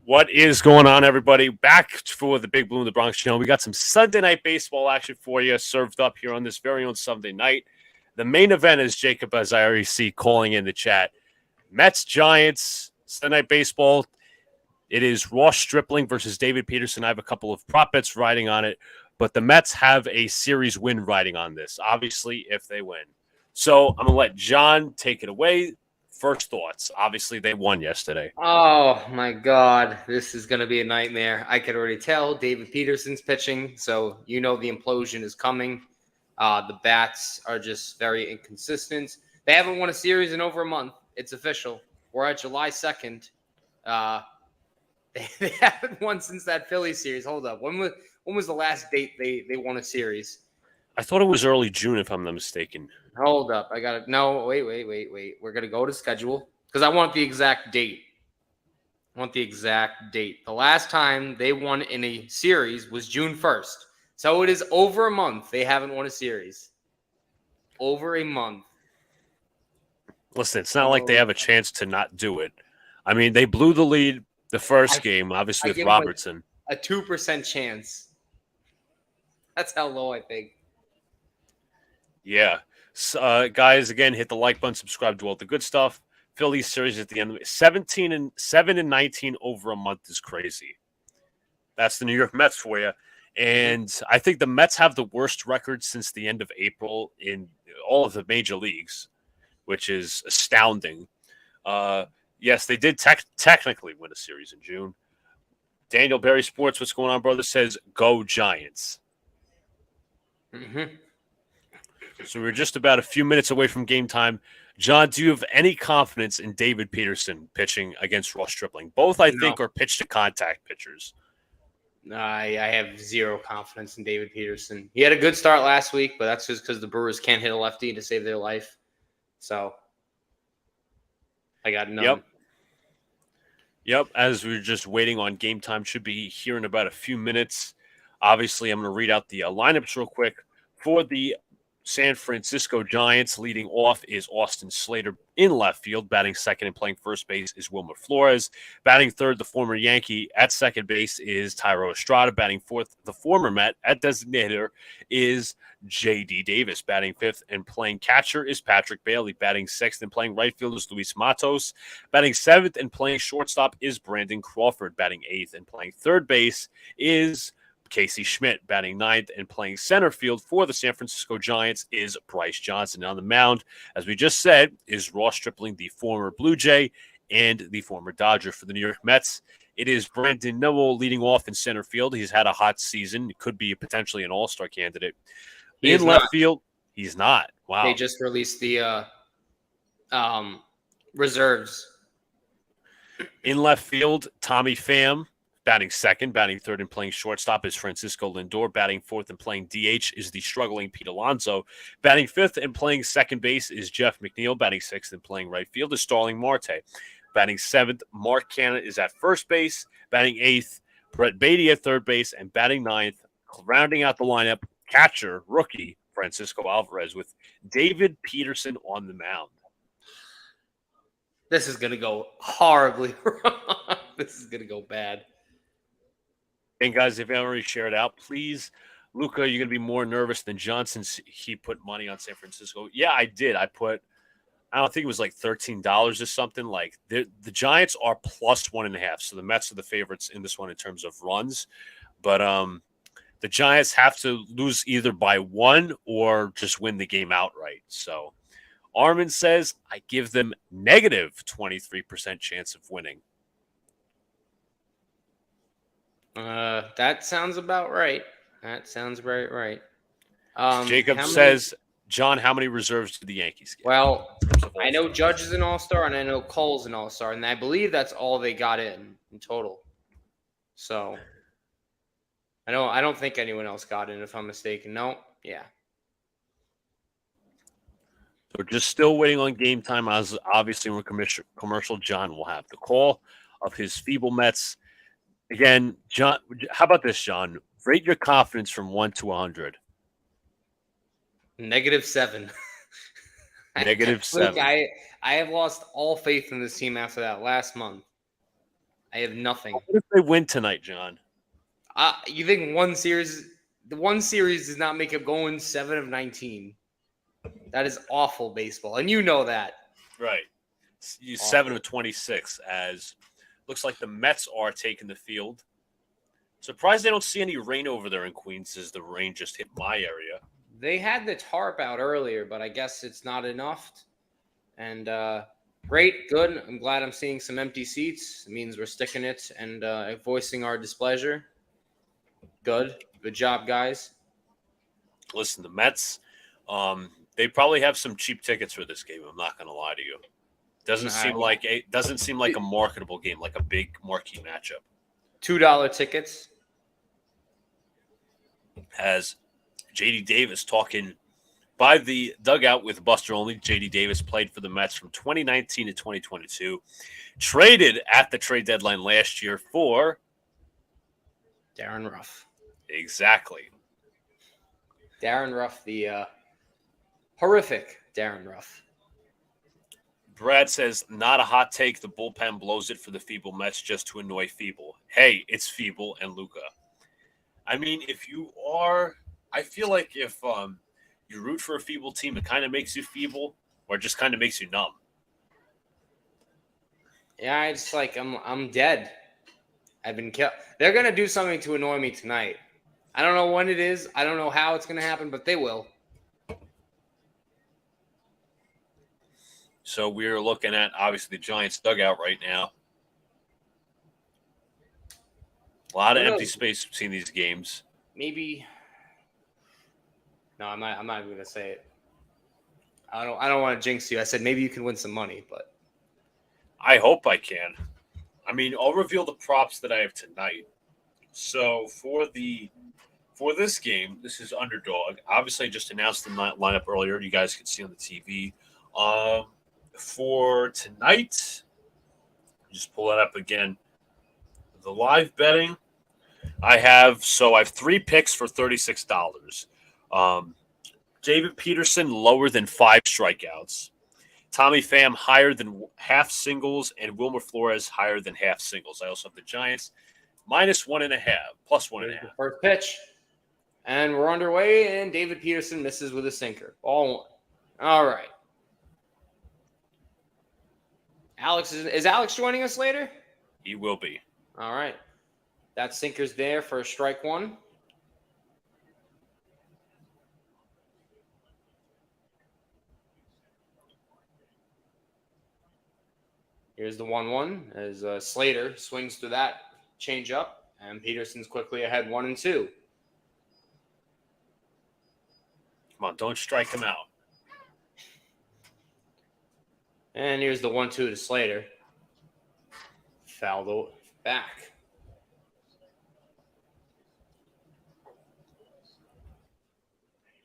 What is going on, everybody? Back for the Big Blue in the Bronx channel. We got some Sunday night baseball action for you served up here on this very own Sunday night. The main event is Jacob, as I already see, calling in the chat. Mets, Giants, Sunday night baseball. It is Ross Stripling versus David Peterson. I have a couple of prop bets riding on it, but the Mets have a series win riding on this, obviously, if they win. So I'm going to let John take it away. First thoughts. Obviously, they won yesterday. Oh, my God. This is going to be a nightmare. I could already tell David Peterson's pitching, so you know the implosion is coming. The bats are just very inconsistent. They haven't won a series in over a month. It's official. We're at July 2nd. They haven't won since that Phillies series. Hold up. When was the last date they won a series? I thought it was early June, if I'm not mistaken. Hold up. I got it. No, wait. We're going to go to schedule because I want the exact date. The last time they won in a series was June 1st. So it is over a month. They haven't won a series. Over a month. Listen, it's not like they have a chance to not do it. I mean, they blew the lead the first game, obviously, with Robertson. A 2% chance. That's how low I think. Yeah. So, guys, again, hit the like button, subscribe to all the good stuff. Phillies series at the end of it. 7-19 over a month is crazy. That's the New York Mets for you. And I think the Mets have the worst record since the end of April in all of the major leagues, which is astounding. Yes, they did technically win a series in June. Daniel Berry Sports, what's going on, brother, says, go Giants. Mm-hmm. So we're just about a few minutes away from game time. John, do you have any confidence in David Peterson pitching against Ross Stripling? Both, I think, are pitch-to-contact pitchers. I have zero confidence in David Peterson. He had a good start last week, but that's just because the Brewers can't hit a lefty to save their life. So I got none. Yep, as we're just waiting on game time, should be here in about a few minutes. Obviously, I'm going to read out the lineups real quick. For the San Francisco Giants, leading off is Austin Slater in left field. Batting second and playing first base is Wilmer Flores. Batting third, the former Yankee at second base is Tyro Estrada. Batting fourth, the former Met at designator is J.D. Davis. Batting fifth and playing catcher is Patrick Bailey. Batting sixth and playing right field is Luis Matos. Batting seventh and playing shortstop is Brandon Crawford. Batting eighth and playing third base is Casey Schmidt. Batting ninth and playing center field for the San Francisco Giants is Bryce Johnson. On the mound, as we just said, is Ross Stripling, the former Blue Jay and the former Dodger. For the New York Mets, it is Brandon Noel leading off in center field. He's had a hot season. He could be potentially an all-star candidate. In left field, he's not. Wow. They just released the reserves. In left field, Tommy Pham. Batting second, batting third, and playing shortstop is Francisco Lindor. Batting fourth and playing DH is the struggling Pete Alonso. Batting fifth and playing second base is Jeff McNeil. Batting sixth and playing right field is Starling Marte. Batting seventh, Mark Cannon is at first base. Batting eighth, Brett Beatty at third base. And batting ninth, rounding out the lineup, catcher, rookie, Francisco Alvarez with David Peterson on the mound. This is going to go horribly wrong. This is going to go bad. And guys, if you haven't already shared out, please, Luca, you're going to be more nervous than John since he put money on San Francisco. Yeah, I did. I don't think it was like $13 or something. Like the Giants are plus 1.5. So the Mets are the favorites in this one in terms of runs. But the Giants have to lose either by one or just win the game outright. So Armin says, I give them negative 23% chance of winning. That sounds about right. Jacob says, John, how many reserves do the Yankees get? Well, I know Judge is an all-star, and I know Cole's an all-star, and I believe that's all they got in total. So, I don't think anyone else got in, if I'm mistaken. No? Yeah. So we're just still waiting on game time. As obviously, when commercial, John will have the call of his feeble Mets. Again, John, how about this, John? Rate your confidence from 1 to 100. -7. -7. Look, I have lost all faith in this team after that last month. I have nothing. What if they win tonight, John? You think the one series does not make it going 7 of 19? That is awful baseball, and you know that. Right. 7 of 26, as looks like the Mets are taking the field. Surprised they don't see any rain over there in Queens, as the rain just hit my area. They had the tarp out earlier, but I guess it's not enough. And great, good. I'm glad I'm seeing some empty seats. It means we're sticking it and voicing our displeasure. Good job, guys. Listen, the Mets, they probably have some cheap tickets for this game. I'm not going to lie to you. Doesn't seem like a marketable game, like a big marquee matchup. $2 tickets. As JD Davis talking by the dugout with Buster Olney. JD Davis played for the Mets from 2019 to 2022. Traded at the trade deadline last year for Darren Ruff. Exactly. Darren Ruff, the horrific Darren Ruff. Brad says, not a hot take. The bullpen blows it for the feeble Mets just to annoy Feeble. Hey, it's Feeble and Luca. I mean, I feel like if you root for a feeble team, it kind of makes you feeble or it just kind of makes you numb. Yeah, it's like I'm dead. I've been killed. They're going to do something to annoy me tonight. I don't know when it is. I don't know how it's going to happen, but they will. So we're looking at, obviously, the Giants' dugout right now. A lot of empty space between these games. Maybe. No, I'm not even going to say it. I don't want to jinx you. I said maybe you can win some money, but I hope I can. I mean, I'll reveal the props that I have tonight. So for this game, this is underdog. Obviously, I just announced the lineup earlier. You guys can see on the TV. For tonight, just pull that up again. The live betting, I have 3 picks for $36. David Peterson lower than 5 strikeouts. Tommy Pham higher than half singles, and Wilmer Flores higher than half singles. I also have the Giants -1.5, +1.5. The first pitch, and we're underway. And David Peterson misses with a sinker. Ball 1. All right. Alex is Alex joining us later? He will be. All right. That sinker's there for strike 1. Here's the 1-1 as Slater swings through that changeup, and Peterson's quickly ahead 1-2. Come on, don't strike him out. And here's the 1-2 to Slater. Fouled back.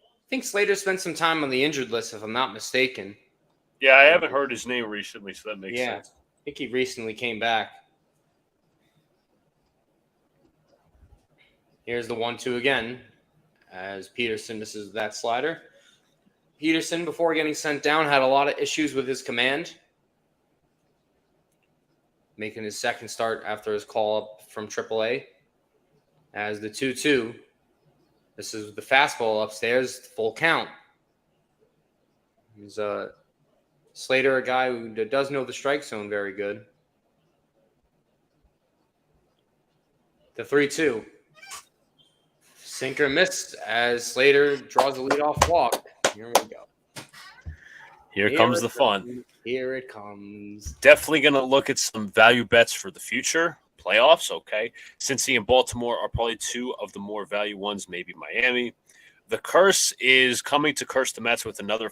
I think Slater spent some time on the injured list, if I'm not mistaken. Yeah, I haven't heard his name recently, so that makes sense. I think he recently came back. Here's the 1-2 again as Peterson misses that slider. Peterson, before getting sent down, had a lot of issues with his command, making his second start after his call up from AAA. As the 2-2, this is the fastball upstairs, full count. He's Slater, a guy who does know the strike zone very good. The 3-2. Sinker missed as Slater draws a leadoff walk. Here we go. Here comes the fun. Here it comes. Definitely going to look at some value bets for the future. Playoffs, okay. Cincy and Baltimore are probably 2 of the more value ones, maybe Miami. The curse is coming to curse the Mets with another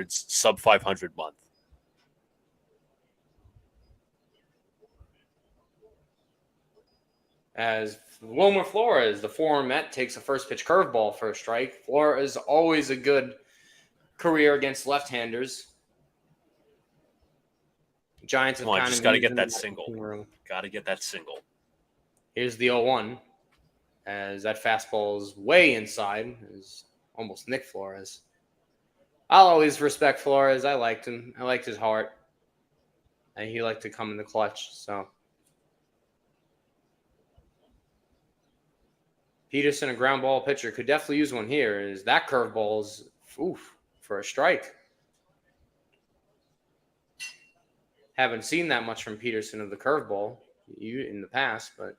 sub 500 month. As Wilmer Flores, the former Met, takes a first pitch curveball for a strike. Flores always a good career against left-handers. Giants have kind of just got to get that single. Got to get that single. Here's the 0-1 as that fastball is way inside. Is almost Nick Flores. I'll always respect Flores. I liked him. I liked his heart. And he liked to come in the clutch. So Peterson, a ground ball pitcher, could definitely use one here. Is that curveball is for a strike. Haven't seen that much from Peterson of the curveball in the past, but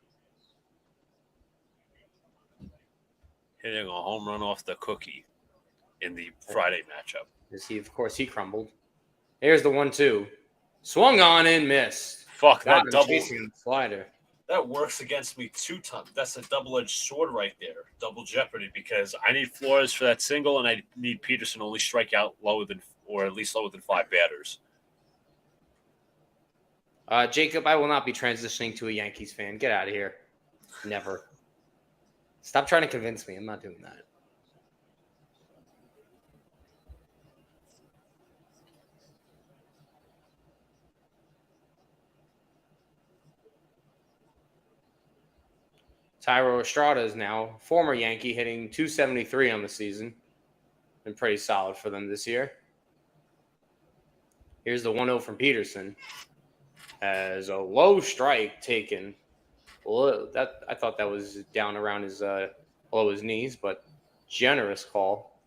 Hitting a home run off the cookie in the Friday matchup. Of course, he crumbled. Here's the 1-2. Swung on and missed. Fuck, Got that him double. chasing the slider. That works against me 2 times. That's a double-edged sword right there. Double jeopardy, because I need Flores for that single, and I need Peterson to only strike out at least lower than 5 batters. Jacob, I will not be transitioning to a Yankees fan. Get out of here. Never. Stop trying to convince me. I'm not doing that. Tyro Estrada is now former Yankee, hitting .273 on the season. Been pretty solid for them this year. Here's the 1-0 from Peterson. As a low strike taken. Well, I thought that was down around his below his knees, but generous call.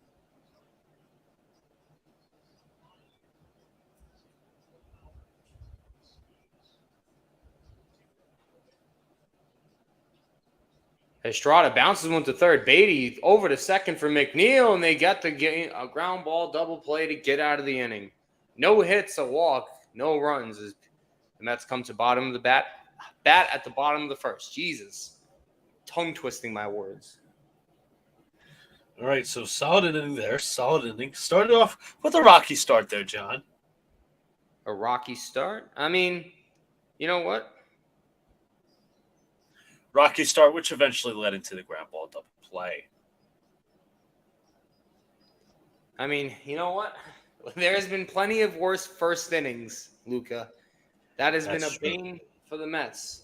Estrada bounces one to third. Beatty over to second for McNeil, and they got a ground ball double play to get out of the inning. No hits, a walk, no runs. As the Mets come to bottom of the bat at the bottom of the first. Jesus, tongue twisting my words. All right, so solid inning there. Solid inning. Started off with a rocky start there, John. A rocky start? I mean, you know what? Rocky start, which eventually led into the ground ball double play. I mean, you know what? There has been plenty of worse first innings, Luca. That has been a pain for the Mets.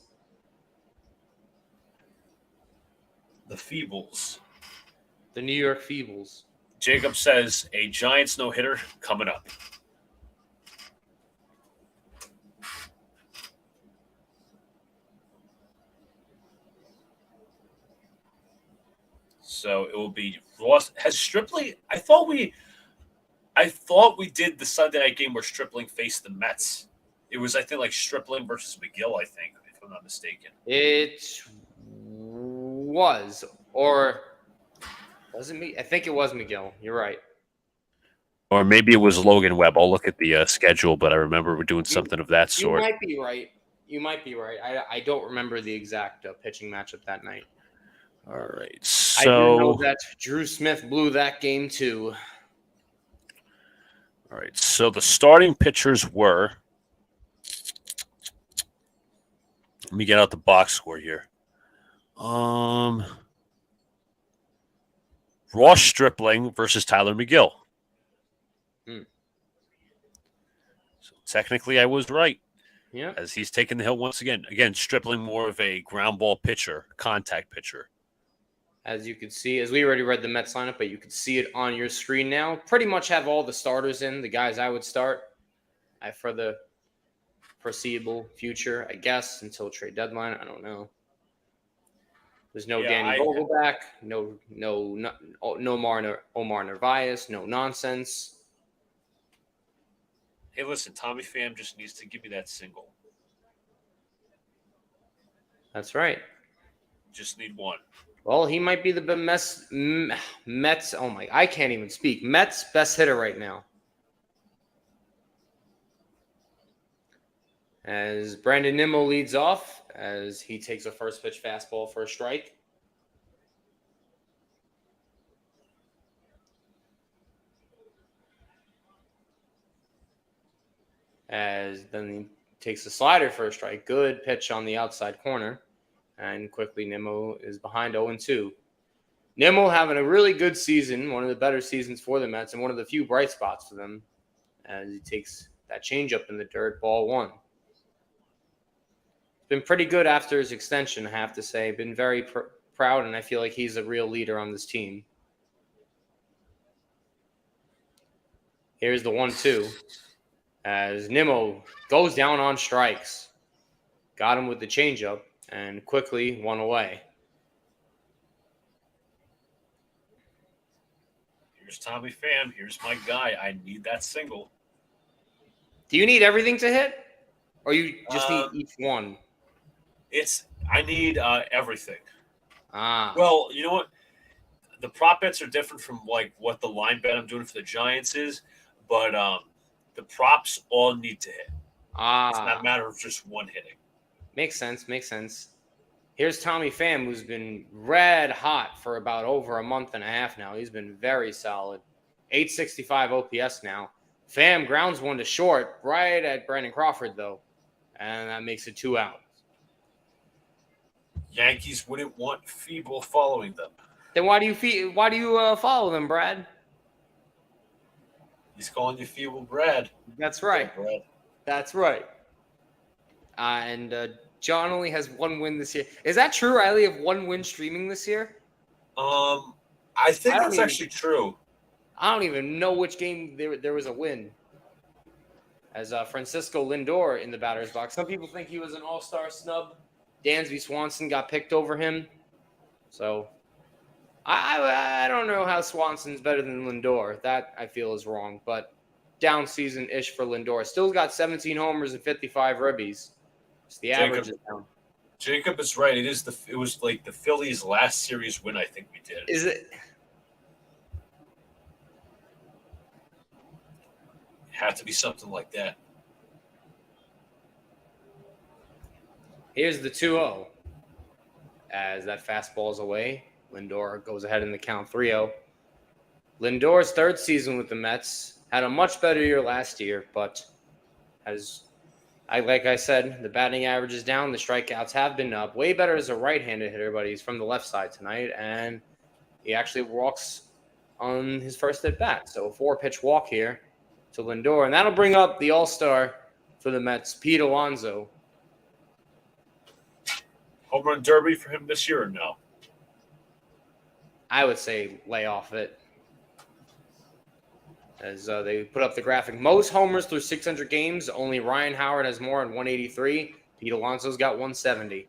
The Feebles. The New York Feebles. Jacob says a Giants no-hitter coming up. So it will be Ross. Has Stripling? I thought we did the Sunday night game where Stripling faced the Mets. It was, I think, like Stripling versus McGill, I think, if I'm not mistaken. It was, or wasn't me? I think it was McGill. You're right. Or maybe it was Logan Webb. I'll look at the schedule, but I remember we're doing something of that sort. You might be right. I don't remember the exact pitching matchup that night. All right. So I do know that Drew Smith blew that game too. All right. So the starting pitchers were. Let me get out the box score here. Ross Stripling versus Tyler McGill. So technically, I was right. Yeah. As he's taking the hill once again. Again, Stripling more of a ground ball pitcher, contact pitcher. As you could see, as we already read the Mets lineup, but you could see it on your screen now. Pretty much have all the starters in, the guys I would start for the foreseeable future, I guess, until trade deadline. I don't know. There's no Danny Vogelback, no Omar Narvaez, no nonsense. Hey, listen, Tommy Pham just needs to give me that single. That's right. Just need one. Well, he might be the Mets. Oh my! I can't even speak. Mets best hitter right now. As Brandon Nimmo leads off, as he takes a first pitch fastball for a strike. As then he takes a slider for a strike. Good pitch on the outside corner. And quickly, Nimmo is behind 0-2. Nimmo having a really good season, one of the better seasons for the Mets, and one of the few bright spots for them as he takes that changeup in the dirt, ball 1. Been pretty good after his extension, I have to say. Been very proud, and I feel like he's a real leader on this team. Here's the 1-2 as Nimmo goes down on strikes. Got him with the changeup. And quickly, 1 away. Here's Tommy Pham. Here's my guy. I need that single. Do you need everything to hit, or you just need Um, each one? I need everything. Ah, Well, you know what? The prop bets are different from like what the line bet I'm doing for the Giants is, but the props all need to hit. It's not a matter of just one hitting. makes sense. Makes sense. Here's Tommy Pham, who's been red hot for about over a month and a half now. He's been very solid. 865 OPS now. Pham grounds one to short, right at Brandon Crawford, though. And that makes it 2 out. Yankees wouldn't want Feeble following them. Then why do you follow them, Brad? He's calling you Feeble Brad. That's right. Yeah, Brad. That's right. And John only has 1 win this year. Is that true? I only have 1 win streaming this year. I think that's actually true. I don't even know which game there was a win. As Francisco Lindor in the batter's box. Some people think he was an all-star snub. Dansby Swanson got picked over him. So I don't know how Swanson's better than Lindor. That I feel is wrong. But down season-ish for Lindor. Still got 17 homers and 55 ribbies. It's the average is down. Jacob is right. It was like the Phillies' last series win. I think we did. Is it? Had to be something like that. Here's the 2-0. As that fastball is away, Lindor goes ahead in the count 3-0. Lindor's 3rd season with the Mets had a much better year last year, but like I said, the batting average is down. The strikeouts have been up. Way better as a right-handed hitter, but he's from the left side tonight, and he actually walks on his first at bat. So a 4-pitch walk here to Lindor, and that'll bring up the all-star for the Mets, Pete Alonso. Home run derby for him this year or no? I would say lay off it. As they put up the graphic. Most homers through 600 games. Only Ryan Howard has more at 183. Pete Alonso's got 170.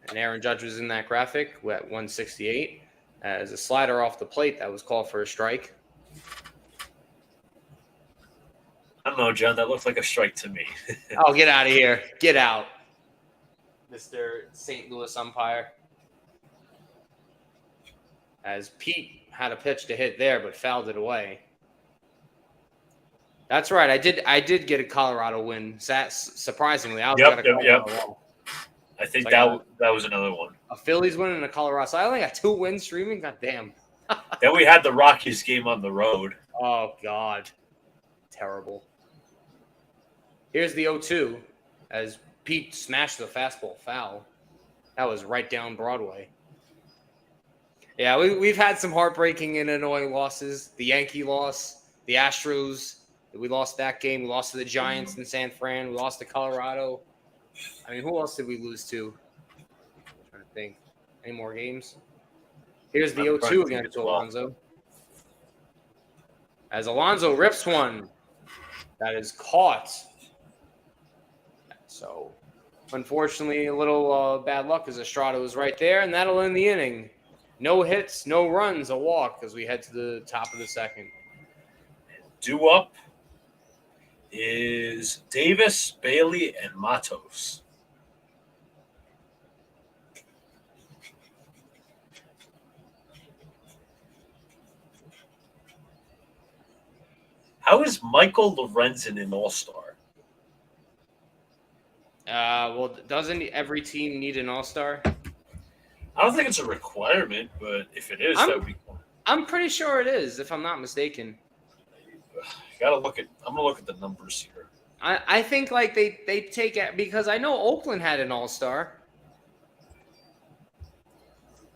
And Aaron Judge was in that graphic at 168. As a slider off the plate, that was called for a strike. I don't know, John. That looked like a strike to me. Oh, get out of here. Get out, Mr. St. Louis umpire. As Pete had a pitch to hit there, but fouled it away. That's right. I did get a Colorado win. Surprisingly, I was got a Colorado win. I think that was another one. A Phillies win and a Colorado. So I only got 2 wins streaming. God damn. Then we had the Rockies game on the road. Oh, God. Terrible. Here's the 0-2 as Pete smashed the fastball foul. That was right down Broadway. Yeah, we've had some heartbreaking and annoying losses. The Yankee loss, the Astros. We lost that game. We lost to the Giants in San Fran. We lost to Colorado. I mean, who else did we lose to? I'm trying to think. Any more games? Here's the 0-2 against Alonso. As Alonso rips one that is caught. So, unfortunately, a little bad luck as Estrada was right there, and that'll end the inning. No hits, no runs, a walk as we head to the top of the second. Due up is Davis, Bailey, and Matos. How is Michael Lorenzen an all-star? Well, doesn't every team need an all-star? I don't think it's a requirement, but if it is, that would be cool. I'm pretty sure it is, if I'm not mistaken. I'm gonna look at the numbers here. I think like they take it because I know Oakland had an all-star.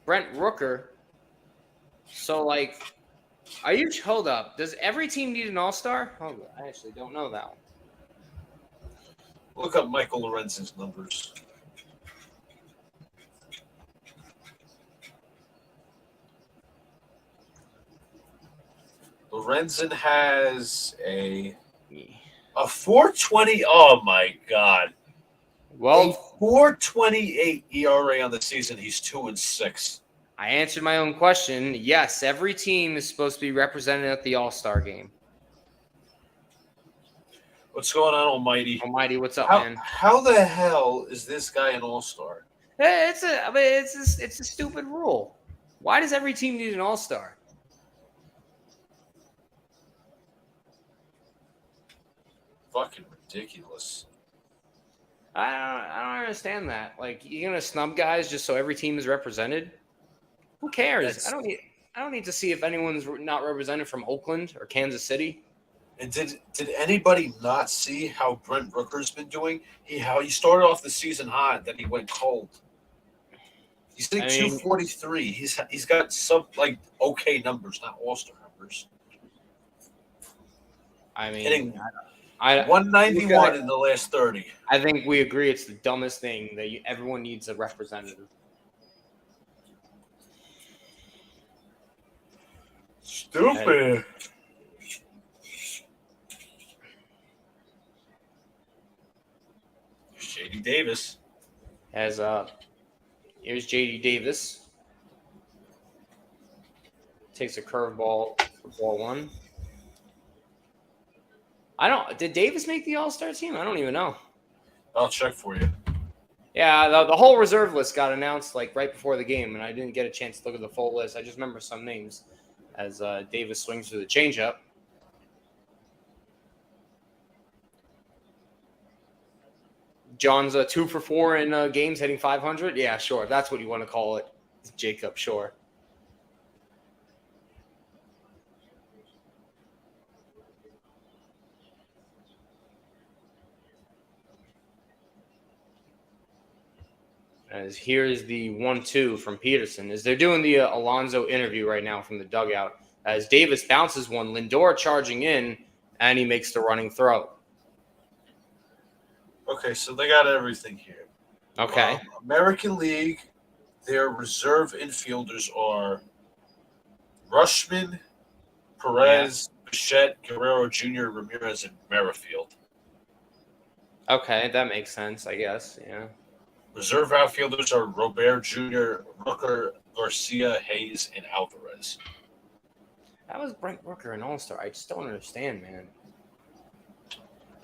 Brent Rooker. So like, hold up? Does every team need an all-star? Hold on, I actually don't know that one. Look up Michael Lorenzen's numbers. Lorenzen has a 4.20. Oh my God! Well, a 4.28 ERA on the season. He's 2-6. I answered my own question. Yes, every team is supposed to be represented at the All-Star game. What's going on, Almighty? Almighty, what's up, How man? how the hell is this guy an all-star? It's a stupid rule. Why does every team need an All-Star? Fucking ridiculous. I don't understand that. Like, you're gonna snub guys just so every team is represented? Who cares? I don't need to see if anyone's not represented from Oakland or Kansas City. And did anybody not see how Brent Rooker's been doing? How he started off the season hot, then he went cold. He's hitting 243. He's got some okay numbers, not all-star numbers. I mean, Hitting I 191 in the last 30. I think we agree it's the dumbest thing that everyone needs a representative. Stupid. JD Davis. Here's JD Davis. Takes a curveball for ball one. Did Davis make the All-Star team? I don't even know. I'll check for you. Yeah, the whole reserve list got announced like right before the game, and I didn't get a chance to look at the full list. I just remember some names as Davis swings through the changeup. John's 2 for 4 in games, hitting 500. Yeah, sure. That's what you want to call it, Jacob. Sure. As here's the 1-2 from Peterson. As they're doing the Alonso interview right now from the dugout. As Davis bounces one, Lindor charging in, and he makes the running throw. Okay, so they got everything here. Okay. American League, their reserve infielders are Rushman, Perez, Bichette, Guerrero Jr., Ramirez, and Merrifield. Okay, that makes sense, I guess. Yeah. Reserve outfielders are Robert Jr., Rooker, Garcia, Hayes, and Alvarez. That was Brent Rooker an All-Star. I just don't understand, man.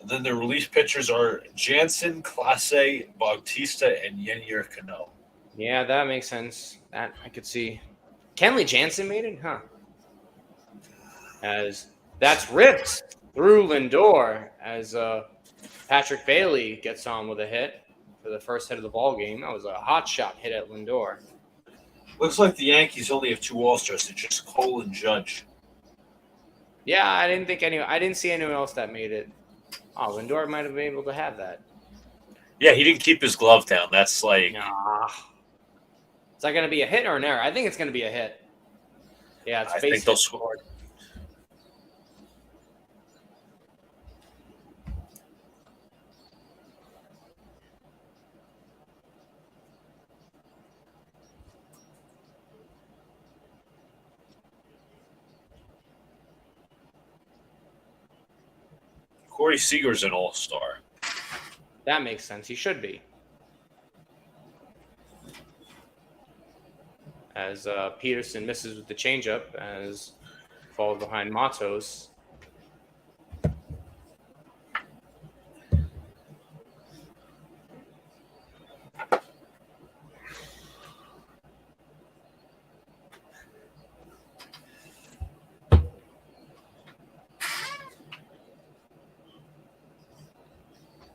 And then the relief pitchers are Jansen, Clase, Bautista, and Yennier Cano. Yeah, that makes sense. That I could see. Kenley Jansen made it, huh? As that's ripped through Lindor as Patrick Bailey gets on with a hit for the first hit of the ball game. That was a hot shot hit at Lindor. Looks like the Yankees only have 2 All-Stars. It's just Cole and Judge. Yeah, I didn't see anyone else that made it. Oh, Lindor might have been able to have that. Yeah, he didn't keep his glove down. That's like... Nah. Is that going to be a hit or an error? I think it's going to be a hit. Yeah, it's I base think they'll hit. score. Corey Seager's an all-star. That makes sense. He should be. As Peterson misses with the changeup, as falls behind Matos.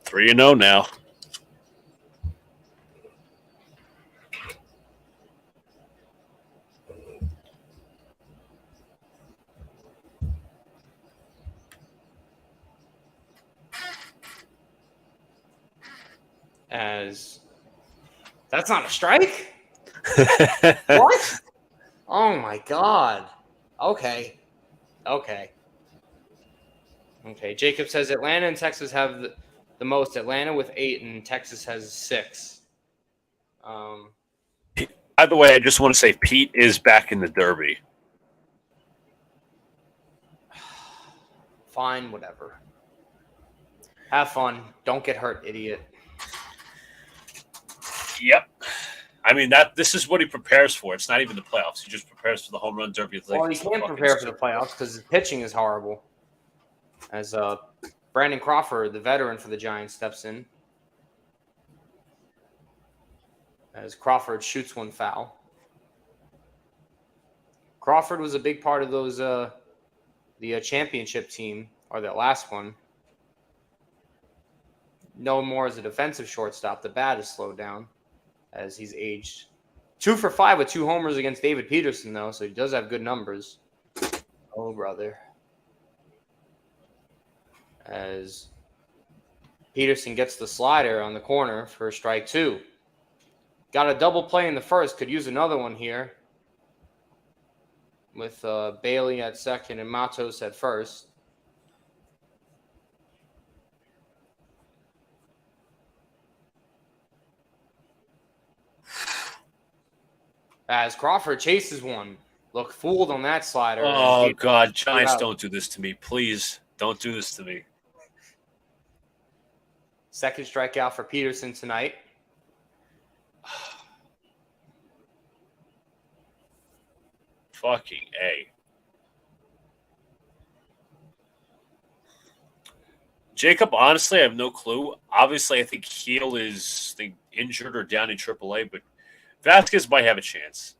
Three 3-0 now. As that's not a strike? What? Oh my god. Okay. Jacob says Atlanta and Texas have the most. Atlanta with 8 and Texas has 6. By the way, I just want to say Pete is back in the Derby. Fine, whatever. Have fun. Don't get hurt, idiot. Yep. I mean, this is what he prepares for. It's not even the playoffs. He just prepares for the home run derby. Well, he can't prepare for the playoffs because his pitching is horrible. As Brandon Crawford, the veteran for the Giants, steps in. As Crawford shoots one foul. Crawford was a big part of those the championship team, or that last one. No more as a defensive shortstop. The bat is slowed down as he's aged. 2 for 5 with 2 homers against David Peterson, though, so he does have good numbers. Oh, brother. As Peterson gets the slider on the corner for strike 2. Got a double play in the first. Could use another one here. With Bailey at second and Matos at first. As Crawford chases one. Look, fooled on that slider. Oh, God. Giants, don't do this to me. Please, don't do this to me. Second strikeout for Peterson tonight. Fucking A. Jacob, honestly, I have no clue. Obviously, I think Heel is injured or down in AAA, but Vasquez might have a chance.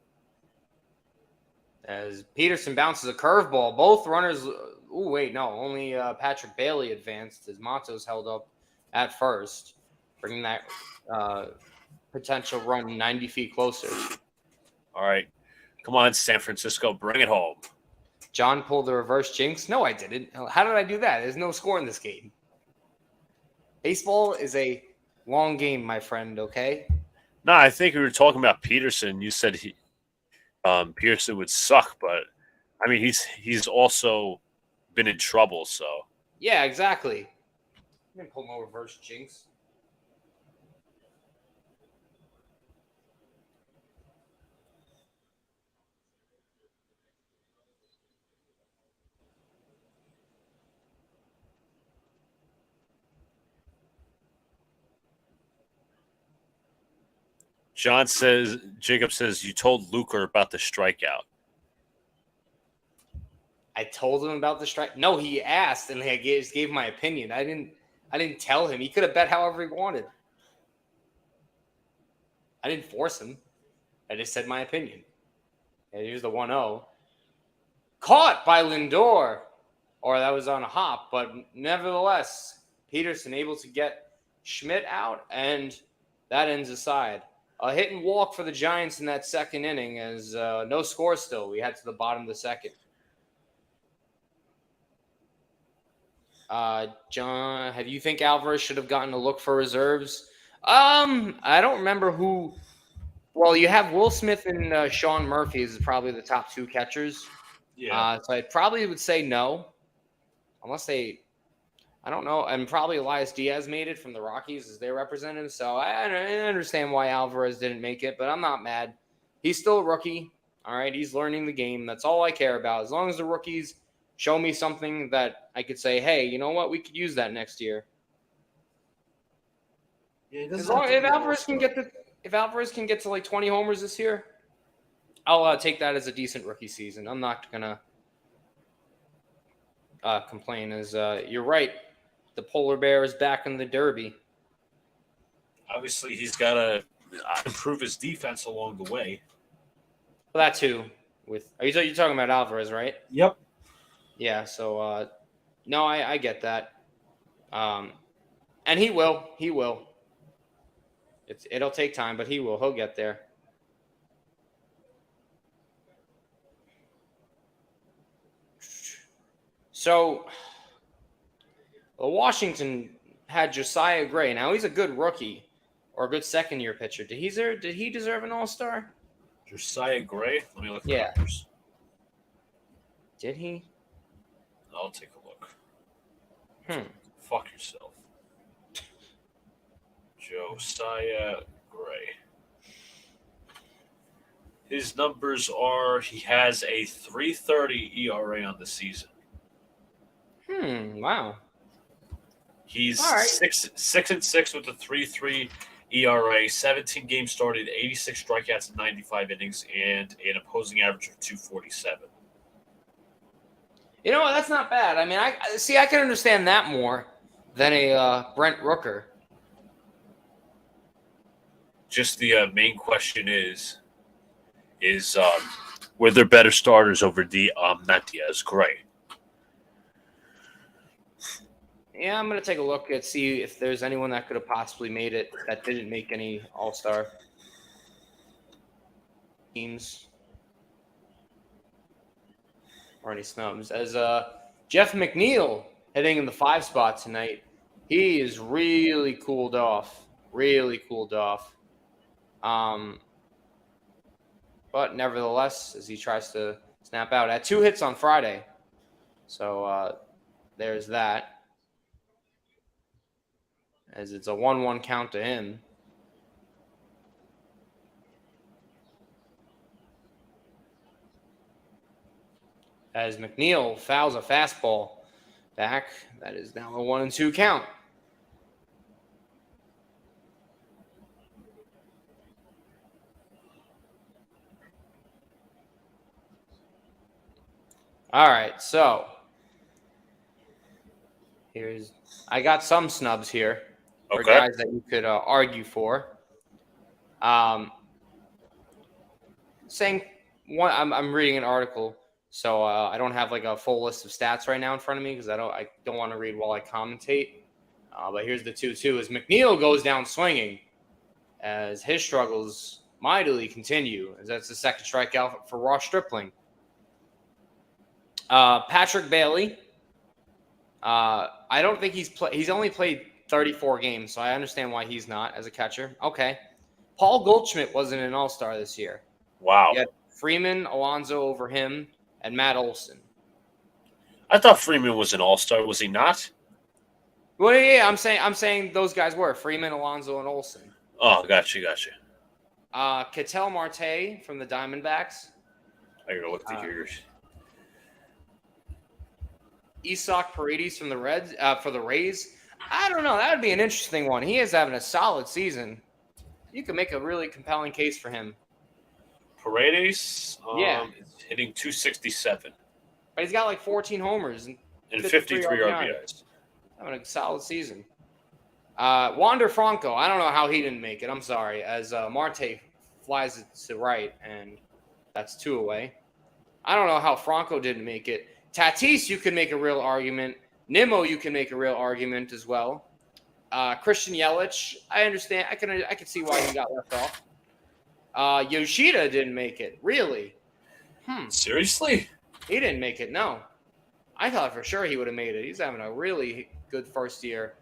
As Peterson bounces a curveball, both runners. Oh wait, no, only Patrick Bailey advanced as Matos held up at first, bringing that potential run 90 feet closer. All right, come on, San Francisco, bring it home. John pulled the reverse jinx. No, I didn't. How did I do that? There's no score in this game. Baseball is a long game, my friend. Okay. No, I think we were talking about Peterson. You said Peterson would suck, but I mean he's also been in trouble. So yeah, exactly. I didn't pull no reverse jinx. Jacob says, you told Luca about the strikeout. I told him about the strike. No, he asked, and I just gave my opinion. I didn't tell him. He could have bet however he wanted. I didn't force him. I just said my opinion. And here's the 1-0. Caught by Lindor. Or that was on a hop, but nevertheless, Peterson able to get Schmidt out, and that ends the side. A hit and walk for the Giants in that second inning as no score still. We head to the bottom of the second. John, do you think Alvarez should have gotten a look for reserves? I don't remember who. Well, you have Will Smith and Sean Murphy is probably the top 2 catchers. Yeah. So I probably would say no. Unless they, I don't know. And probably Elias Diaz made it from the Rockies as their representative. So I understand why Alvarez didn't make it, but I'm not mad. He's still a rookie. All right. He's learning the game. That's all I care about. As long as the rookies show me something that I could say, hey, you know what? We could use that next year. Yeah, As long if Alvarez can get to like 20 homers this year, I'll take that as a decent rookie season. I'm not gonna complain. As you're right, the polar bear is back in the Derby. Obviously, he's got to improve his defense along the way. Well, that too. You're talking about Alvarez, right? Yep. Yeah. So no, I get that. And he will. He will. It'll take time, but he will. He'll get there. So, Washington had Josiah Gray. Now he's a good rookie or a good second-year pitcher. Did he deserve an All-Star? Josiah Gray. Let me look. Yeah. The numbers. Did he? I'll take a look. Fuck yourself. Josiah Gray. His numbers are: he has a 3.30 ERA on the season. Wow. He's All right. 6-6 with a 3.3 ERA, 17 games started, 86 strikeouts in 95 innings, and an opposing average of 247. You know what? That's not bad. I mean, I can understand that more than a Brent Rooker. Just the main question is were there better starters over the Matt Diaz? Correct. Yeah, I'm gonna take a look and see if there's anyone that could have possibly made it that didn't make any All-Star teams or any snubs. As Jeff McNeil hitting in the 5 spot tonight, he is really cooled off. Really cooled off. But nevertheless, as he tries to snap out at 2 hits on Friday, so there's that. As it's a 1-1 count to him. As McNeil fouls a fastball back, that is now a 1-2 count. All right, so I got some snubs here for guys that you could argue for. Saying one, I'm reading an article, so I don't have like a full list of stats right now in front of me because I don't want to read while I commentate. But here's the 2-2: as McNeil goes down swinging, as his struggles mightily continue, as that's the second strikeout for Ross Stripling. Patrick Bailey. I don't think he's only played 34 games, so I understand why he's not as a catcher. Okay. Paul Goldschmidt wasn't an All-Star this year. Wow. You had Freeman, Alonso over him, and Matt Olson. I thought Freeman was an All-Star. Was he not? Well, yeah, I'm saying those guys were Freeman, Alonso, and Olson. Oh, gotcha. Ketel Marte from the Diamondbacks. I gotta look at yours. Isak Paredes from the Reds for the Rays. I don't know. That would be an interesting one. He is having a solid season. You could make a really compelling case for him. Paredes, yeah, is hitting 267. But he's got like 14 homers and 53 RBIs. Having a solid season. Wander Franco, I don't know how he didn't make it. I'm sorry. As Marte flies it to right, and that's 2 away. I don't know how Franco didn't make it. Tatis, you can make a real argument. Nimmo, you can make a real argument as well. Christian Yelich, I understand. I can see why he got left off. Yoshida didn't make it. Really? Seriously? He didn't make it, no. I thought for sure he would have made it. He's having a really good first year.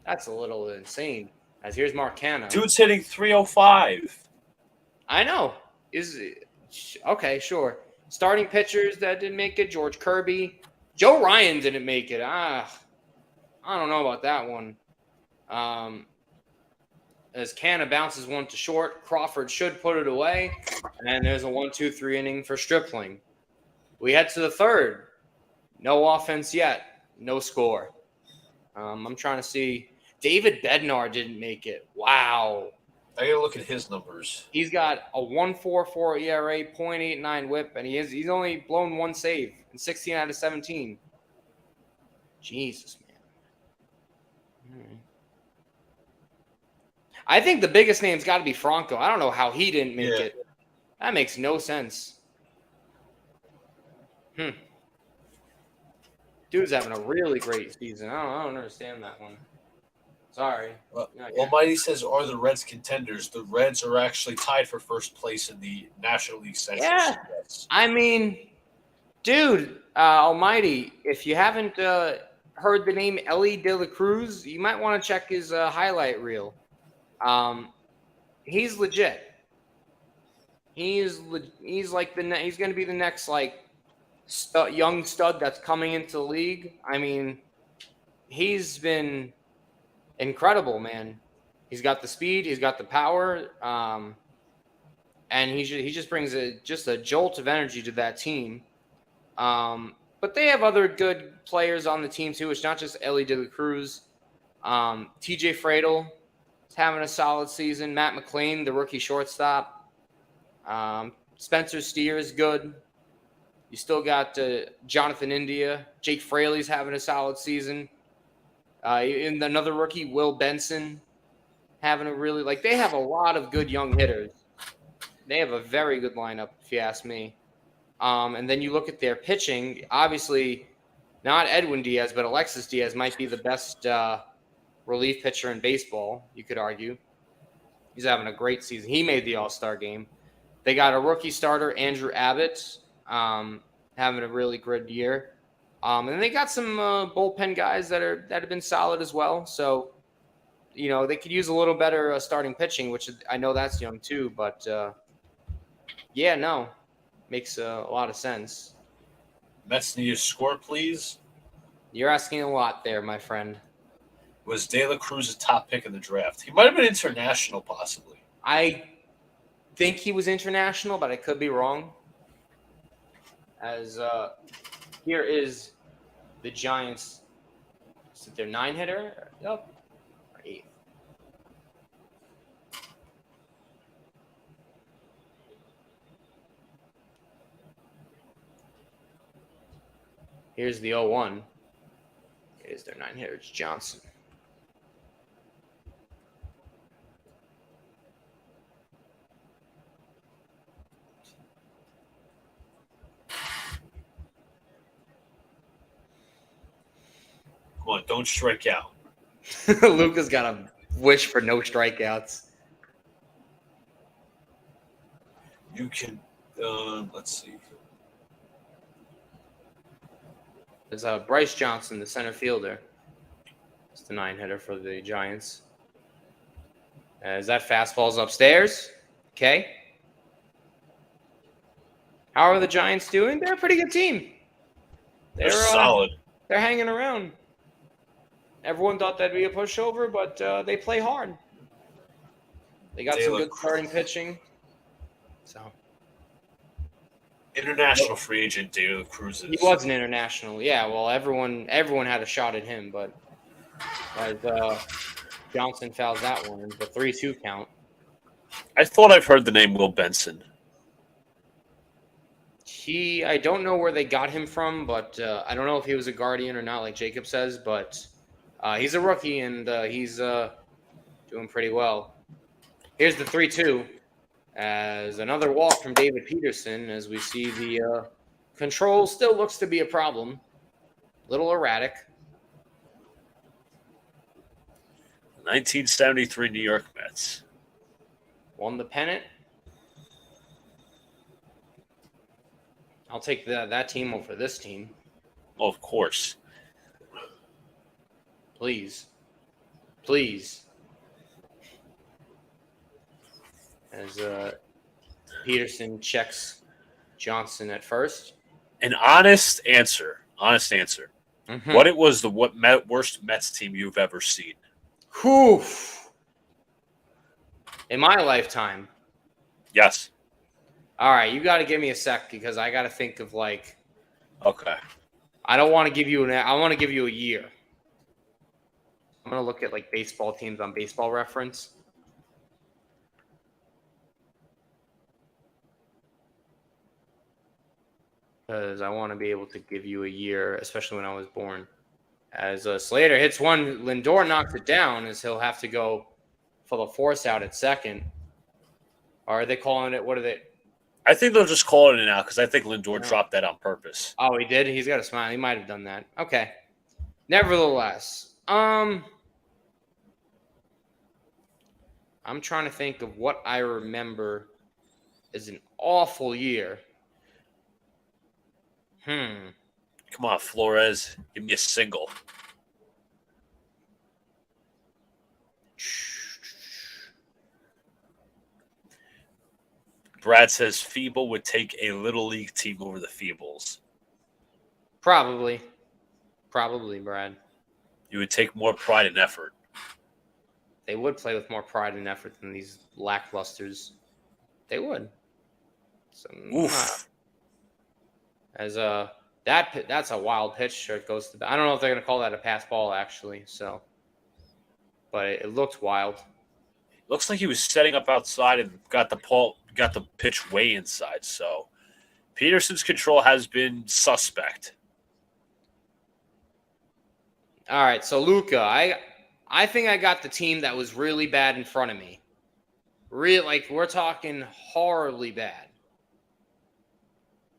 That's a little insane. As here's Mark Canha. Dude's hitting 305. I know. Okay, sure. Starting pitchers that didn't make it, George Kirby. Joe Ryan didn't make it. I don't know about that one. As Canha bounces one to short, Crawford should put it away. And there's a 1-2-3 inning for Stripling. We head to the third. No offense yet. No score. I'm trying to see. David Bednar didn't make it. Wow. I gotta look at his numbers. He's got a 1.44 ERA, 0.89 WHIP, and he's only blown 1 save in 16 out of 17. Jesus, man. I think the biggest name's got to be Franco. I don't know how he didn't make it. That makes no sense. Dude's having a really great season. I don't understand that one. Sorry. Almighty says, are the Reds contenders? The Reds are actually tied for first place in the National League Central. Yeah. I mean, dude, Almighty, if you haven't heard the name Ellie De La Cruz, you might want to check his highlight reel. He's legit. He's like he's going to be the next like young stud that's coming into the league. I mean, he's been incredible, man. He's got the speed, he's got the power, and he just brings a jolt of energy to that team. But they have other good players on the team too. It's not just Ellie De La Cruz. TJ Fradel is having a solid season. Matt McLean, the rookie shortstop. Spencer Steer is good. You still got Jonathan India. Jake Fraley's having a solid season. And another rookie, Will Benson, having a really they have a lot of good young hitters. They have a very good lineup, if you ask me. And then you look at their pitching. Obviously, not Edwin Diaz, but Alexis Diaz might be the best relief pitcher in baseball, you could argue. He's having a great season. He made the All-Star game. They got a rookie starter, Andrew Abbott, having a really good year. And they got some bullpen guys that have been solid as well. So, they could use a little better starting pitching, which I know that's young too. But, makes a lot of sense. Mets need a score, please. You're asking a lot there, my friend. Was De La Cruz a top pick in the draft? He might have been international, possibly. I think he was international, but I could be wrong. As here is the Giants. Is it their 9-hitter? Yep. Or 8th. Here's the 0-1. Here's their 9-hitter. It's Johnson. Come on, don't strike out. Luca's got a wish for no strikeouts. You can, let's see. There's Bryce Johnson, the center fielder. It's the 9-hitter for the Giants. As that fastball's upstairs. Okay. How are the Giants doing? They're a pretty good team. They're solid. They're hanging around. Everyone thought that'd be a pushover, but they play hard. They got some good starting pitching. So international free agent De La Cruz. He was an international. Yeah, well, everyone had a shot at him, but as Johnson fouls that one, the 3-2 count. I thought I've heard the name Will Benson. I don't know where they got him from, but I don't know if he was a Guardian or not, like Jacob says, but he's a rookie, and he's doing pretty well. Here's the 3-2 as another walk from David Peterson, as we see the control still looks to be a problem. A little erratic. 1973 New York Mets. Won the pennant. I'll take that team over this team. Oh, of course. Please. As Peterson checks Johnson at first. An honest answer. Mm-hmm. What was the worst Mets team you've ever seen? Whew. In my lifetime. Yes. All right, you got to give me a sec because I got to think of Okay. I don't want to give you I want to give you a year. I'm going to look at baseball teams on Baseball Reference. Because I want to be able to give you a year, especially when I was born. As Slater hits one, Lindor knocks it down as he'll have to go for the force out at second. Or are they calling it? What are they? I think they'll just call it now because I think Lindor dropped that on purpose. Oh, he did? He's got a smile. He might have done that. Okay. Nevertheless, I'm trying to think of what I remember as an awful year. Come on, Flores. Give me a single. Brad says Feeble would take a Little League team over the Feebles. Probably, Brad. You would take more pride and effort. They would play with more pride and effort than these lacklusters. They would. So, oof. As that's a wild pitch. It goes to. I don't know if they're going to call that a pass ball actually. So, but it looked wild. Looks like he was setting up outside and got the pitch way inside. So Peterson's control has been suspect. All right, so Luca, I think I got the team that was really bad in front of me. We're talking horribly bad.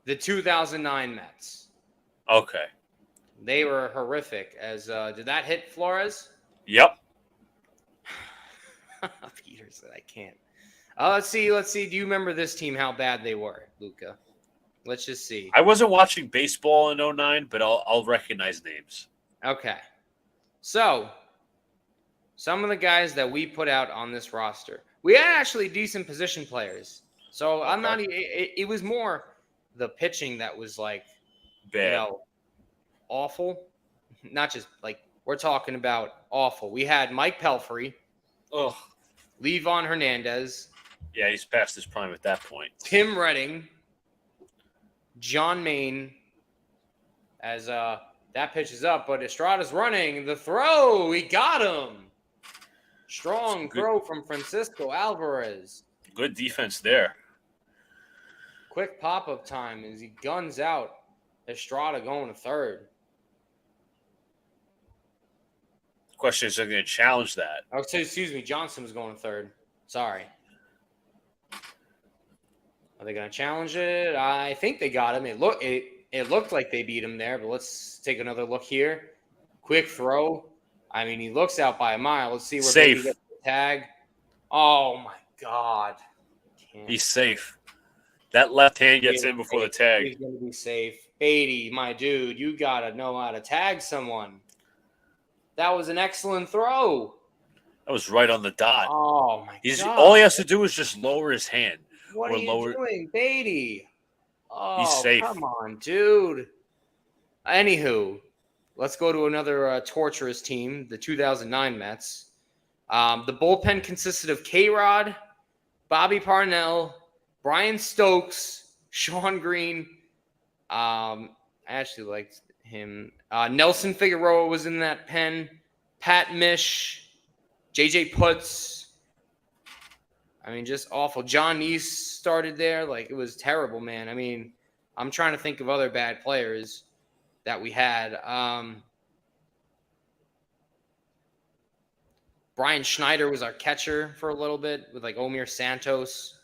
The 2009 Mets. Okay. They were horrific. Did that hit Flores? Yep. Peterson, I can't. Let's see. Do you remember this team? How bad they were, Luca? Let's just see. I wasn't watching baseball in 09, but I'll recognize names. Okay. So, some of the guys that we put out on this roster, we had actually decent position players. So Okay. I'm not. It was more the pitching that was like Bad. Awful. Not just like we're talking about awful. We had Mike Pelfrey, Ugh. Levon Hernandez, Yeah, he's past his prime at that point. Tim Redding, John Maine. As that pitch is up, but Estrada's running the throw. He got him. Strong throw from Francisco Alvarez. Good defense there. Quick pop-up time as he guns out Estrada going to third. Question is, they're going to challenge that. Oh, excuse me. Johnson was going to third. Sorry. Are they going to challenge it? I think they got him. It looked like they beat him there, but let's take another look here. Quick throw. I mean, he looks out by a mile. Let's see where Beatty gets the tag. Oh, my God. He's safe. That left hand gets in before the tag. He's going to be safe. Beatty, my dude, you got to know how to tag someone. That was an excellent throw. That was right on the dot. Oh, my God. All he has to do is just lower his hand. What are you doing, Beatty? Oh, he's safe. Come on, dude. Anywho, let's go to another torturous team, the 2009 Mets. The bullpen consisted of K-Rod, Bobby Parnell, Brian Stokes, Sean Green. I actually liked him. Nelson Figueroa was in that pen. Pat Mish, JJ Putz. I mean, just awful. John Neese started there. Like, it was terrible, man. I mean, I'm trying to think of other bad players that we had. Brian Schneider was our catcher for a little bit with, like, Omir Santos.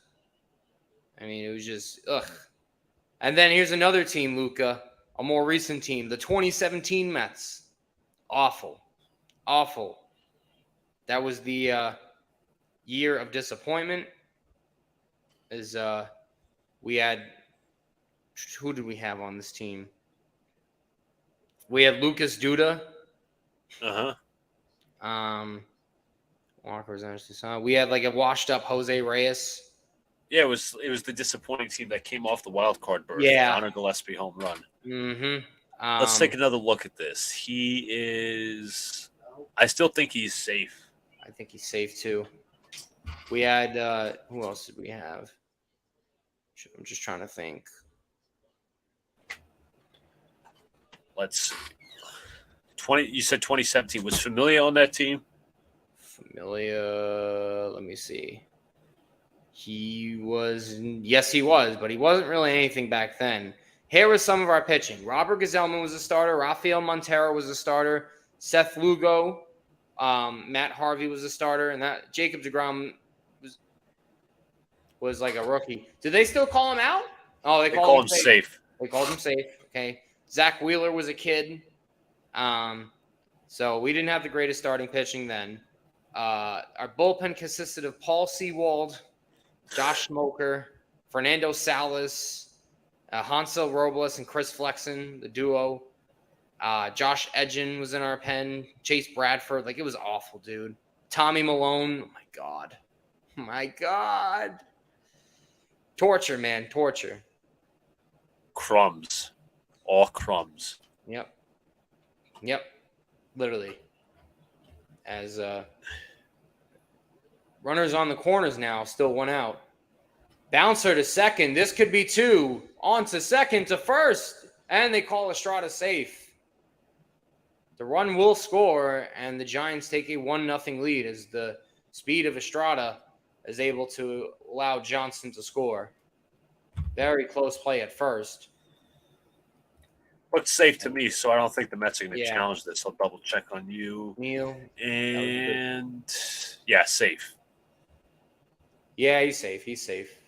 I mean, it was just, ugh. And then here's another team, Luca, a more recent team, the 2017 Mets. Awful. Awful. That was the year of disappointment. We had, who did we have on this team? We had Lucas Duda. Walker was we had like a washed up Jose Reyes. Yeah, it was the disappointing team that came off the wild card berth. Yeah. Connor Gillespie home run. Mm-hmm. Let's take another look at this. I still think he's safe. I think he's safe too. We had who else did we have? I'm just trying to think. Let's see. You said 2017. Was Familia on that team? Familia, let me see. He was, yes, he was, but he wasn't really anything back then. Here was some of our pitching. Robert Gazelman was a starter. Rafael Montero was a starter. Seth Lugo, Matt Harvey was a starter, and that Jacob deGrom was like a rookie. Did they still call him out? Oh, they called him safe. They called him safe. Okay. Zach Wheeler was a kid. So we didn't have the greatest starting pitching then. Our bullpen consisted of Paul Sewald, Josh Smoker, Fernando Salas, Hansel Robles, and Chris Flexen, the duo. Josh Edgin was in our pen. Chase Bradford. Like, it was awful, dude. Tommy Malone. Oh, my God. Oh, my God. Torture, man. Torture. Crumbs. All crumbs. Yep. Literally. As runners on the corners now, still one out. Bouncer to second. This could be two. On to second to first. And they call Estrada safe. The run will score, and the Giants take a 1-0 lead as the speed of Estrada is able to allow Johnson to score. Very close play at first. Looks safe to me, so I don't think the Mets are going to Yeah. challenge this. I'll double check on you. Neil. And yeah, safe. Yeah, he's safe. He's safe.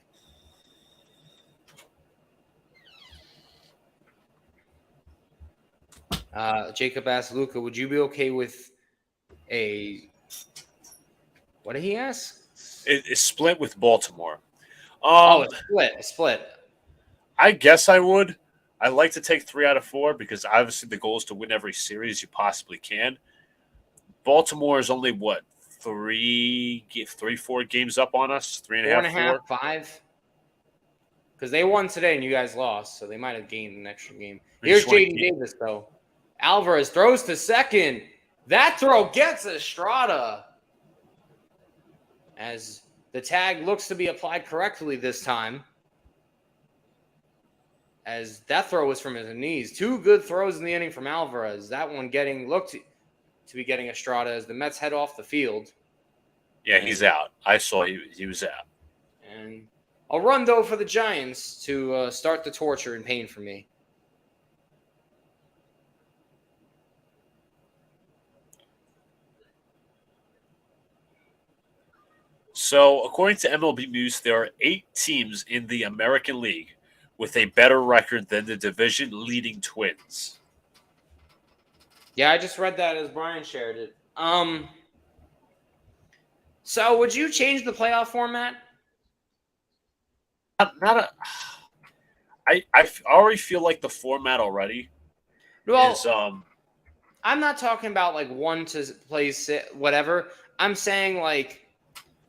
Jacob asked Luca, would you be okay with a what did he ask? It's split with Baltimore. A split. I guess I would. I like to take 3 out of 4 because obviously the goal is to win every series you possibly can. Baltimore is only what 4 games up on us, 3.5, 4. 5. Because they won today and you guys lost, so they might have gained an extra game. We Here's just wanna Jaden Davis, though. Alvarez throws to second. That throw gets Estrada. As the tag looks to be applied correctly this time. As that throw was from his knees. 2 good throws in the inning from Alvarez. That one looked to be getting Estrada as the Mets head off the field. Yeah, he's out. I saw he was out. And a run, though, for the Giants to start the torture and pain for me. So, according to MLB News, there are 8 teams in the American League with a better record than the division-leading Twins. Yeah, I just read that as Brian shared it. So would you change the playoff format? I already feel like the format already is I'm not talking about like 1 to play whatever. I'm saying like,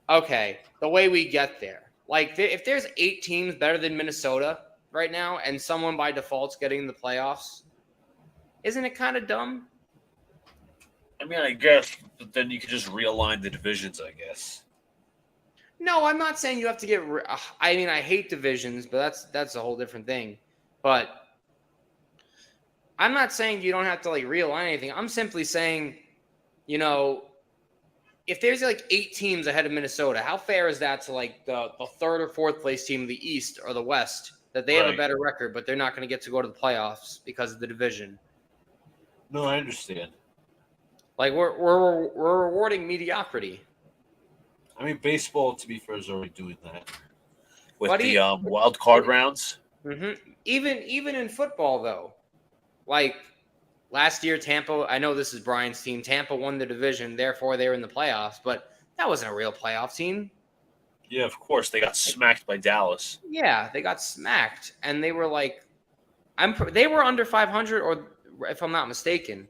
okay, the way we get there. Like if there's 8 teams better than Minnesota right now, and someone by default's getting the playoffs, isn't it kind of dumb? I mean, I guess, but then you could just realign the divisions, I guess. No, I'm not saying you have to get. I mean, I hate divisions, but that's a whole different thing. But I'm not saying you don't have to like realign anything. I'm simply saying, if there's like 8 teams ahead of Minnesota, how fair is that to like the 3rd or 4th place team of the East or the West that they have a better record, but they're not going to get to go to the playoffs because of the division? No, I understand. Like we're rewarding mediocrity. I mean, baseball, to be fair, is already doing that with the wild card rounds. Mm-hmm. Even in football, though, like last year, Tampa. I know this is Brian's team. Tampa won the division, therefore they were in the playoffs. But that wasn't a real playoff team. Yeah, of course they got smacked by Dallas. Yeah, they got smacked, and they were like, they were under 500, or if I'm not mistaken.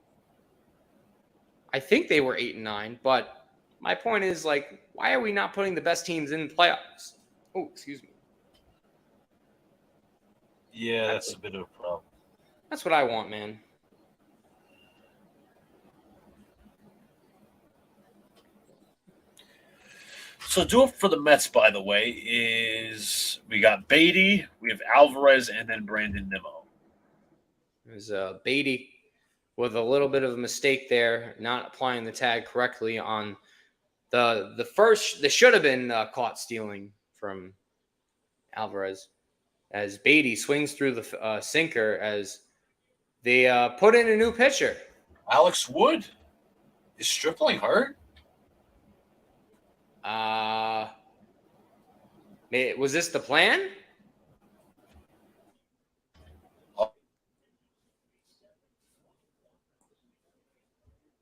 I think they were 8-9, but my point is, like, why are we not putting the best teams in the playoffs? Oh, excuse me. Yeah, that's a bit of a problem. That's what I want, man. So do it for the Mets, by the way, is we got Beatty, we have Alvarez, and then Brandon Nimmo. There's Beatty with a little bit of a mistake there, not applying the tag correctly on the first. They should have been caught stealing from Alvarez, as Beatty swings through the sinker as they put in a new pitcher. Alex Wood? Is Stripling hurt? Was this the plan?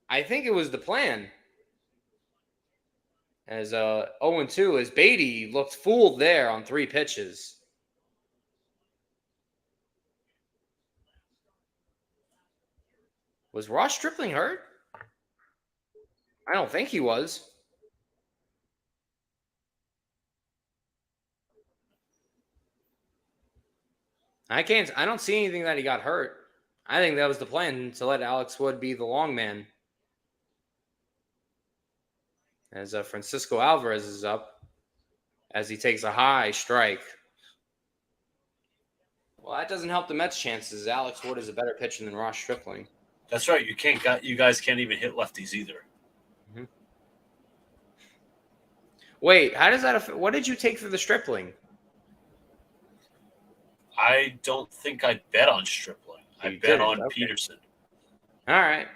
I think it was the plan. As 0-2, as Beatty looked fooled there on 3 pitches. Was Ross Stripling hurt? I don't think he was. I don't see anything that he got hurt. I think that was the plan, to let Alex Wood be the long man. As Francisco Alvarez is up, as he takes a high strike. Well, that doesn't help the Mets' chances. Alex Wood is a better pitcher than Ross Stripling. That's right. You guys can't even hit lefties either. Mm-hmm. Wait, how does that affect? What did you take for the Stripling? I don't think I bet on Stripling. I You bet didn't. on Okay. Peterson. All right.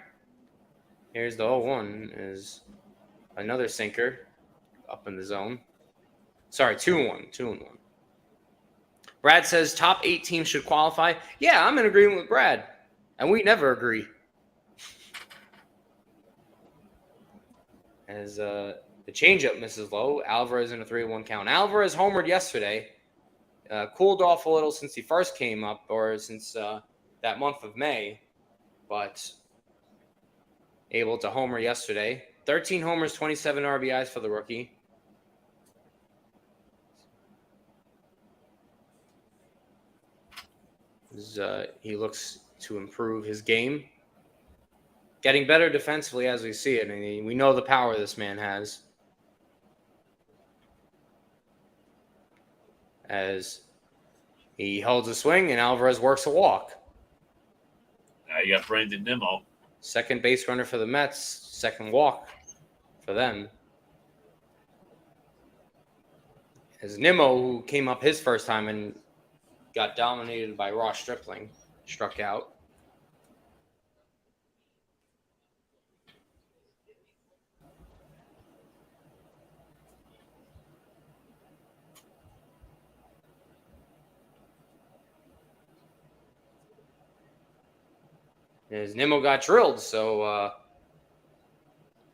Here's the 0-1 is another sinker up in the zone. Sorry, 2-1. 2-1. Brad says top 8 teams should qualify. Yeah, I'm in agreement with Brad. And we never agree. As the changeup misses low, Alvarez in a 3-1 count. Alvarez homered yesterday. Cooled off a little since he first came up, or since that month of May, but able to homer yesterday. 13 homers, 27 RBIs for the rookie. He looks to improve his game. Getting better defensively as we see it. And we know the power this man has. As he holds a swing and Alvarez works a walk. Now you got Brandon Nimmo. Second base runner for the Mets. Second walk for them. As Nimmo, who came up his first time and got dominated by Ross Stripling, struck out. As Nimmo got drilled, so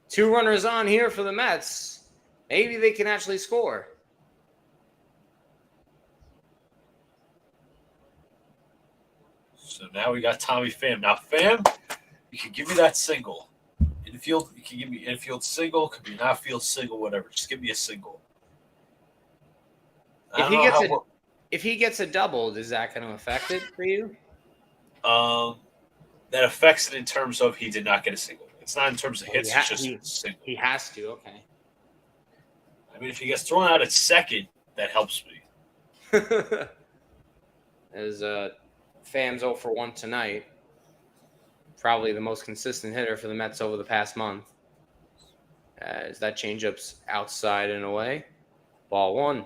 2 runners on here for the Mets. Maybe they can actually score. So now we got Tommy Pham. Now Pham, you can give me that single. Infield, you can give me infield single, could be an outfield single, whatever. Just give me a single. If he gets a double, is that going to affect it for you? That affects it in terms of he did not get a single. It's not in terms of hits, it's just a single. He has to, okay. I mean, if he gets thrown out at second, that helps me. As Pham's 0 for 1 tonight. Probably the most consistent hitter for the Mets over the past month. As that changeup's outside and away. Ball 1.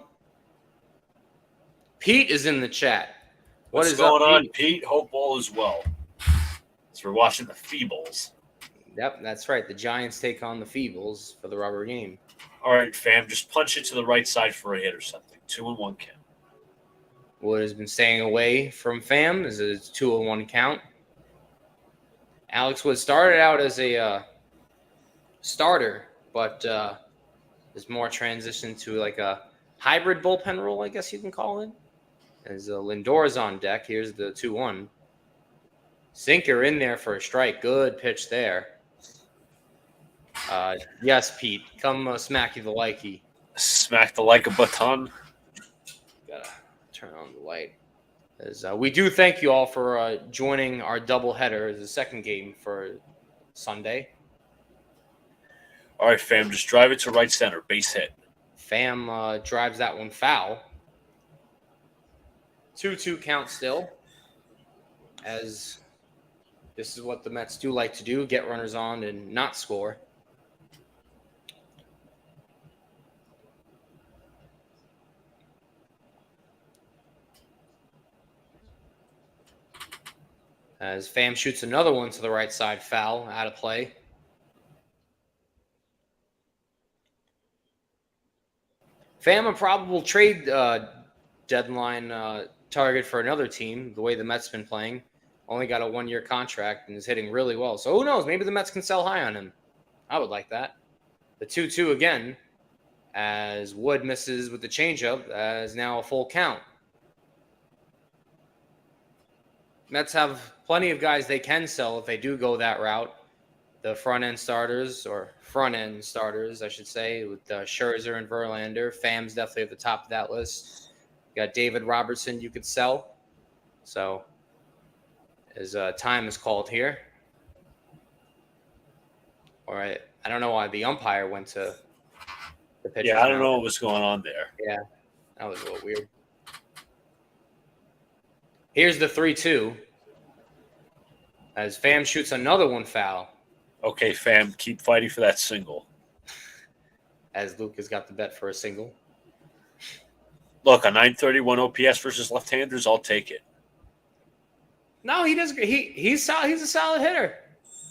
Pete is in the chat. What's going on, Pete? Hope all is well. So we're watching the Feebles. Yep, that's right. The Giants take on the Feebles for the rubber game. All right, Pham, just punch it to the right side for a hit or something. 2-1 count. Wood has been staying away from Pham as it's 2-1 count. Alex Wood started out as a starter, but is more transitioned to like a hybrid bullpen role, I guess you can call it. As Lindor's on deck, here's the 2-1. Sinker in there for a strike. Good pitch there. Yes, Pete. Come smack you the likey. Smack the like a button. Gotta turn on the light. As we do thank you all for joining our doubleheader, the second game for Sunday. All right, Pham, just drive it to right center. Base hit. Pham drives that one foul. 2-2 count still. As this is what the Mets do like to do, get runners on and not score. As Pham shoots another one to the right side, foul, out of play. Pham, a probable trade deadline target for another team, the way the Mets been playing. Only got a 1-year contract and is hitting really well. So who knows? Maybe the Mets can sell high on him. I would like that. The 2-2 again, as Wood misses with the changeup, as now a full count. Mets have plenty of guys they can sell if they do go that route. The front-end starters, I should say, with Scherzer and Verlander. Pham's definitely at the top of that list. You got David Robertson you could sell. So, as time is called here. All right. I don't know why the umpire went to the pitcher. Yeah, I don't know what was going on there. Yeah, that was a little weird. Here's the 3-2. As Pham shoots another one foul. Okay, Pham, keep fighting for that single. as Luca's got the bet for a single. Look, a 931 OPS versus left-handers, I'll take it. No, he does. He's solid. He's a solid hitter.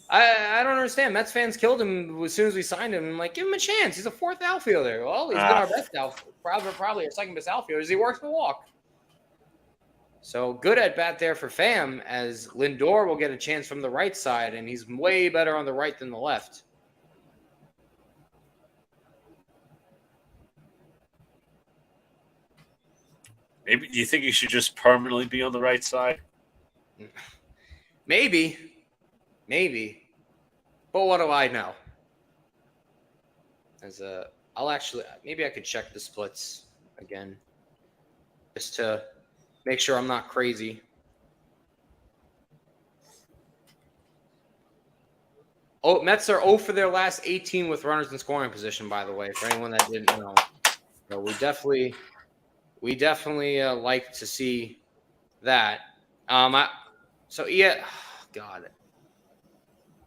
I don't understand. Mets fans killed him as soon as we signed him. I'm like, give him a chance. He's a fourth outfielder. Well, he's been our best outfielder, probably our second best outfielder. He works the walk. So good at bat there for Pham, as Lindor will get a chance from the right side, and he's way better on the right than the left. Maybe do you think he should just permanently be on the right side? Maybe. But what do I know? Maybe I could check the splits again, just to make sure I'm not crazy. Oh, Mets are 0 for their last 18 with runners in scoring position, by the way, for anyone that didn't know. So we definitely like to see that. God,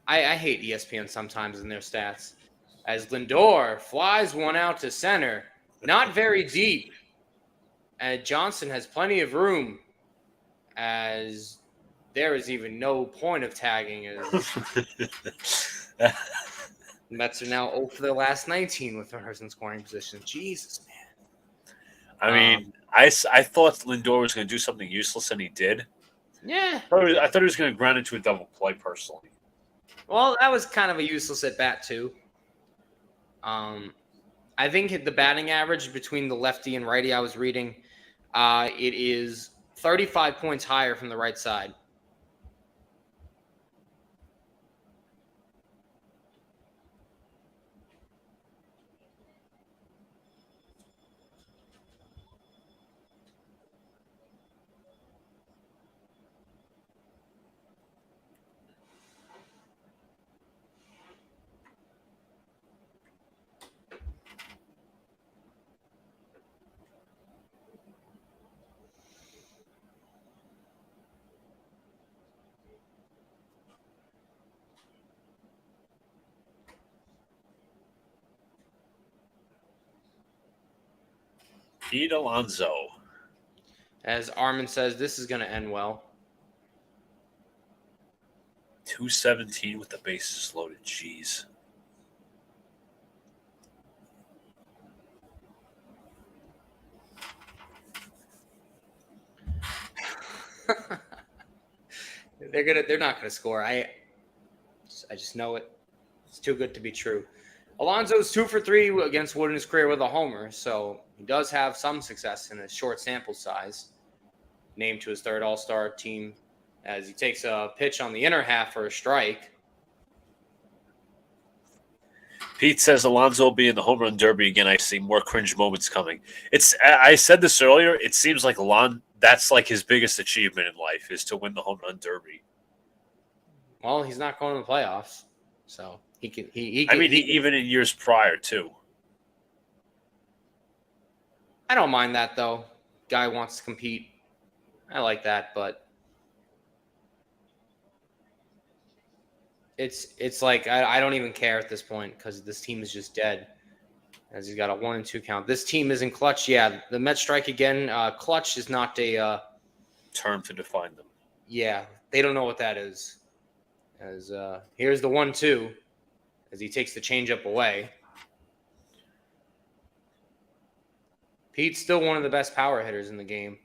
I hate ESPN sometimes in their stats. As Lindor flies one out to center, not very deep. And Johnson has plenty of room, as there is even no point of tagging. As Mets are now 0 for their last 19 with runners in scoring position. Jesus, man. I mean, I thought Lindor was going to do something useless, and he did. Yeah. I thought he was going to ground into a double play, personally. Well, that was kind of a useless at bat, too. I think the batting average between the lefty and righty I was reading, it is 35 points higher from the right side. Pete Alonso. As Armin says, this is going to end well. 217 with the bases loaded. Jeez. They're not gonna score. I just know it. It's too good to be true. Alonso's 2 for 3 against Wood in his career with a homer, so he does have some success in a short sample size. Named to his third All-Star team, as he takes a pitch on the inner half for a strike. Pete says Alonso will be in the home run derby again. I see more cringe moments coming. I said this earlier. It seems like that's like his biggest achievement in life, is to win the home run derby. Well, he's not going to the playoffs, so he can. Even in years prior too. I don't mind that though. Guy wants to compete. I like that, but it's like I don't even care at this point, because this team is just dead, as he's got a 1-2 count. This team isn't clutch. Yeah, the Mets strike again. Clutch is not a term to define them. Yeah, they don't know what that is. As here's the 1-2, as he takes the changeup away. Pete's still one of the best power hitters in the game,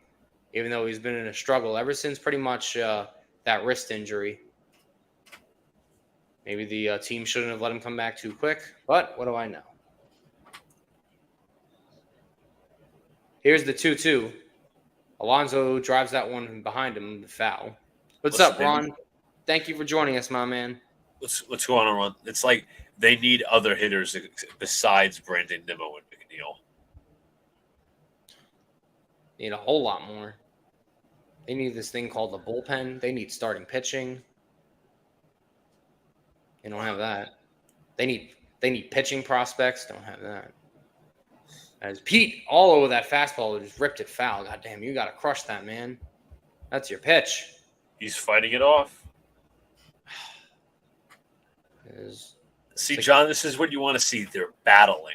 even though he's been in a struggle ever since pretty much that wrist injury. Maybe the team shouldn't have let him come back too quick, but what do I know? Here's the 2-2. Alonso drives that one behind him, the foul. What's up, Ron? Thank you for joining us, my man. What's going on, Ron? It's like they need other hitters besides Brandon Nimmo and McNeil. Need a whole lot more. They need this thing called the bullpen. They need starting pitching. They don't have that. They need pitching prospects. Don't have that. As Pete all over that fastball, just ripped it foul. God damn, you got to crush that, man. That's your pitch. He's fighting it off. See, John, this is what you want to see. They're battling.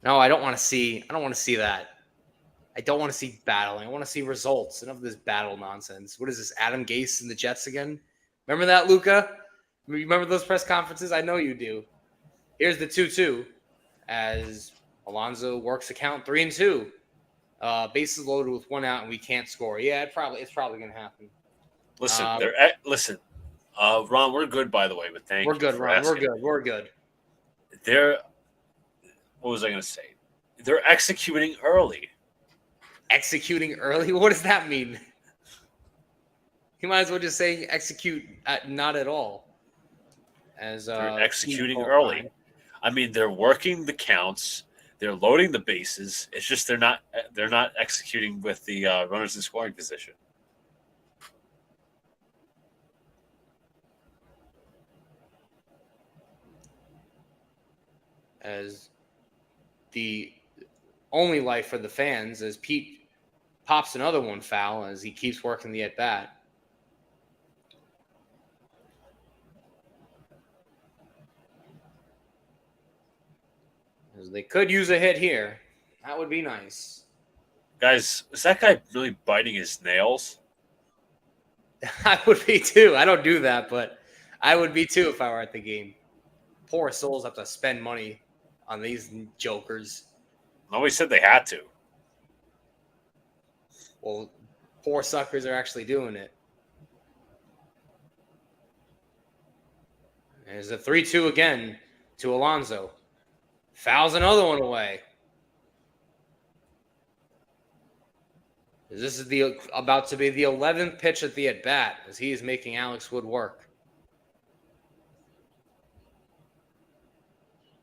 No, I don't want to see that. I don't want to see battling. I want to see results. Enough of this battle nonsense. What is this, Adam Gase and the Jets again? Remember that, Luca? Remember those press conferences? I know you do. Here's the 2-2 as Alonso works a count 3-2. Bases loaded with 1 out and we can't score. Yeah, it's probably going to happen. Listen, Ron, we're good, by the way, but thank We're you good, for Ron. asking. We're good. What was I going to say? They're executing early. Executing early? What does that mean? You might as well just say execute not at all. As They're executing early. I mean, they're working the counts. They're loading the bases. It's just they're not executing with the runners in scoring position. As the only life for the fans as Pete pops another one foul as he keeps working the at-bat. As they could use a hit here. That would be nice. Guys, is that guy really biting his nails? I would be too. I don't do that, but I would be too if I were at the game. Poor souls have to spend money on these jokers. Nobody said they had to. Well, poor suckers are actually doing it. There's a 3-2 again to Alonso. Fouls another one away. This is about to be the 11th pitch at the at-bat as he is making Alex Wood work.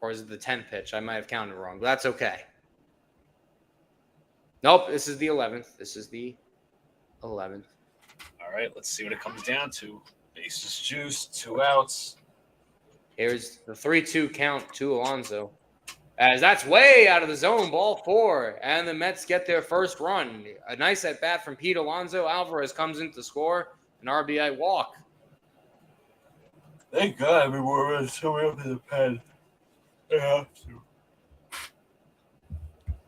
Or is it the 10th pitch? I might have counted wrong, but that's okay. Nope, this is the 11th. This is the 11th. All right, let's see what it comes down to. Bases juiced, 2 outs. Here's the 3-2 count to Alonso. As that's way out of the zone, ball 4. And the Mets get their first run. A nice at-bat from Pete Alonso. Alvarez comes in to score an RBI walk. Thank God we were so up in the pen. I have to.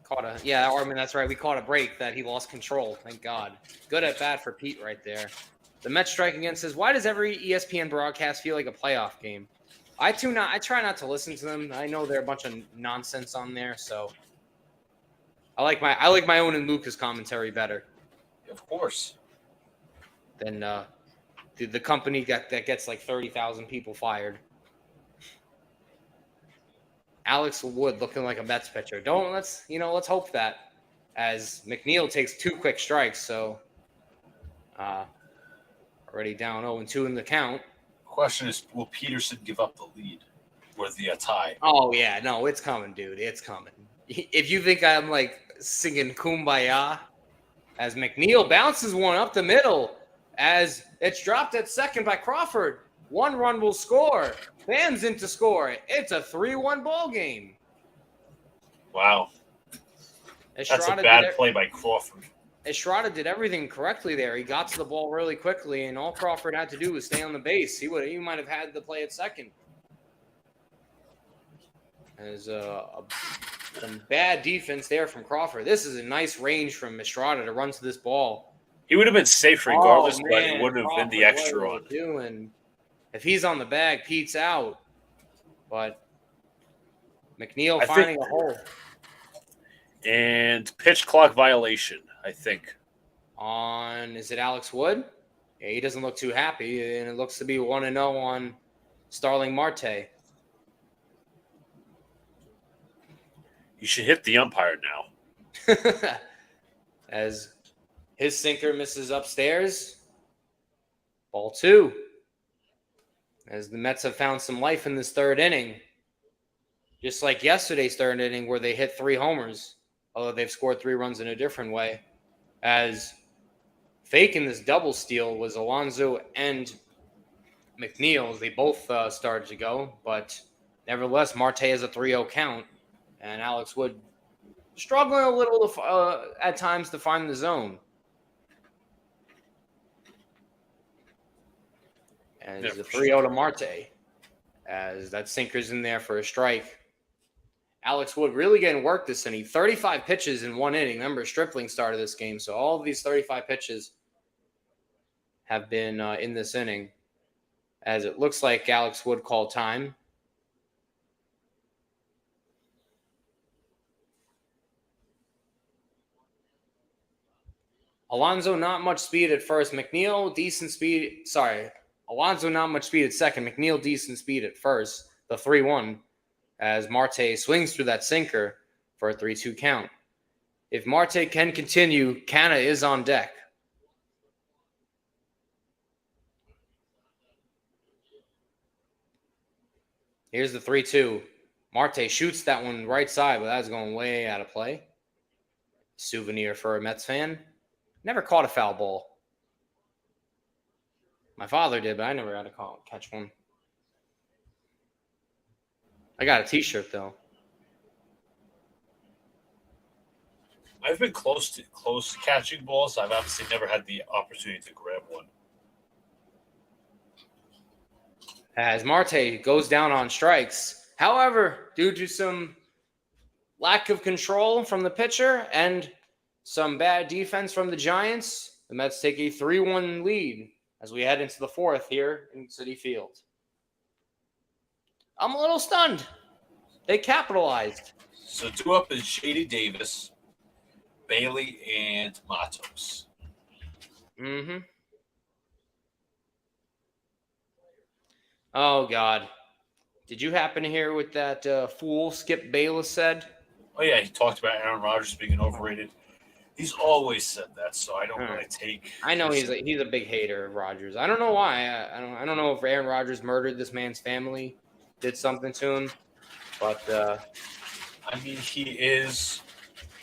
That's right. We caught a break that he lost control. Thank God. Good at-bat for Pete right there. The Mets strike again says, why does every ESPN broadcast feel like a playoff game? I try not to listen to them. I know they're a bunch of nonsense on there, so I like my own and Luca's commentary better. Of course. Than the company that gets like 30,000 people fired. Alex Wood looking like a Mets pitcher. Let's hope that as McNeil takes 2 quick strikes, so already down 0-2 in the count. Question is, will Peterson give up the lead or the tie? Oh, yeah. No, it's coming, dude. It's coming. If you think I'm, singing Kumbaya, as McNeil bounces one up the middle, as it's dropped at second by Crawford. 1 run will score. Fans in to score. It's a 3-1 ball game. Wow. That's a bad play by Crawford. Estrada did everything correctly there. He got to the ball really quickly, and all Crawford had to do was stay on the base. He might have had the play at second. There's some bad defense there from Crawford. This is a nice range from Estrada to run to this ball. He would have been safe regardless, but it wouldn't have been the extra run. Doing? If he's on the bag, Pete's out. But McNeil finding a hole. And pitch clock violation, I think. Is it Alex Wood? Yeah, he doesn't look too happy, and it looks to be 1-0 on Starling Marte. You should hit the umpire now. As his sinker misses upstairs. Ball 2. As the Mets have found some life in this 3rd inning. Just like yesterday's 3rd inning where they hit 3 homers. Although they've scored 3 runs in a different way. As faking this double steal was Alonso and McNeil. They both started to go. But nevertheless, Marte has a 3-0 count. And Alex Wood struggling a little at times to find the zone. And it's a 3-0 to Marte. As that sinker's in there for a strike. Alex Wood really getting work this inning. 35 pitches in one inning. Remember, Stripling started this game, so all of these 35 pitches have been in this inning, as it looks like Alex Wood called time. Alonso, not much speed at first. McNeil, decent speed. Sorry. Alonso, not much speed at second. McNeil, decent speed at first. The 3-1 as Marte swings through that sinker for a 3-2 count. If Marte can continue, Canna is on deck. Here's the 3-2. Marte shoots that one right side, but that's going way out of play. Souvenir for a Mets fan. Never caught a foul ball. My father did, but I never had to catch one. I got a T-shirt though. I've been close to catching balls. I've obviously never had the opportunity to grab one. As Marte goes down on strikes. However, due to some lack of control from the pitcher and some bad defense from the Giants, the Mets take a 3-1 lead as we head into the fourth here in Citi Field. I'm a little stunned. They capitalized. So 2 up is JD Davis, Bailey, and Matos. Mm-hmm. Oh, God. Did you happen to hear what that fool Skip Bayless said? Oh, yeah, he talked about Aaron Rodgers being overrated. He's always said that, so I don't really take. I know he's a big hater of Rodgers. I don't know why. I don't know if Aaron Rodgers murdered this man's family, did something to him, but I mean, he is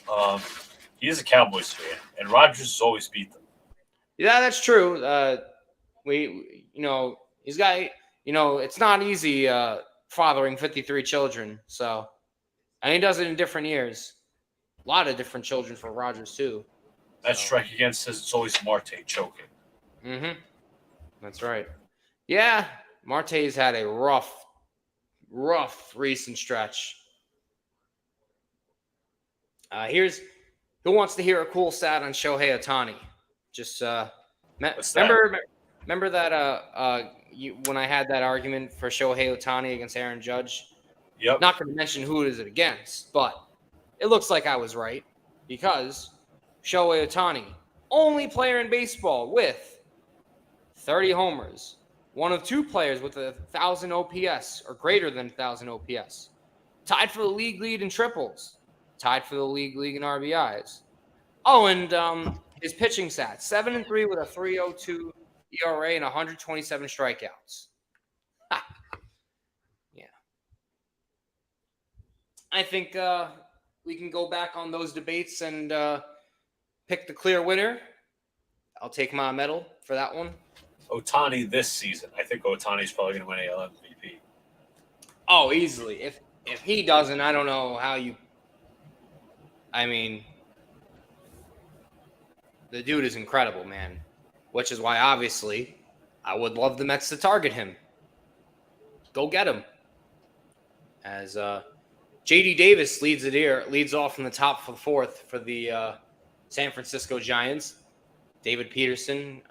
a Cowboys fan, and Rodgers has always beat them. Yeah, that's true. He's got, it's not easy fathering 53 children. So, and he does it in different years. A lot of different children for Rodgers too. That strike against says it's always Marte choking. Mm-hmm. That's right. Yeah, Marte's had a rough recent stretch. Who wants to hear a cool stat on Shohei Ohtani? Just remember that when I had that argument for Shohei Ohtani against Aaron Judge. Yep. Not going to mention who it is against, but it looks like I was right because Shohei Ohtani, only player in baseball with 30 homers, one of 2 players with 1,000 OPS or greater than 1,000 OPS, tied for the league lead in triples, tied for the league in RBIs. Oh, and his pitching stats: 7-3 with a 3.02 ERA and 127 strikeouts. Ha. Yeah, I think we can go back on those debates and pick the clear winner. I'll take my medal for that one. Ohtani this season. I think Ohtani's probably going to win AL MVP. Oh, easily. If he doesn't, I don't know how you. I mean, the dude is incredible, man. Which is why, obviously, I would love the Mets to target him. Go get him. As JD Davis leads off from the top for the fourth for the San Francisco Giants. David Peterson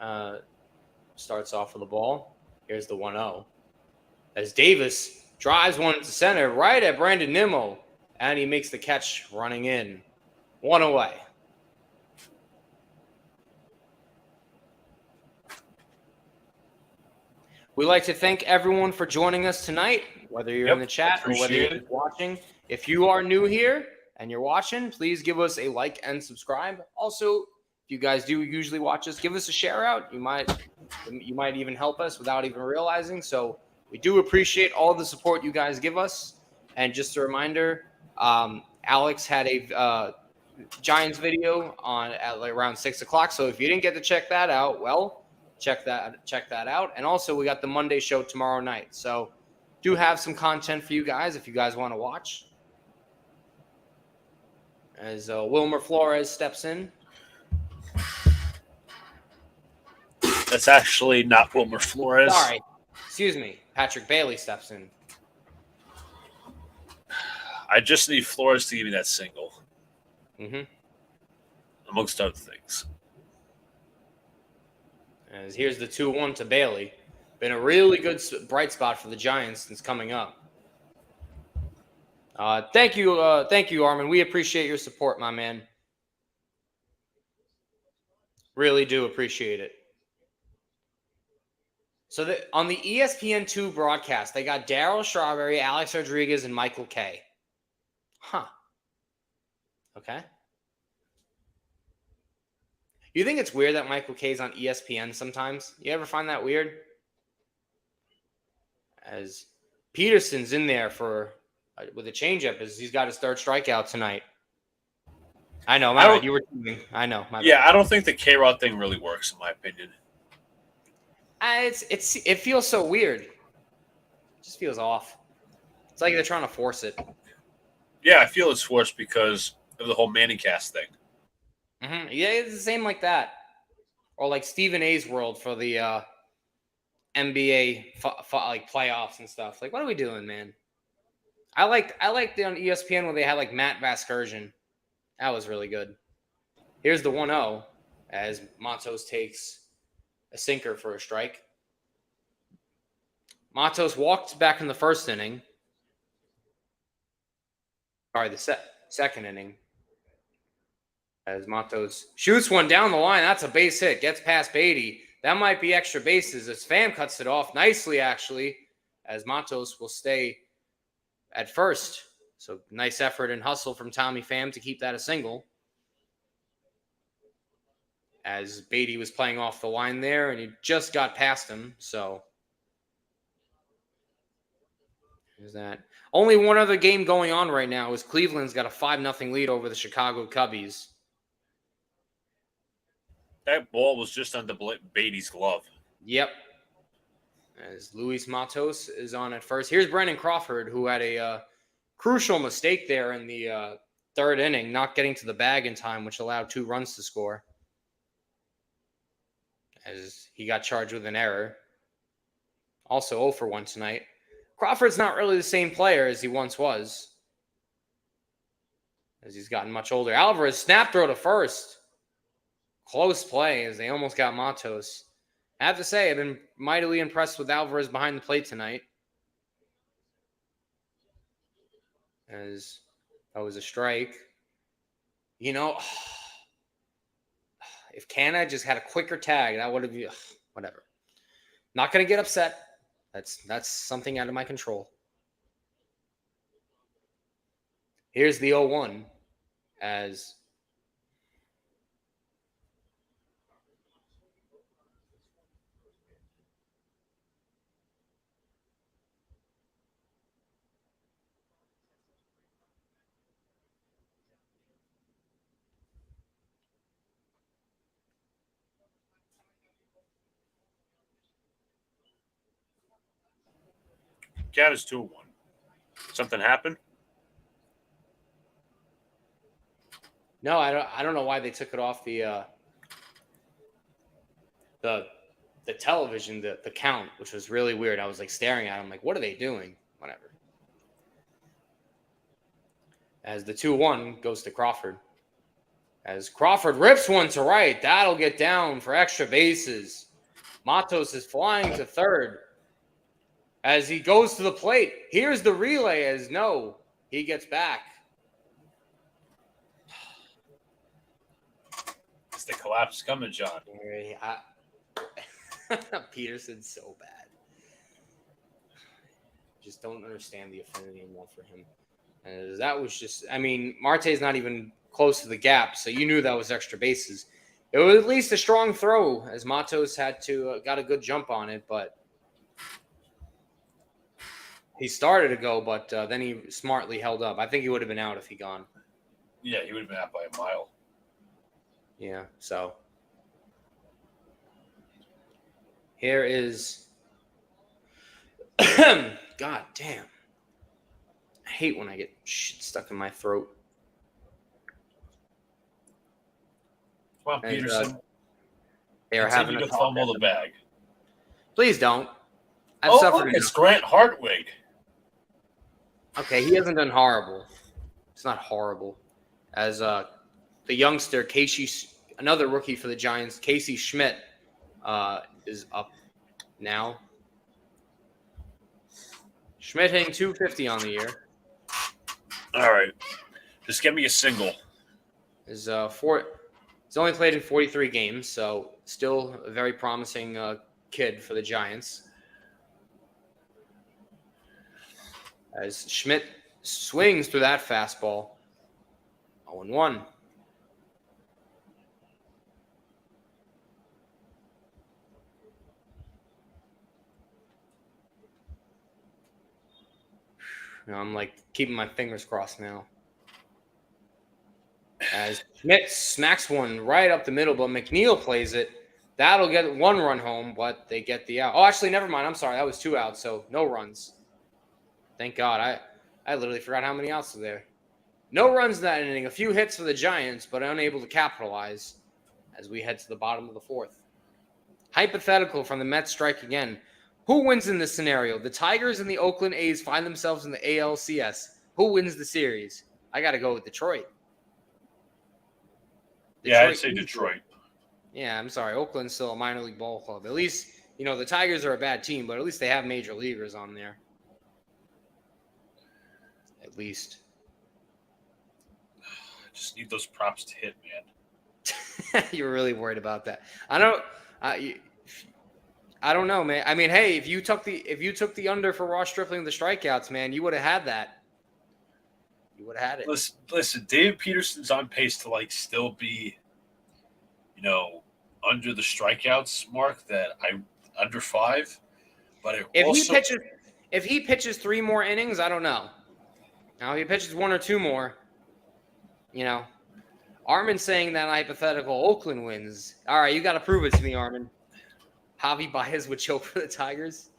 starts off with the ball. Here's the 1-0. As Davis drives one to center right at Brandon Nimmo, and he makes the catch running in. 1 away. We'd like to thank everyone for joining us tonight, whether you're in the chat or whether you're watching. If you are new here and you're watching, please give us a like and subscribe. Also, if you guys do usually watch us, give us a share out. You might even help us without even realizing. So we do appreciate all the support you guys give us. And just a reminder, Alex had a Giants video at around 6 o'clock. So if you didn't get to check that out, well, check that out. And also, we got the Monday show tomorrow night. So do have some content for you guys if you guys want to watch. As Wilmer Flores steps in. That's actually not Wilmer Flores. Sorry. Excuse me. Patrick Bailey steps in. I just need Flores to give me that single, amongst other things. As here's the 2-1 to Bailey. Been a really good bright spot for the Giants since coming up. Thank you, Armin. We appreciate your support, my man. Really do appreciate it. So on the ESPN2 broadcast, they got Darryl Strawberry, Alex Rodriguez, and Michael Kay. Huh. Okay. You think it's weird that Michael Kay's on ESPN sometimes? You ever find that weird? As Peterson's in there with a changeup, as he's got his third strikeout tonight. I know, my bad. You were teaming. I know, my bad. I don't think the K-Rod thing really works, in my opinion. It feels so weird. It just feels off. It's like they're trying to force it. Yeah, I feel it's forced because of the whole Manning cast thing. Mm-hmm. Yeah, it's the same like that. Or like Stephen A's world for the NBA like playoffs and stuff. Like, what are we doing, man? I liked on ESPN when they had like Matt Vasgersian. That was really good. Here's the 1-0 as Matos takes a sinker for a strike. Matos walked back in the first inning. Sorry, the second inning. As Matos shoots one down the line. That's a base hit. Gets past Beatty. That might be extra bases as Pham cuts it off nicely, actually, as Matos will stay at first. So nice effort and hustle from Tommy Pham to keep that a single. As Beatty was playing off the line there, and he just got past him. So there's that. Only one other game going on right now is Cleveland's got a 5-0 lead over the Chicago Cubbies. That ball was just under Beatty's glove. Yep. As Luis Matos is on at first. Here's Brandon Crawford, who had a crucial mistake there in the third inning, not getting to the bag in time, which allowed 2 runs to score. As he got charged with an error. Also 0 for 1 tonight. Crawford's not really the same player as he once was, as he's gotten much older. Alvarez snap throw to first. Close play as they almost got Matos. I have to say, I've been mightily impressed with Alvarez behind the plate tonight. As that was a strike. You know, if Canna just had a quicker tag, that would have been whatever. Not going to get upset. That's something out of my control. Here's the 0-1 as Cat is 2-1. Something happened? No, I don't know why they took it off the television, the count, which was really weird. I was like staring at them like, what are they doing? Whatever. As the 2-1 goes to Crawford. As Crawford rips one to right. That'll get down for extra bases. Matos is flying to third. As he goes to the plate. Here's the relay as no, he gets back. It's the collapse coming, John. Peterson's so bad. Just don't understand the affinity anymore for him. And that was just, I mean, Marte's not even close to the gap, so you knew that was extra bases. It was at least a strong throw, as Matos had to got a good jump on it, but he started to go, but then he smartly held up. I think he would have been out if he gone. Yeah, he would have been out by a mile. Yeah, so here is God damn. I hate when I get shit stuck in my throat. Come on, Peterson. They are having to fumble the bag. Please don't. I've suffered look, it's Grant Hartwig. Okay, he hasn't done horrible. It's not horrible. As the youngster, another rookie for the Giants, Casey Schmidt, is up now. Schmidt hitting 250 on the year. All right. Just get me a single. He's only played in 43 games, so still a very promising kid for the Giants. As Schmidt swings through that fastball. 0-1. I'm like keeping my fingers crossed now. As Schmidt smacks one right up the middle, but McNeil plays it. That'll get 1 run home, but they get the out. Oh, actually, never mind. I'm sorry. That was 2 outs, so no runs. Thank God. I literally forgot how many outs were there. No runs in that inning. A few hits for the Giants, but unable to capitalize as we head to the bottom of the 4th. Hypothetical from the Mets strike again. Who wins in this scenario? The Tigers and the Oakland A's find themselves in the ALCS. Who wins the series? I got to go with Detroit. Yeah, I'd say Detroit. Yeah, I'm sorry. Oakland's still a minor league ball club. At least, the Tigers are a bad team, but at least they have major leaguers on there. At least. I just need those props to hit, man. You're really worried about that. I don't know, man. I mean, hey, if you took the under for Ross Stripling the strikeouts, man, you would have had that. You would have had it. Listen, David Peterson's on pace to still be, under the strikeouts mark under 5. But if he pitches 3 more innings, I don't know. Now if he pitches 1 or 2 more, Armin's saying that hypothetical Oakland wins. All right, you got to prove it to me, Armin. Javi Baez would choke for the Tigers.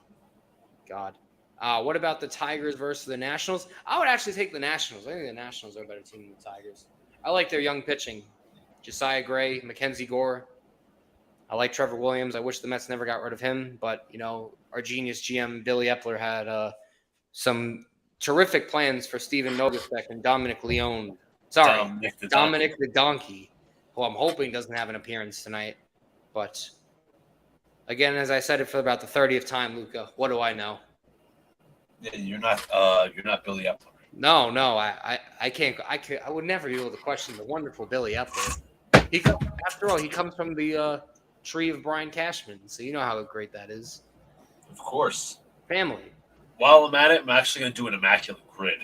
God. What about the Tigers versus the Nationals? I would actually take the Nationals. I think the Nationals are a better team than the Tigers. I like their young pitching. Josiah Gray, Mackenzie Gore. I like Trevor Williams. I wish the Mets never got rid of him. But, our genius GM, Billy Epler, had some terrific plans for Steven Nogosek and Dominic Leone. Sorry, Dominic the Donkey, who I'm hoping doesn't have an appearance tonight. But, again, as I said it for about the 30th time, Luca, what do I know? Yeah, you're not Billy Epler. No, I can't. I would never be able to question the wonderful Billy Epler. After all, he comes from the tree of Brian Cashman, so you know how great that is. Of course. Family. While I'm at it, I'm actually going to do an immaculate grid.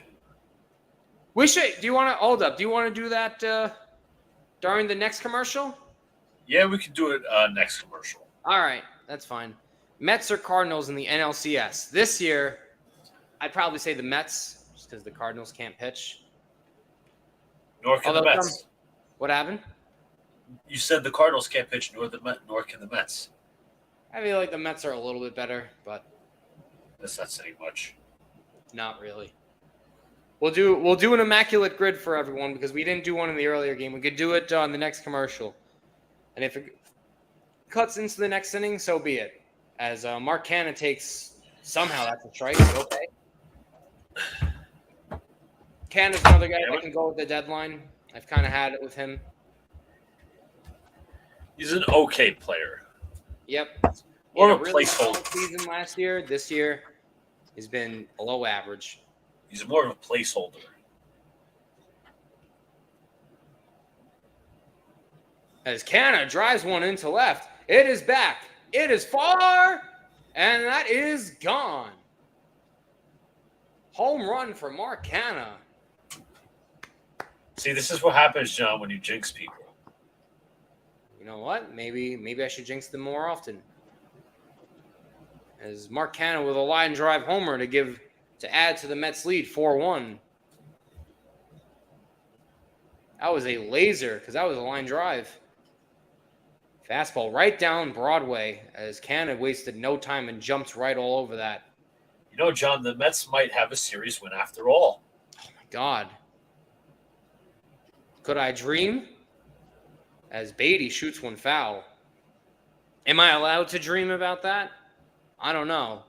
We should. Do you want to hold up? Do you want to do that during the next commercial? Yeah, we can do it next commercial. All right, that's fine. Mets or Cardinals in the NLCS this year? I'd probably say the Mets, just because the Cardinals can't pitch. Nor can the Mets. What happened? You said the Cardinals can't pitch, nor can the Mets. I feel like the Mets are a little bit better, but that's not saying much. Not really. We'll do an immaculate grid for everyone because we didn't do one in the earlier game. We could do it on the next commercial, and if it cuts into the next inning, so be it. As Mark Canha takes somehow that's a strike. Okay. Canha's another guy that can go with the deadline. I've kind of had it with him. He's an okay player. Yep. More of a really placeholder. Season last year. This year, he's been below average. He's more of a placeholder. As Canha drives one into left. It is back. It is far. And that is gone. Home run for Mark Canha. See, this is what happens, John, when you jinx people. You know what? Maybe I should jinx them more often. As Mark Canha with a line drive homer to add to the Mets lead 4-1. That was a laser because that was a line drive. Fastball right down Broadway as Canha wasted no time and jumped right all over that. You know, John, the Mets might have a series win after all. Oh, my God. Could I dream? As Beatty shoots one foul. Am I allowed to dream about that? I don't know.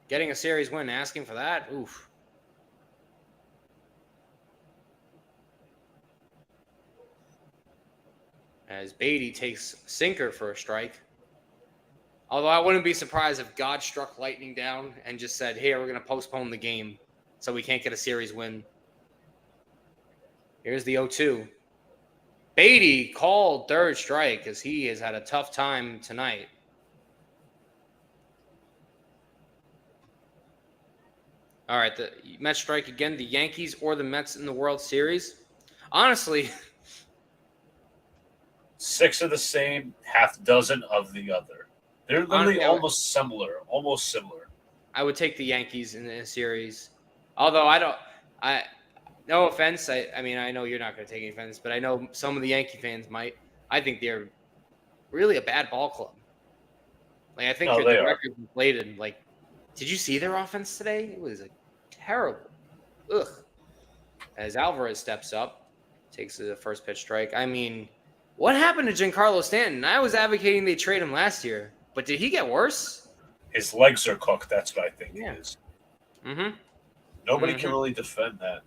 Getting a series win, asking for that? Oof. as Beatty takes sinker for a strike. Although I wouldn't be surprised if God struck lightning down and just said, "Here, we're going to postpone the game so we can't get a series win." Here's the 0-2. Beatty called third strike as he has had a tough time tonight. All right, the Mets strike again. The Yankees or the Mets in the World Series? Honestly, 6 of the same, half dozen of the other. They're literally almost similar. I would take the Yankees in a series. Although no offense. I mean, I know you're not going to take any offense, but I know some of the Yankee fans might. I think they're really a bad ball club. Like, I think the record's inflated. Like, did you see their offense today? It was terrible. Ugh. As Alvarez steps up, takes the first pitch strike. I mean, what happened to Giancarlo Stanton? I was advocating they trade him last year, but did he get worse? His legs are cooked. That's what I think it is. Mm-hmm. Nobody can really defend that.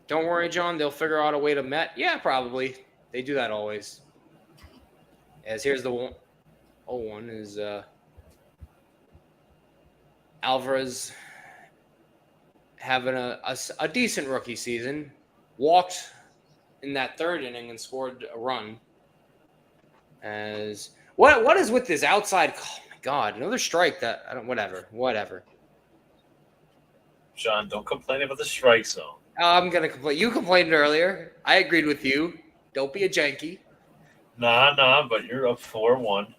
Don't worry, John. They'll figure out a way to Met. Yeah, probably. They do that always. As here's the 0-1 is Alvarez having a decent rookie season. Walked in that third inning and scored a run. As what is with this outside? Oh my God! Another strike. That I don't. Whatever. John, don't complain about the strike zone. I'm gonna complain. You complained earlier. I agreed with you. Don't be a janky. Nah, but you're up 4-1.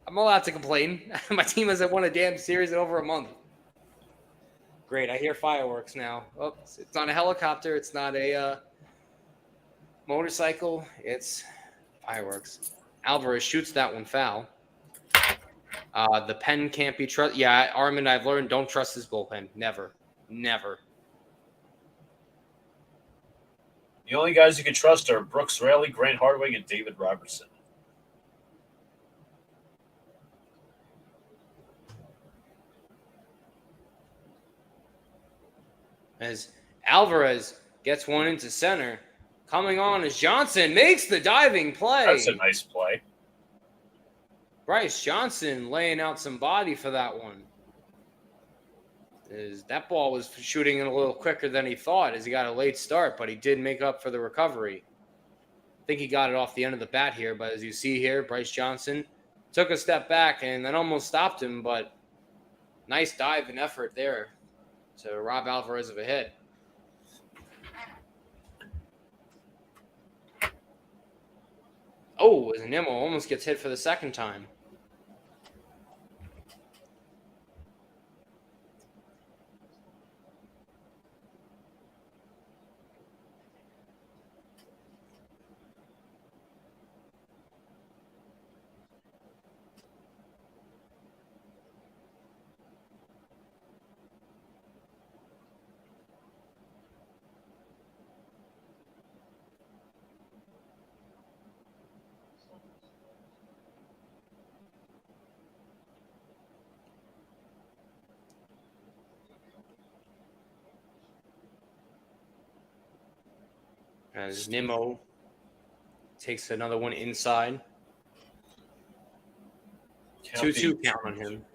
I'm allowed to complain. My team hasn't won a damn series in over a month. Great. I hear fireworks now. Oh, it's not a helicopter. It's not a motorcycle. It's fireworks. Alvarez shoots that one foul. The pen can't be trusted. Yeah, Armin, I've learned don't trust his bullpen. Never. The only guys you can trust are Brooks Raley, Grant Hardwig, and David Robertson. As Alvarez gets one into center, coming on as Johnson makes the diving play. That's a nice play. Bryce Johnson laying out some body for that one. That ball was shooting a little quicker than he thought as he got a late start, but he did make up for the recovery. I think he got it off the end of the bat here, but as you see here, Bryce Johnson took a step back and then almost stopped him, but nice dive and effort there to rob Alvarez of a hit. Oh, as Nimmo almost gets hit for the second time. As Nimmo takes another one inside. 2-2 count on him.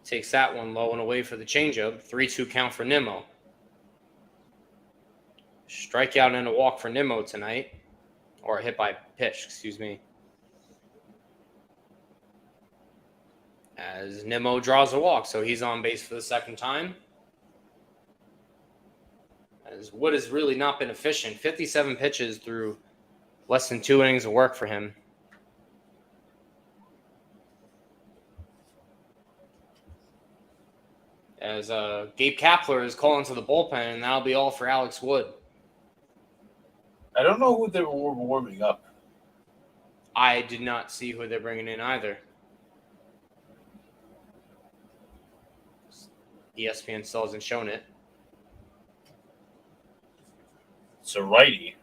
Takes that one low and away for the changeup. 3-2 count for Nimmo. Strikeout and a walk for Nimmo tonight. Or a hit by pitch, excuse me. As Nimmo draws a walk, so he's on base for the second time. As Wood has really not been efficient. 57 pitches through less than 2 innings of work for him. As Gabe Kapler is calling to the bullpen, and that'll be all for Alex Wood. I don't know who they were warming up. I did not see who they're bringing in either. ESPN still hasn't shown it. It's a righty.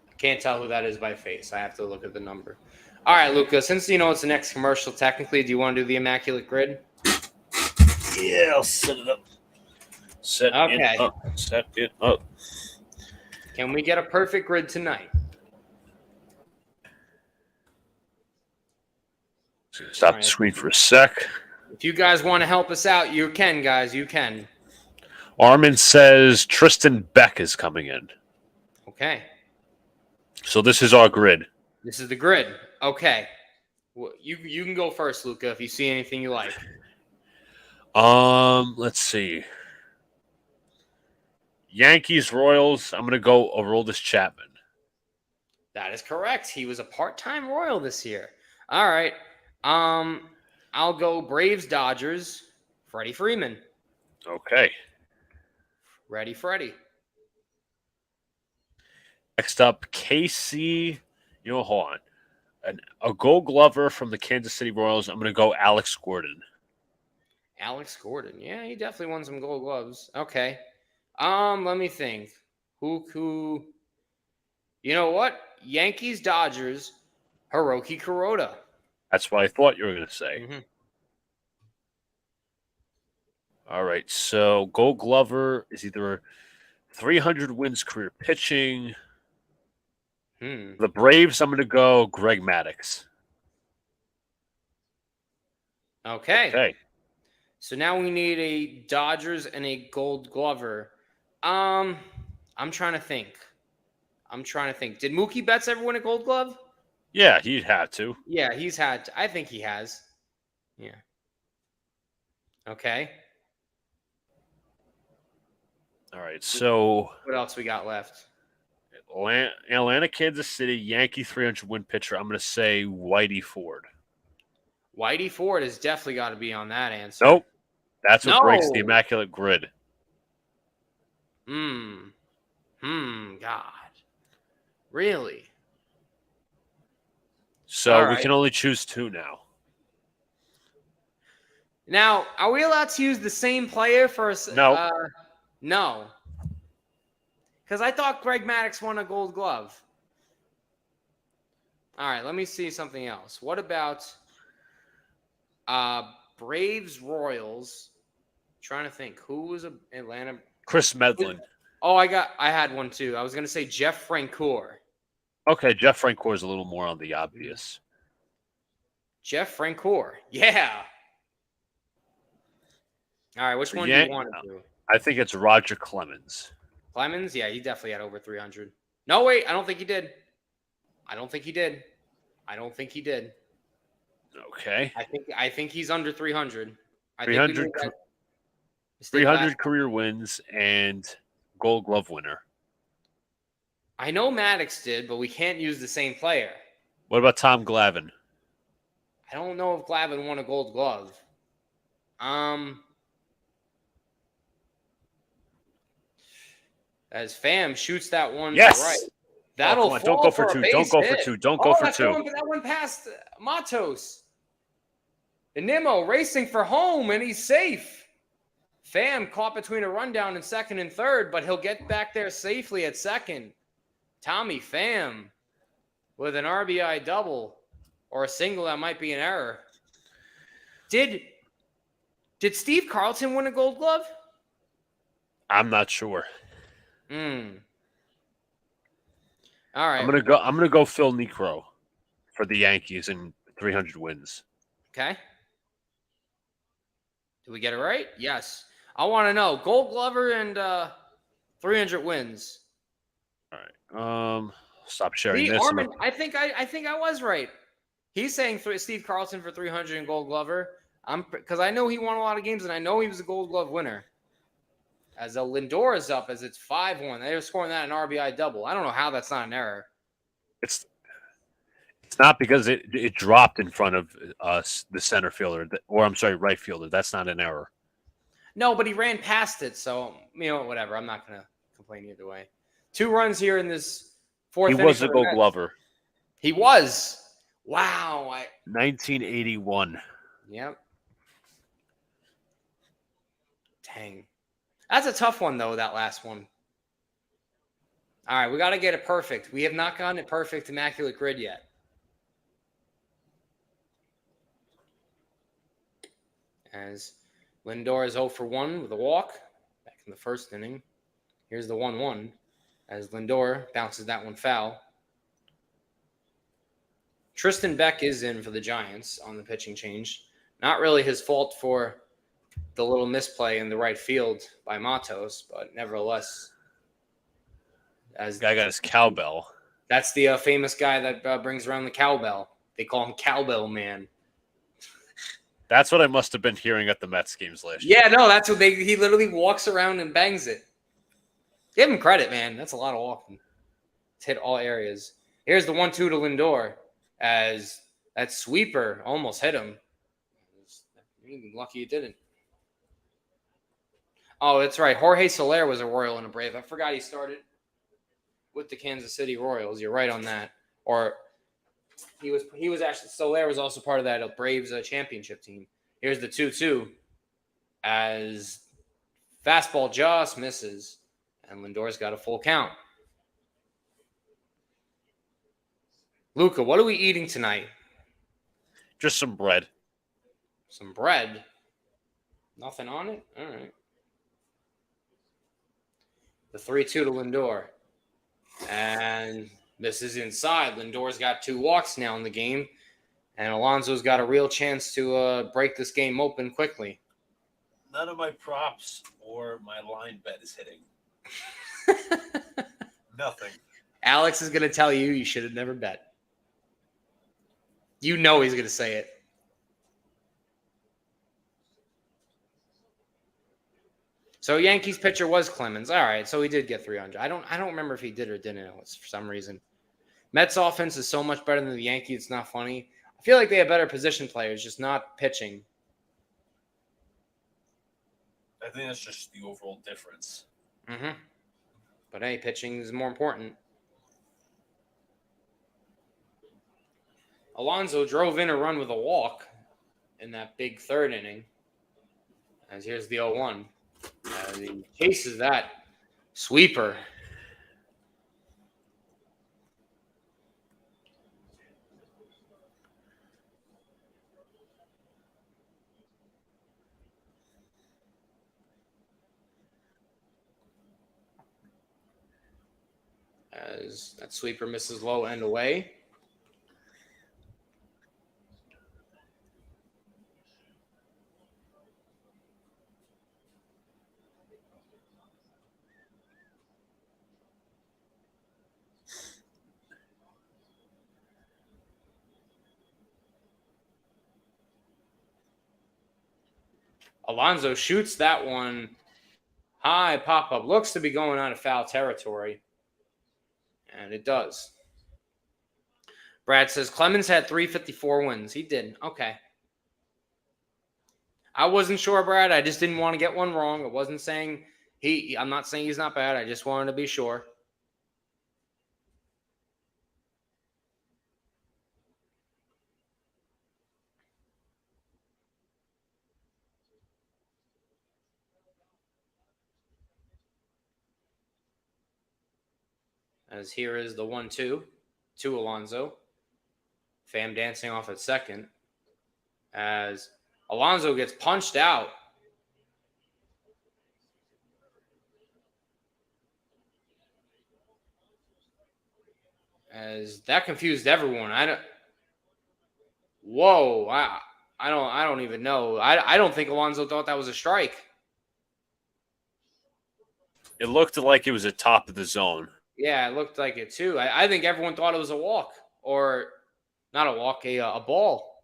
I can't tell who that is by face. I have to look at the number. All right, Luca, since you know it's the next commercial, technically, do you want to do the Immaculate Grid? Yeah, I'll set it up. Set Okay. it up. Set it up. Can we get a perfect grid tonight? Stop All the right. screen for a sec. If you guys want to help us out, you can, guys. You can. Armin says Tristan Beck is coming in. Okay. So this is our grid. This is the grid. Okay. Well, you can go first, Luca, if you see anything you like. Let's see. Yankees, Royals. I'm gonna go Aroldis Chapman. That is correct. He was a part-time Royal this year. All right. I'll go Braves, Dodgers, Freddie Freeman. Okay. Ready, Freddie. Next up, KC. Hold on. A Gold Glover from the Kansas City Royals. I'm gonna go Alex Gordon. Alex Gordon. Yeah, he definitely won some Gold Gloves. Okay. Let me think. Who? You know what? Yankees, Dodgers, Hiroki Kuroda. That's what I thought you were gonna say. Mm-hmm. All right. So Gold Glover is either 300 wins career pitching. The Braves. I'm gonna go Greg Maddux. Okay. So now we need a Dodgers and a Gold Glover. I'm trying to think. Did Mookie Betts ever win a Gold Glove? Yeah, he'd have to. Yeah, I think he has. Yeah. Okay. All right. So What else we got left? Atlanta, Kansas City, Yankee 300 win pitcher. I'm gonna say Whitey Ford. Whitey Ford has definitely got to be on that answer. Nope. That's what breaks the No. immaculate grid. God. Really? So All we right. can only choose two now. Now, are we allowed to use the same player for No. No. Because I thought Greg Maddux won a Gold Glove. All right, let me see something else. What about Braves Royals? Trying to think. Who was Atlanta? Chris Medlin. Oh, I had one too. I was gonna say Jeff Francoeur. Okay, Jeff Francoeur is a little more on the obvious. Jeff Francoeur. Yeah. All right, which one do you want to do? I think it's Roger Clemens. Clemens? Yeah, he definitely had over 300. No, wait, I don't think he did. Okay. I think he's under 300. 300 career wins and Gold Glove winner. I know Maddux did, but we can't use the same player. What about Tom Glavine? I don't know if Glavine won a Gold Glove. As Pham shoots that one yes! right. That'll fall Don't go for two. Don't go for hit. two. Don't go for two. That one past Matos. And Nimmo racing for home, and he's safe. Pham caught between a rundown in second and third, but he'll get back there safely at second. Tommy Pham with an RBI double or a single that might be an error. Did Steve Carlton win a Gold Glove? I'm not sure. All right. I'm gonna go Phil Niekro for the Yankees in 300 wins. Okay. Did we get it right? Yes. I want to know Gold Glover and 300 wins. All right. Stop sharing this. Armin, I think I was right. He's saying Steve Carlton for 300 and Gold Glover. Because I know he won a lot of games, and I know he was a Gold Glove winner. As Lindor is up, as it's 5-1. They were scoring that an RBI double. I don't know how that's not an error. It's not because it dropped in front of the center fielder, or I'm sorry, right fielder. That's not an error. No, but he ran past it, so whatever. I'm not gonna complain either way. 2 runs here in this fourth. He was a Gold Glover. He was. Wow. 1981. Yep. Dang. That's a tough one, though, that last one. All right, we got to get it perfect. We have not gotten it perfect, immaculate grid yet. As Lindor is 0 for 1 with a walk. Back from the first inning. Here's the 1-1 as Lindor bounces that one foul. Tristan Beck is in for the Giants on the pitching change. Not really his fault for the little misplay in the right field by Matos, but nevertheless, as Guy got his cowbell. that's the famous guy that brings around the cowbell. They call him Cowbell Man. That's what I must have been hearing at the Mets games last year. Yeah, no, that's what he literally walks around and bangs it. Give him credit, man. That's a lot of walking. It's hit all areas. Here's the 1-2 to Lindor as that sweeper almost hit him. Lucky it didn't. Oh, that's right. Jorge Soler was a Royal and a Brave. I forgot he started with the Kansas City Royals. You're right on that. Or he was actually Soler was also part of that Braves championship team. Here's the 2-2 as fastball just misses, and Lindor's got a full count. Luca, what are we eating tonight? Just some bread. Some bread. Nothing on it? All right. The 3-2 to Lindor. And this is inside. Lindor's got 2 walks now in the game. And Alonso's got a real chance to break this game open quickly. None of my props or my line bet is hitting. Nothing. Alex is going to tell you should have never bet. You know he's going to say it. So Yankees pitcher was Clemens. All right, so he did get 300. I don't remember if he did or didn't for some reason. Mets offense is so much better than the Yankees. It's not funny. I feel like they have better position players, just not pitching. I think that's just the overall difference. Mm-hmm. But hey, pitching is more important. Alonso drove in a run with a walk in that big third inning. As here's the 0-1. As he chases that sweeper. As that sweeper misses low and away. Alonso shoots that one high pop-up. Looks to be going out of foul territory. And it does. Brad says, Clemens had 354 wins. He did. Okay. I wasn't sure, Brad. I just didn't want to get one wrong. I wasn't saying I'm not saying he's not bad. I just wanted to be sure. As here is the 1-2 to Alonso. Pham dancing off at second. As Alonso gets punched out. As that confused everyone. Whoa. I don't even know. I don't think Alonso thought that was a strike. It looked like it was a top of the zone. Yeah, it looked like it too. I think everyone thought it was a walk, or not a walk, a ball.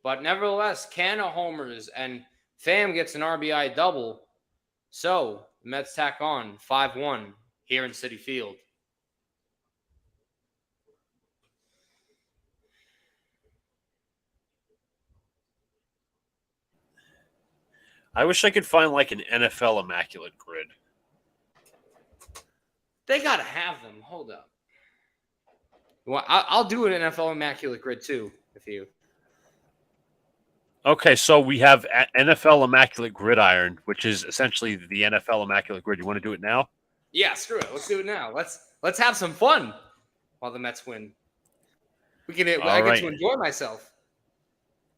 But nevertheless, Canna homers and Pham gets an RBI double. So the Mets tack on 5-1 here in Citi Field. I wish I could find like an NFL Immaculate Grid. They got to have them. Hold up. Well, I'll do an NFL Immaculate Grid too, if you. Okay, so we have NFL Immaculate Gridiron, which is essentially the NFL Immaculate Grid. You want to do it now? Yeah, screw it. Let's do it now. Let's have some fun while the Mets win. I get to enjoy myself.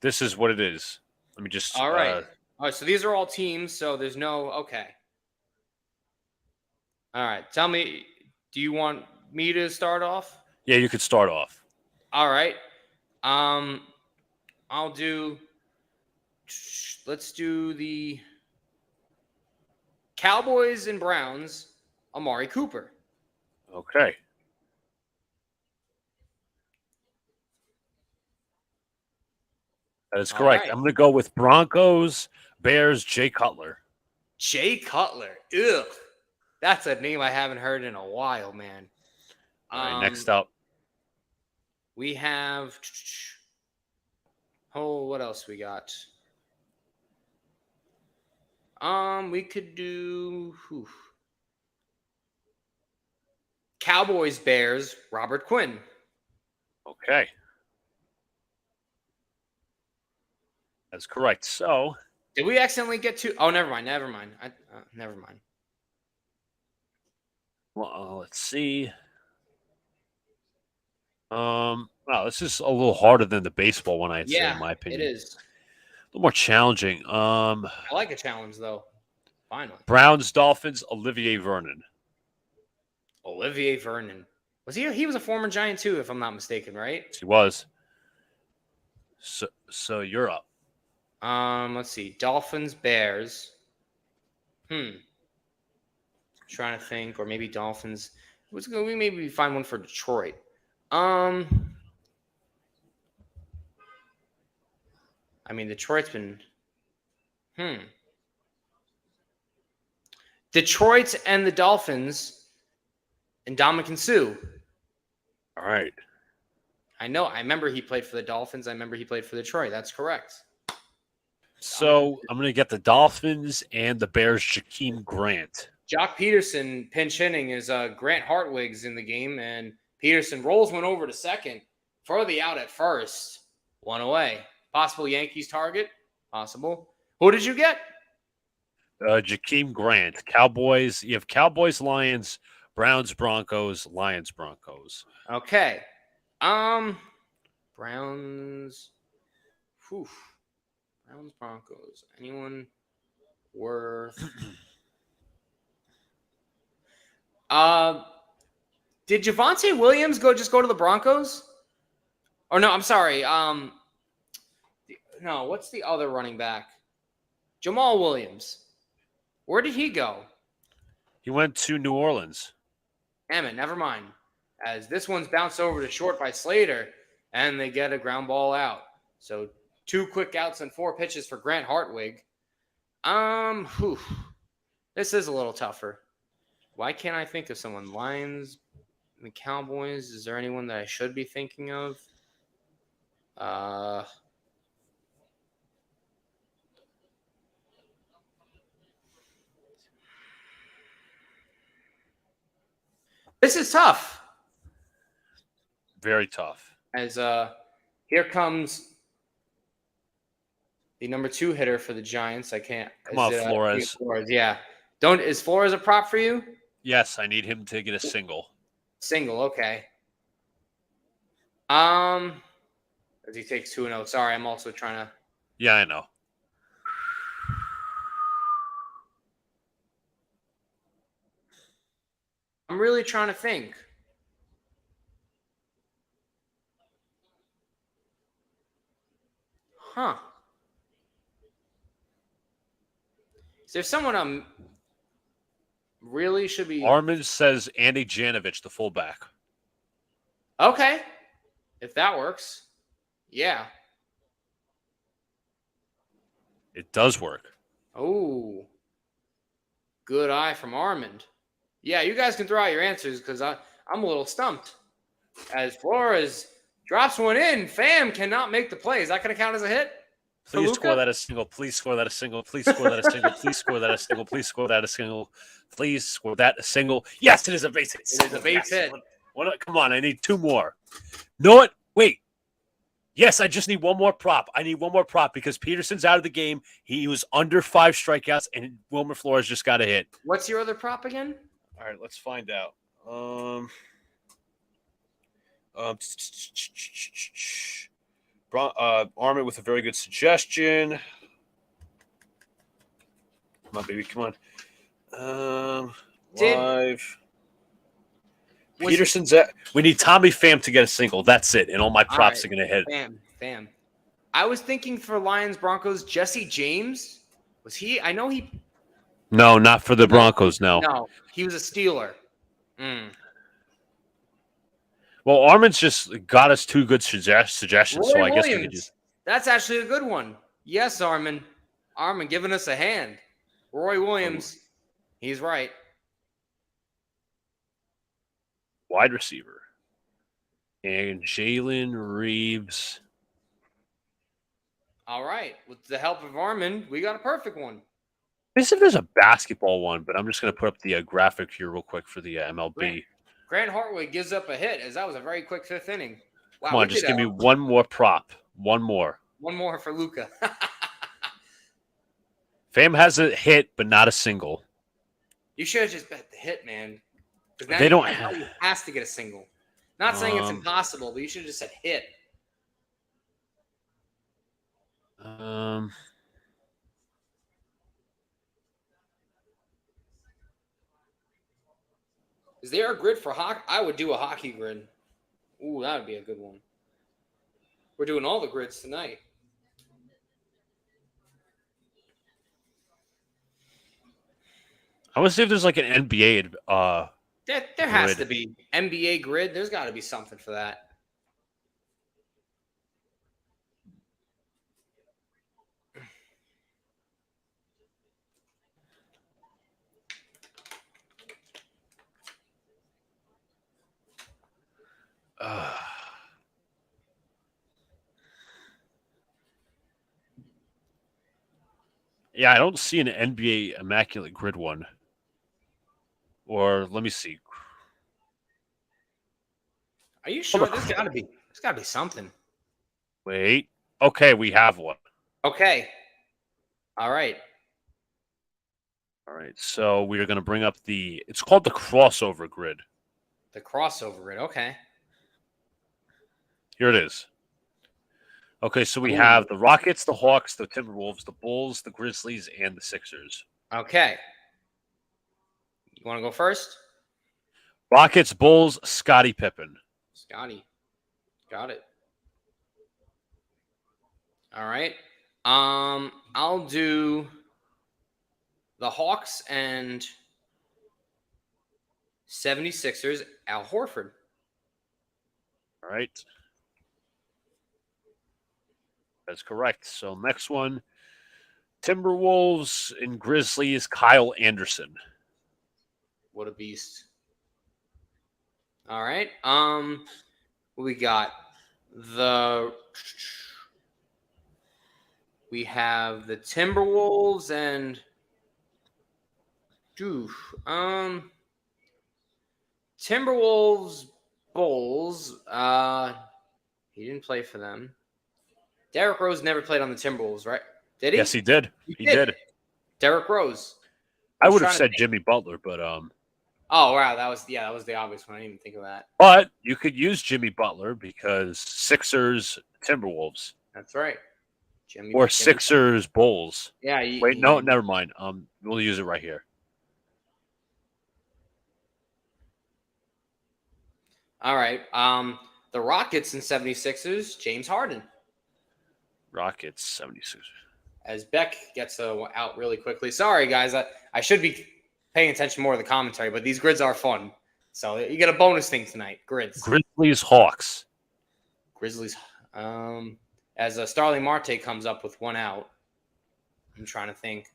This is what it is. Let me just. All right. All right. So these are all teams. So there's no. Okay. All right. Tell me, do you want me to start off? Yeah, you could start off. All right. I'll do. Let's do the Cowboys and Browns. Amari Cooper. Okay. That is All correct. right. I'm going to go with Broncos, Bears, Jay Cutler. Jay Cutler. Ugh. That's a name I haven't heard in a while, man. All right, next up. We have. Oh, what else we got? We could do Cowboys, Bears, Robert Quinn. Okay. That's correct. So, did we accidentally get to? Oh, never mind. Never mind. Never mind. Well, let's see. Wow, this is a little harder than the baseball one, I'd say, in my opinion. It is. A little more challenging. I like a challenge, though. Finally. Browns, Dolphins, Olivier Vernon. Olivier Vernon. Was he? He was a former Giant too, if I'm not mistaken, right? He was. So you're up. Let's see. Dolphins, Bears. Trying to think, or maybe Dolphins. We maybe find one for Detroit. I mean, Detroit's been. Detroit and the Dolphins and Ndamukong Suh. All right. I know. I remember he played for the Dolphins. I remember he played for Detroit. That's correct. So I'm going to get the Dolphins and the Bears, Jakeem Grant. Jock Peterson pinch hitting is Grant Hartwig's in the game, and Peterson rolls one over to second for the out at first. One away. Possible Yankees target. Possible. Who did you get? Jakeem Grant. Cowboys. You have Cowboys, Lions, Browns, Broncos, Lions, Broncos. Okay. Browns. Browns, Broncos. Anyone worth? Did Javonte Williams just go to the Broncos? Or no, I'm sorry. No, what's the other running back? Jamal Williams. Where did he go? He went to New Orleans. Damn it, never mind. As this one's bounced over to short by Slater, and they get a ground ball out. So 2 quick outs and 4 pitches for Grant Hartwig. This is a little tougher. Why can't I think of someone? Lions, the Cowboys. Is there anyone that I should be thinking of? This is tough. Very tough. As here comes the number 2 hitter for the Giants. I can't. Come on, Flores. Yeah. Is Flores a prop for you? Yes, I need him to get a single. Single, okay. As he takes 2-0. Sorry, I'm also trying to. Yeah, I know. I'm really trying to think. Huh. Is there someone I'm really should be? Armin says Andy Janovich, the fullback. Okay. If that works. Yeah. It does work. Oh. Good eye from Armand. Yeah, you guys can throw out your answers because I'm a little stumped. As Flores drops one in, Fam cannot make the play. Is that going to count as a hit? Please score that a single. Please score that a single. Please score that a single. Please score that a single. Please score that a single. Please score that a single. Yes, it is a base hit. It is a base hit. Come on, I need 2 more. Know what? Wait. Yes, I just need one more prop. I need one more prop because Peterson's out of the game. He was under 5 strikeouts, and Wilmer Flores just got a hit. What's your other prop again? All right, let's find out. Armin with a very good suggestion. Come on, baby, come on. Live. Was- Peterson's at. We need Tommy Pham to get a single. That's it. And all my All props right. are going to hit. Fam. I was thinking for Lions Broncos, Jesse James. Was he? I know he. No, not for the Broncos, no. No, he was a Steeler. Well, Armin's just got us two good suggestions, so Roy I guess we could Williams. just. That's actually a good one. Yes, Armin. Armin giving us a hand. Roy Williams. He's right. Wide receiver. And Jalen Reeves. All right. With the help of Armin, we got a perfect one. This if there's a basketball one, but I'm just going to put up the graphic here real quick for the MLB. Grant Hartwig gives up a hit, as that was a very quick fifth inning. Wow, Come on, just give me one more prop. One more. One more for Luca. Pham has a hit, but not a single. You should have just bet the hit, man. Because They don't have. He has to get a single. Not saying it's impossible, but you should have just said hit. Is there a grid for hockey? I would do a hockey grid. Ooh, that would be a good one. We're doing all the grids tonight. I want to see if there's like an NBA. There has to be NBA grid. There's got to be something for that. Yeah, I don't see an NBA Immaculate Grid one. Or let me see. Are you sure? There's got to be something. Wait. Okay, we have one. Okay. All right. All right. So we are going to bring up it's called the crossover grid. The crossover grid. Okay. Here it is. Okay, so we have the Rockets, the Hawks, the Timberwolves, the Bulls, the Grizzlies, and the Sixers. Okay. You want to go first? Rockets, Bulls, Scottie Pippen. Scotty. Got it. All right. I'll do the Hawks and 76ers, Al Horford. All right. That's correct. So next one, Timberwolves and Grizzlies, Kyle Anderson. What a beast. All right. We got we have the Timberwolves and Timberwolves Bulls. He didn't play for them. Derrick Rose never played on the Timberwolves, right? Did he? Yes, he did. He did. Derrick Rose. I would have said Jimmy Butler, but Oh wow, that was the obvious one. I didn't even think of that. But you could use Jimmy Butler because Sixers, Timberwolves. That's right. Jimmy Sixers, Bulls. Yeah. No, never mind. We'll use it right here. All right. The Rockets and 76ers, James Harden. Rockets, 76ers. As Beck gets out really quickly. Sorry, guys. I should be paying attention more to the commentary, but these grids are fun. So you get a bonus thing tonight. Grids. Grizzlies, Hawks. Grizzlies. As Starling Marte comes up with one out. I'm trying to think.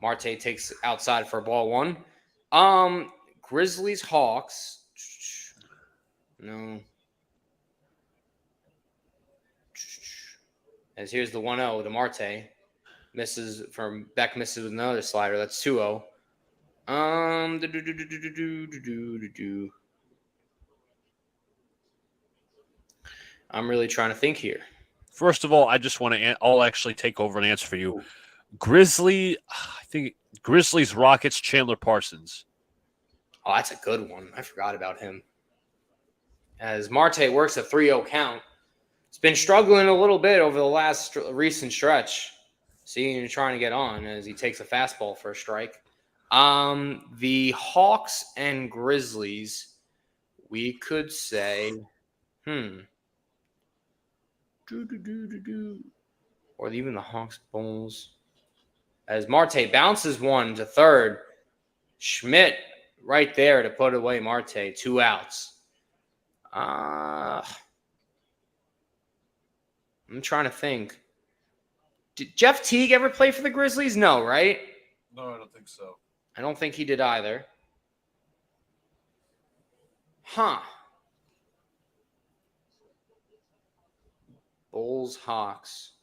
Marte takes outside for ball one. Grizzlies, Hawks. No. As here's the 1-0 to Marte. Misses from Beck, misses with another slider. That's 2-0. I'm really trying to think here. First of all, I just want to. I'll actually take over and answer for you. Grizzlies, Rockets, Chandler Parsons. Oh, that's a good one. I forgot about him. As Marte works a 3-0 count. It's been struggling a little bit over the last recent stretch. Seeing and trying to get on as he takes a fastball for a strike. The Hawks and Grizzlies, we could say, or even the Hawks Bulls. As Marte bounces one to third, Schmidt right there to put away Marte, 2 outs. I'm trying to think. Did Jeff Teague ever play for the Grizzlies? No, right? No, I don't think so. I don't think he did either. Huh. Bulls, Hawks.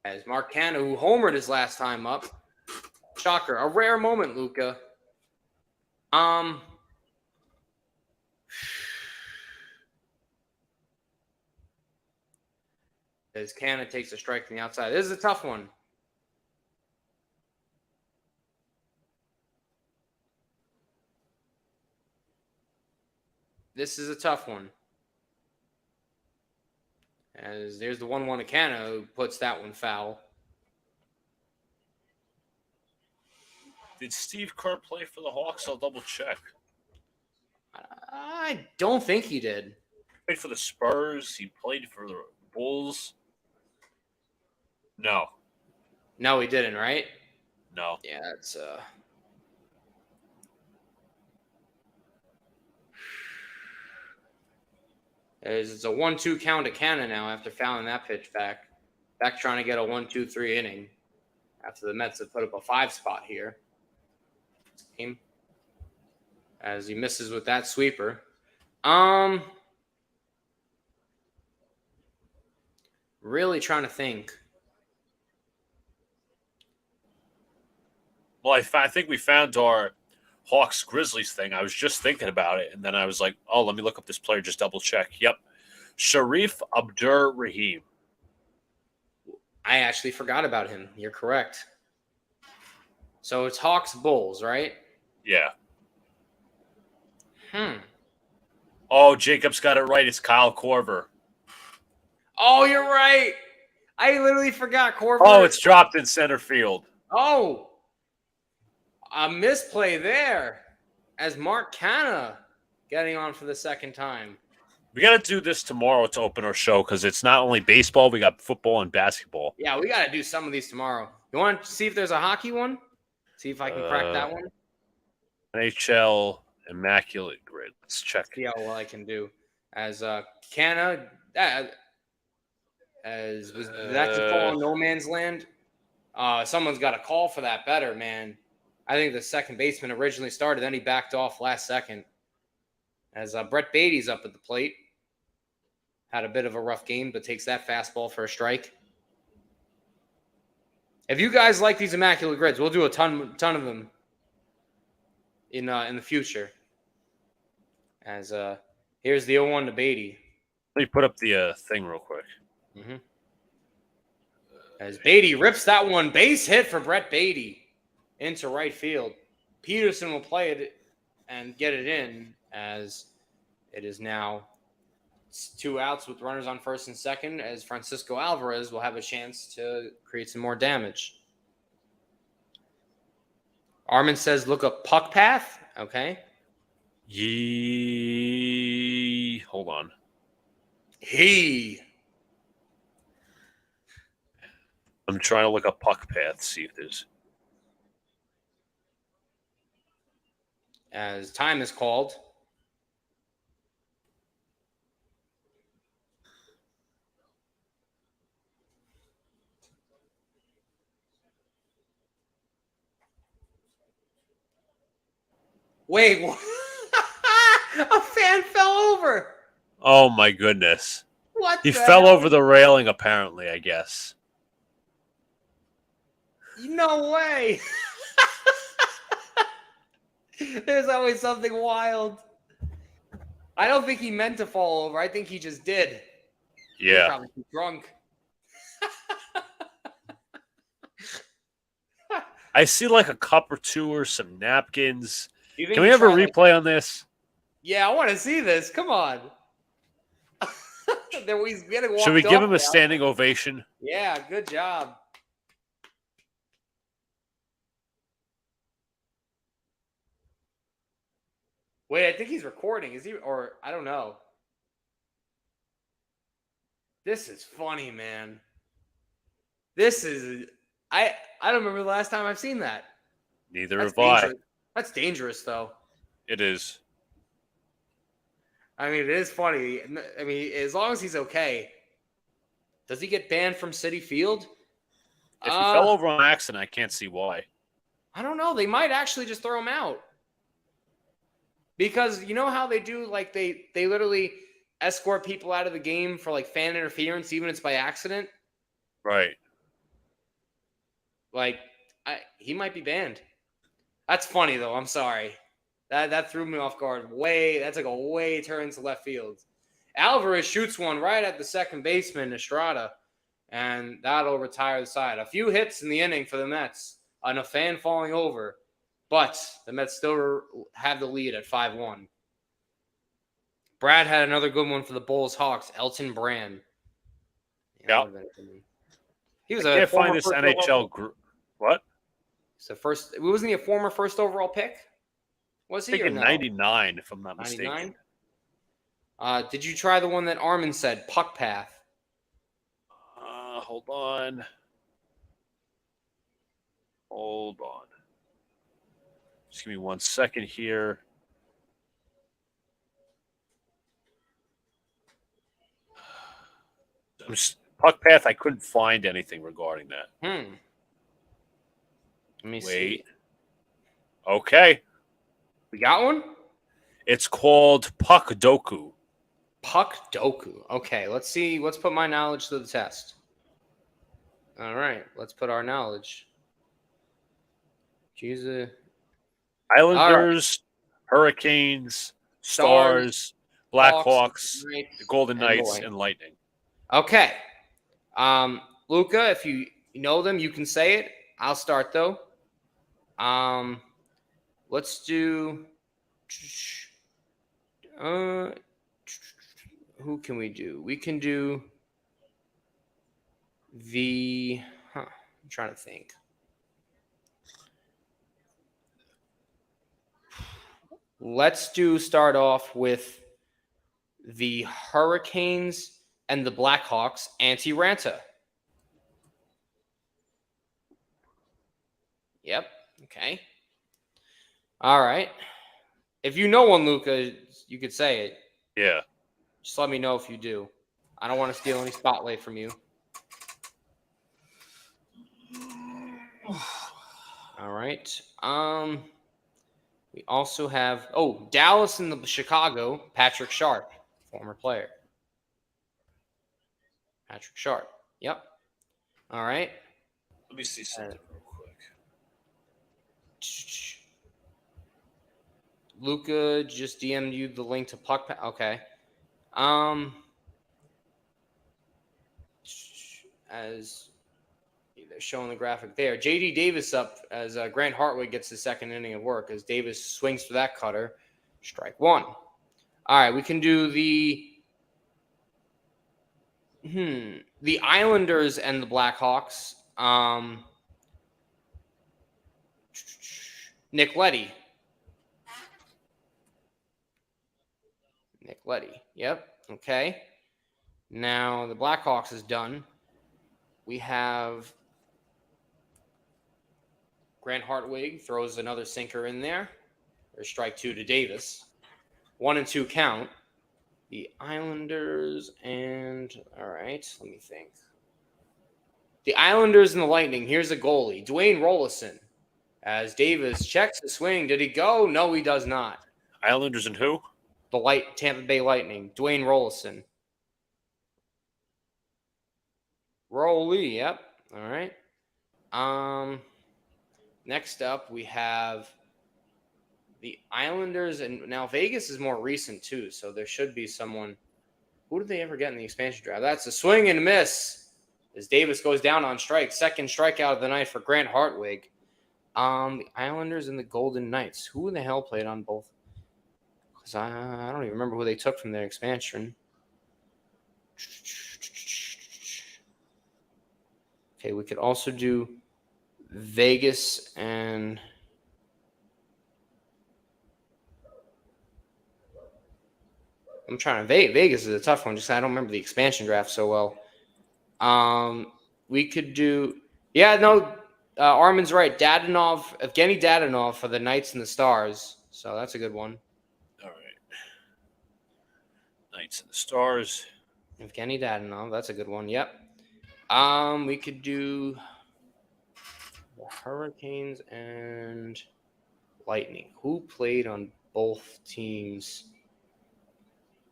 As Mark Canha, who homered his last time up. Shocker. A rare moment, Luca. As Canha takes a strike from the outside. This is a tough one. This is a tough one. As there's the 1-1 to Canha who puts that one foul. Did Steve Kerr play for the Hawks? I'll double check. I don't think he did. He played for the Spurs. He played for the Bulls. No. No, he didn't, right? No. Yeah, it's it's a 1-2 count to Canha now after fouling that pitch back. Back trying to get a 1-2-3 inning after the Mets have put up a 5 spot here. As he misses with that sweeper. Really trying to think. Well, I think we found our Hawks Grizzlies thing. I was just thinking about it, and then I was like, oh, let me look up this player, just double check. Yep. Sharif Abdur-Rahim. I actually forgot about him. You're correct. So it's Hawks Bulls, right? Yeah. Hmm. Oh, Jacob's got it right. It's Kyle Korver. Oh, you're right. I literally forgot Korver. Oh, it's dropped in center field. Oh, a misplay there as Mark Canha getting on for the second time. We got to do this tomorrow to open our show because it's not only baseball, we got football and basketball. Yeah, we got to do some of these tomorrow. You want to see if there's a hockey one? See if I can crack that one? NHL Immaculate Grid. Let's check. See how well I can do. As Canha, as was that just fall on no man's land? Someone's got to call for that better, man. I think the second baseman originally started, then he backed off last second. As Brett Beatty's up at the plate. Had a bit of a rough game, but takes that fastball for a strike. If you guys like these immaculate grids, we'll do a ton of them in the future. As here's the 0-1 to Beatty. Let me put up the thing real quick. Mm-hmm. As Beatty rips that one, base hit for Brett Beatty into right field. Peterson will play it and get it in as it is now 2 outs with runners on first and second as Francisco Alvarez will have a chance to create some more damage. Armin says, look up puck path. Okay. Hold on. I'm trying to look up puck path, see if there's. As time is called. Wait, what? A fan fell over. Oh my goodness. What? He fell over the railing, apparently, I guess. No way. There's always something wild. I don't think he meant to fall over. I think he just did. Yeah. He's probably too drunk. I see like a cup or two or some napkins. You think Can we he have a tried, replay on this? Yeah, I want to see this. Come on. He's getting walked Should we give off him a now. standing ovation? Yeah, good job. Wait, I think he's recording. Is he? Or I don't know. This is funny, man. This is I don't remember the last time I've seen that. Neither That's have I. dangerous. That's dangerous, though. It is. I mean, it is funny. I mean, as long as he's okay. Does he get banned from Citi Field? If he fell over on accident, I can't see why. I don't know. They might actually just throw him out. Because you know how they do, like they literally escort people out of the game for like fan interference, even if it's by accident. Right. Like, he might be banned. That's funny though. I'm sorry. That threw me off guard. That's like a way turn to left field. Alvarez shoots one right at the second baseman, Estrada, and that'll retire the side. A few hits in the inning for the Mets on a fan falling over, but the Mets still have the lead at 5-1. Brad had another good one for the Bulls Hawks. Elton Brand. Yeah. He was I a can't former find this first NHL overall. group. What? So wasn't he a former first overall pick? Was I he think or in no? 99, if I'm not 99? mistaken. Did you try the one that Armin said, Puck Path? Hold on. Hold on. Just give me 1 second here. Puck Path, I couldn't find anything regarding that. Let me see. Okay. We got one? It's called Puck Doku. Puck Doku. Okay, let's see. Let's put my knowledge to the test. All right, let's put our knowledge. Jesus. Islanders, Hurricanes, Stars, Blackhawks, the Golden Knights, and Lightning. Okay. Luca, if you know them, you can say it. I'll start though. Let's do. Who can we do? We can do the. I'm trying to think. Let's start off with the Hurricanes and the Blackhawks, Antti-Ranta. Yep. Okay. All right. If you know one, Luca, you could say it. Yeah. Just let me know if you do. I don't want to steal any spotlight from you. All right. We also have Dallas and the Chicago, Patrick Sharp, former player. Patrick Sharp. Yep. All right. Let me see something real quick. Luca just DM'd you the link to Puck. Okay. As they're showing the graphic there, JD Davis up as Grant Hartwig gets the second inning of work as Davis swings for that cutter. Strike one. All right, we can do the Islanders and the Blackhawks. Nick Leddy. Yep. Okay. Now the Blackhawks is done. We have Grant Hartwig throws another sinker in there. There's strike two to Davis. 1-2 count. The Islanders and all right, let me think. The Islanders and the Lightning. Here's a goalie, Dwayne Rollison. As Davis checks the swing, did he go? No, he does not. Islanders and who? The Tampa Bay Lightning, Dwayne Rollison. Rolly, yep. All right. Next up, we have the Islanders, and now Vegas is more recent too, so there should be someone. Who did they ever get in the expansion draft? That's a swing and a miss as Davis goes down on strike. Second strikeout of the night for Grant Hartwig. The Islanders and the Golden Knights. Who in the hell played on both? Because I don't even remember who they took from their expansion. Okay, we could also do Vegas and I'm trying to Vegas is a tough one just I don't remember the expansion draft so well. We could do Armin's right. Evgeny Dadonov for the Knights and the Stars. So that's a good one. All right. Knights and the Stars. Evgeny Dadonov, that's a good one. Yep. We could do the Hurricanes and Lightning. Who played on both teams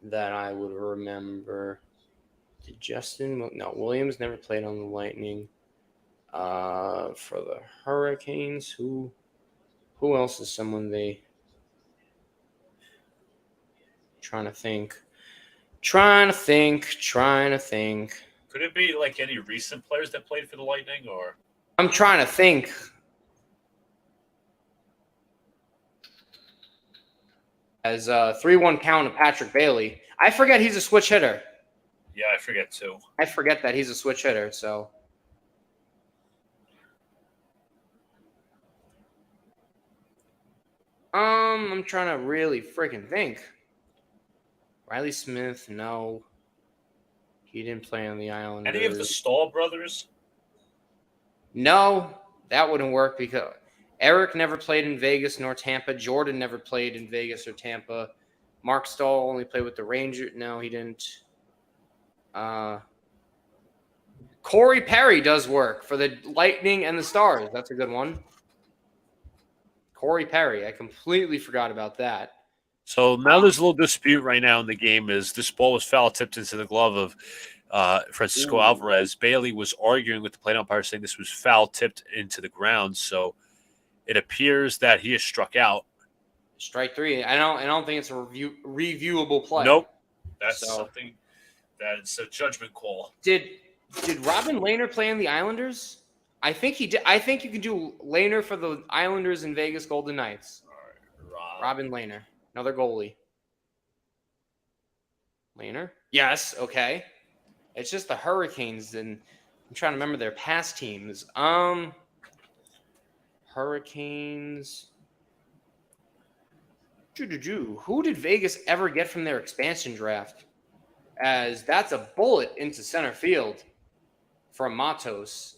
that I would remember? Did Williams never played on the Lightning. For the Hurricanes, who else is someone they trying to think. Could it be like any recent players that played for the Lightning, or? I'm trying to think. As 3-1 count of Patrick Bailey. I forget he's a switch hitter. Yeah, I forget too. I forget that he's a switch hitter, so. I'm trying to really freaking think. Riley Smith, no. He didn't play on the Islanders. Any of the Stahl brothers? No, that wouldn't work because Eric never played in Vegas nor Tampa. Jordan never played in Vegas or Tampa. Mark Stahl only played with the Rangers. No, he didn't. Corey Perry does work for the Lightning and the Stars. That's a good one. Corey Perry. I completely forgot about that. So now there's a little dispute right now in the game as this ball was foul tipped into the glove of Francisco Alvarez. Bailey was arguing with the plate umpire saying this was foul tipped into the ground. So it appears that he is struck out. Strike 3. I don't think it's a reviewable play. Nope. That's something that's a judgment call. Did Robin Lehner play in the Islanders? I think he did. I think you can do Lehner for the Islanders and Vegas Golden Knights. All right, Robin Lehner. Another goalie. Lehner? Yes, okay. It's just the Hurricanes, and I'm trying to remember their past teams. Hurricanes. Who did Vegas ever get from their expansion draft? As that's a bullet into center field from Matos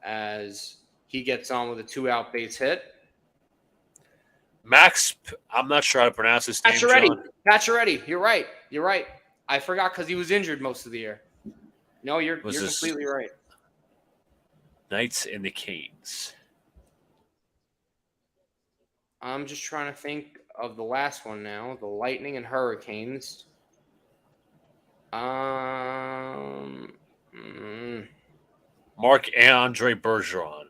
as he gets on with a 2-out base hit. Max, I'm not sure how to pronounce his name. Pacioretty. You're right. I forgot because he was injured most of the year. No, you're completely right. Knights and the Canes. I'm just trying to think of the last one now. The Lightning and Hurricanes. Marc-Andre Bergeron.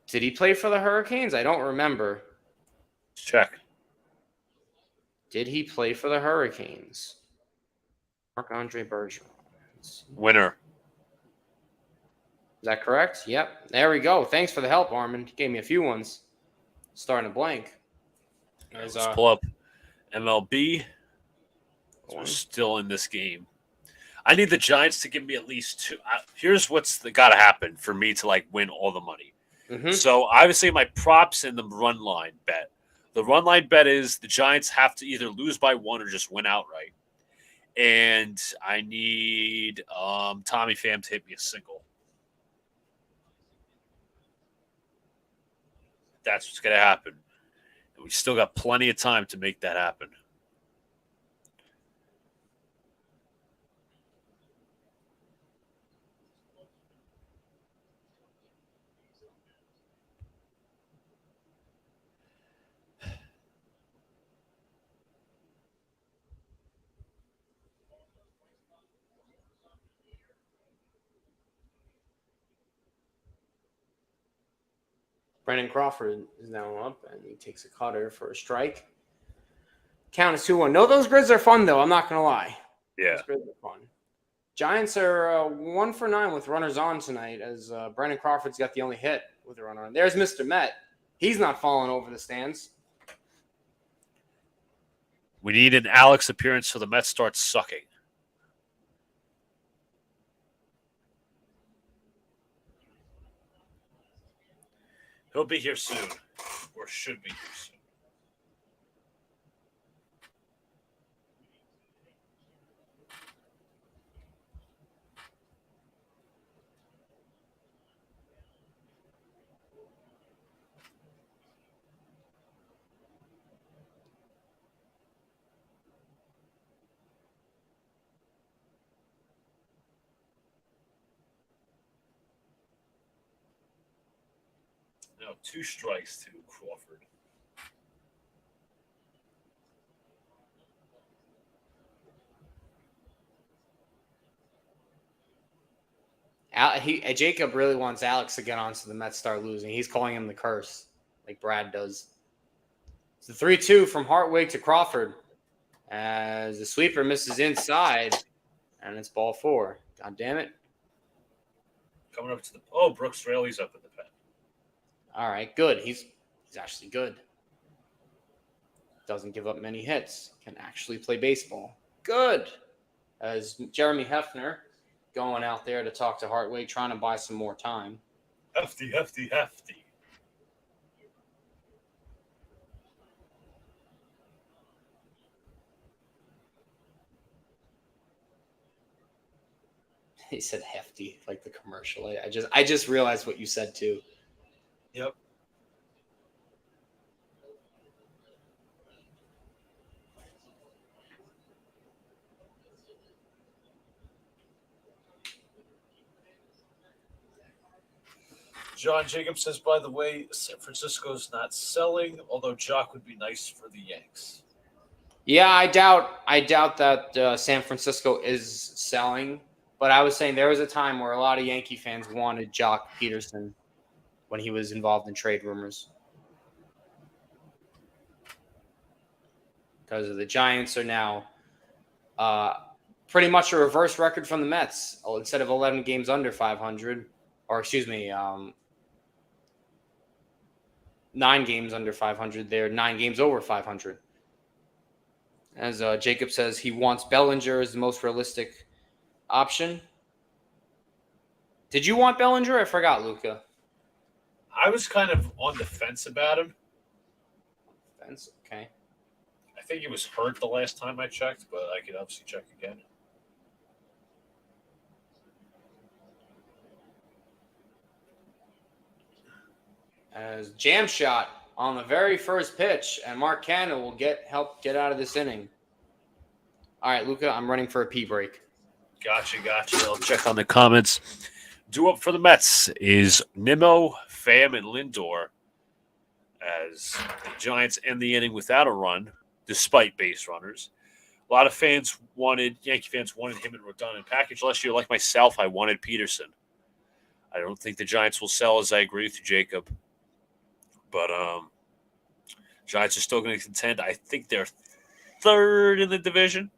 Did he play for the Hurricanes? I don't remember. Check. Did he play for the Hurricanes? Marc-Andre Bergeron. Winner. Is that correct? Yep. There we go. Thanks for the help, Armin. He gave me a few ones. Starting to blank. Let's pull up MLB. We're still in this game. I need the Giants to give me at least 2. Here's what's got to happen for me to win all the money. Mm-hmm. So obviously my props and the run line bet. The run line bet is the Giants have to either lose by 1 or just win outright. And I need Tommy Pham to hit me a single. That's what's going to happen. And we still got plenty of time to make that happen. Brandon Crawford is now up, and he takes a cutter for a strike. Count is 2-1. No, those grids are fun, though. I'm not going to lie. Yeah. Those grids are fun. Giants are 1 for 9 with runners on tonight as Brandon Crawford's got the only hit with a runner on. There's Mr. Met. He's not falling over the stands. We need an Alex appearance so the Mets start sucking. He'll be here soon, or should be here soon. Now 2 strikes to Crawford. Jacob really wants Alex to get on so the Mets start losing. He's calling him the curse, like Brad does. It's the 3-2 from Hartwig to Crawford as the sweeper misses inside, and it's ball 4. God damn it. Coming up to the... Oh, Brooks Raley's up in the pen. All right, good. He's actually good. Doesn't give up many hits. Can actually play baseball. Good. As Jeremy Hefner going out there to talk to Hartwig, trying to buy some more time. Hefty. He said hefty, like the commercial. I just realized what you said too. Yep. John Jacob says, by the way, San Francisco's not selling, although Jock would be nice for the Yanks. Yeah, I doubt that San Francisco is selling. But I was saying there was a time where a lot of Yankee fans wanted Jock Peterson when he was involved in trade rumors. Because the Giants are now pretty much a reverse record from the Mets. Instead of 11 games under 500, or excuse me, 9 games under 500, they're 9 games over 500. As Jacob says, he wants Bellinger as the most realistic option. Did you want Bellinger? I forgot, Luca. I was kind of on the fence about him. Fence, okay. I think he was hurt the last time I checked, but I could obviously check again. As jam shot on the very first pitch, and Mark Cannon will help get out of this inning. All right, Luca, I'm running for a pee break. Gotcha. I'll check on the comments. Due up for the Mets is Nimmo, Pham, and Lindor as the Giants end the inning without a run, despite base runners. A lot of Yankee fans wanted him in Rodon and package last year. Like myself, I wanted Peterson. I don't think the Giants will sell, as I agree with you, Jacob. But Giants are still going to contend. I think they're 3rd in the division.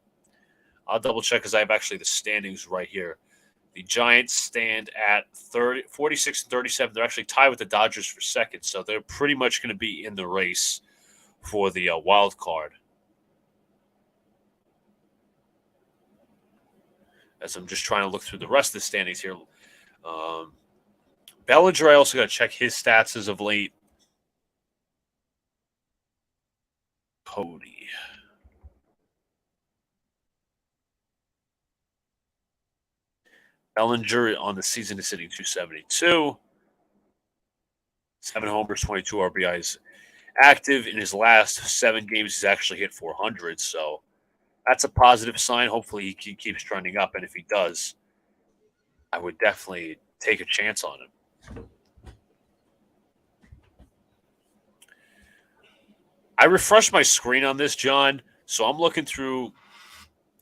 I'll double check because I have actually the standings right here. The Giants stand at 46 and 37. They're actually tied with the Dodgers for 2nd, so they're pretty much going to be in the race for the wild card. As I'm just trying to look through the rest of the standings here. Bellinger, I also got to check his stats as of late. Cody. Bellinger on the season is sitting 272. 7 homers, 22 RBIs. Active in his last 7 games, he's actually hit 400. So that's a positive sign. Hopefully he keeps trending up. And if he does, I would definitely take a chance on him. I refreshed my screen on this, John. So I'm looking through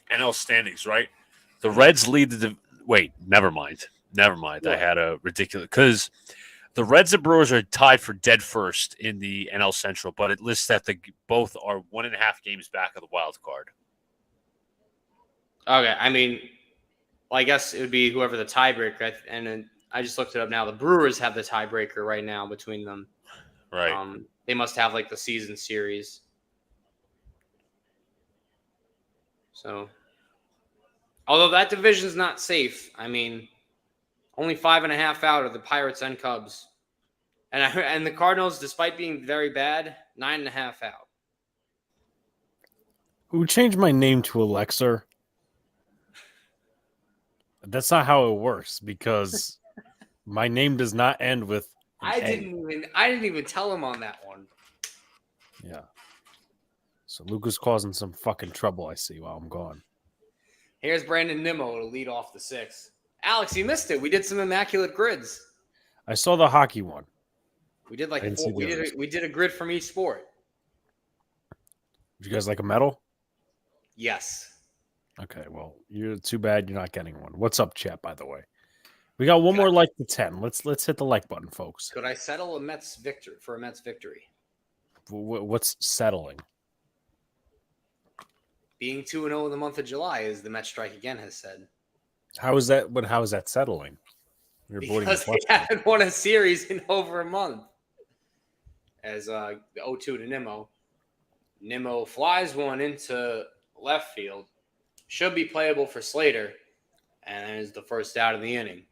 NL standings, right? The Reds lead the... Wait, never mind. What? I had a ridiculous... Because the Reds and Brewers are tied for dead first in the NL Central, but it lists that both are 1.5 games back of the wild card. Okay, I mean, well, I guess it would be whoever the tiebreaker. And I just looked it up now. The Brewers have the tiebreaker right now between them. Right. They must have like the season series. So, although that division's not safe, I mean, only 5.5 out of the Pirates and Cubs. And the Cardinals, despite being very bad, 9.5 out. Who changed my name to Alexa? That's not how it works because my name does not end with an I A. didn't even tell him on that one. Yeah. So Luca's causing some fucking trouble, I see, while I'm gone. Here's Brandon Nimmo to lead off the 6th. Alex, you missed it. We did some immaculate grids. I saw the hockey one. We did I like didn't see four. the others. We did a grid from each sport. Would you guys like a medal? Yes. Okay, well, you're too bad you're not getting one. What's up, chat, by the way? We got one more like to 10. Let's hit the like button, folks. Could I settle a Mets victory? What's settling? Being 2-0 in the month of July, as the Mets strike again has said. How is that? But how is that settling? You're avoiding Because they haven't won a series in over a month. As the 0-2 to Nimmo. Nimmo flies one into left field. Should be playable for Slater. And is the first out of the inning.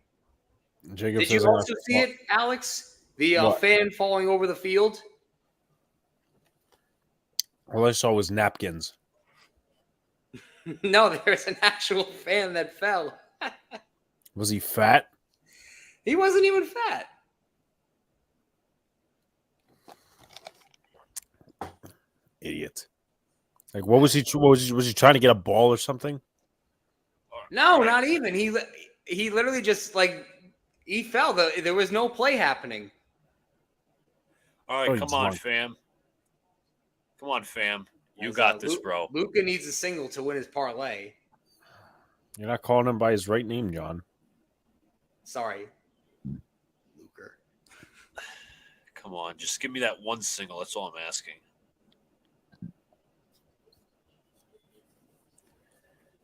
Jacob Did you also see it, Alex? The fan falling over the field? All I saw was napkins. No, there's an actual fan that fell. Was he fat? He wasn't even fat. Idiot. Like, what was he? Was he trying to get a ball or something? No, not even. He literally just he fell. There was no play happening. All right, come on, fam. Come on, fam. You got this, bro. Luca needs a single to win his parlay. You're not calling him by his right name, John. Sorry, Luca. Come on, just give me that one single. That's all I'm asking.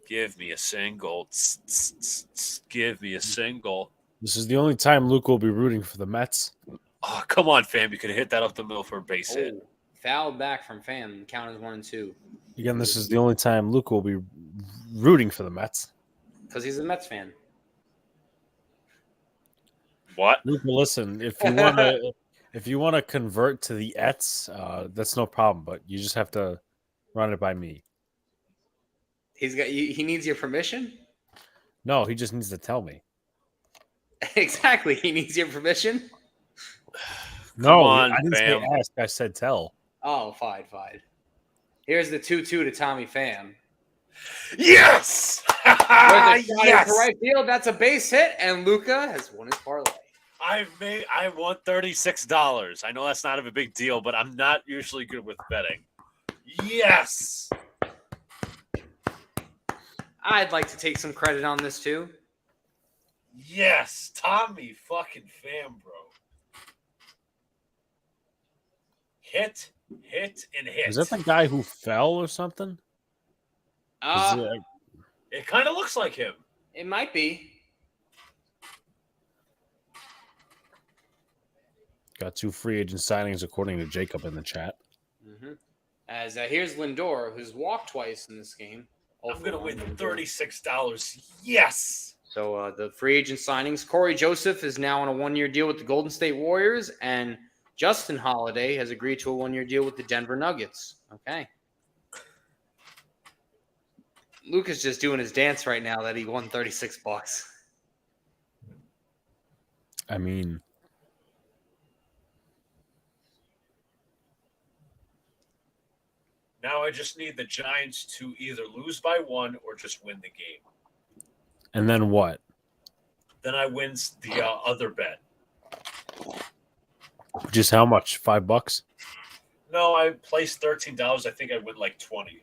Give me a single. Give me a single. This is the only time Luca will be rooting for the Mets. Oh, come on, fam. You could have hit that up the middle for a base hit. Fouled back from fam. Count as 1-2. Again, this is the only time Luca will be rooting for the Mets. Because he's a Mets fan. What? Luca, listen, if you want to convert to the Ets, that's no problem, but you just have to run it by me. He needs your permission? No, he just needs to tell me. Exactly. He needs your permission? No, on, I didn't fam. say ask. I said tell. Oh, fine. Here's the 2-2 to Tommy Pham. Yes! Yes! To right field. That's a base hit, and Luca has won his parlay. I won $36. I know that's not a big deal, but I'm not usually good with betting. Yes! I'd like to take some credit on this too. Yes, Tommy fucking Pham, bro. Hit, and hit. Is that the guy who fell or something? It kind of looks like him. It might be. Got 2 free agent signings according to Jacob in the chat. Mm-hmm. As here's Lindor, who's walked twice in this game. I'm going to win $36. Yes! So the free agent signings, Corey Joseph is now on a 1-year deal with the Golden State Warriors, and Justin Holiday has agreed to a 1-year deal with the Denver Nuggets. Okay. Luke is just doing his dance right now that he won $36. I mean, now I just need the Giants to either lose by 1 or just win the game. and then what? Then I win the other bet. Just how much? $5? No, I placed $13. I think I win like 20.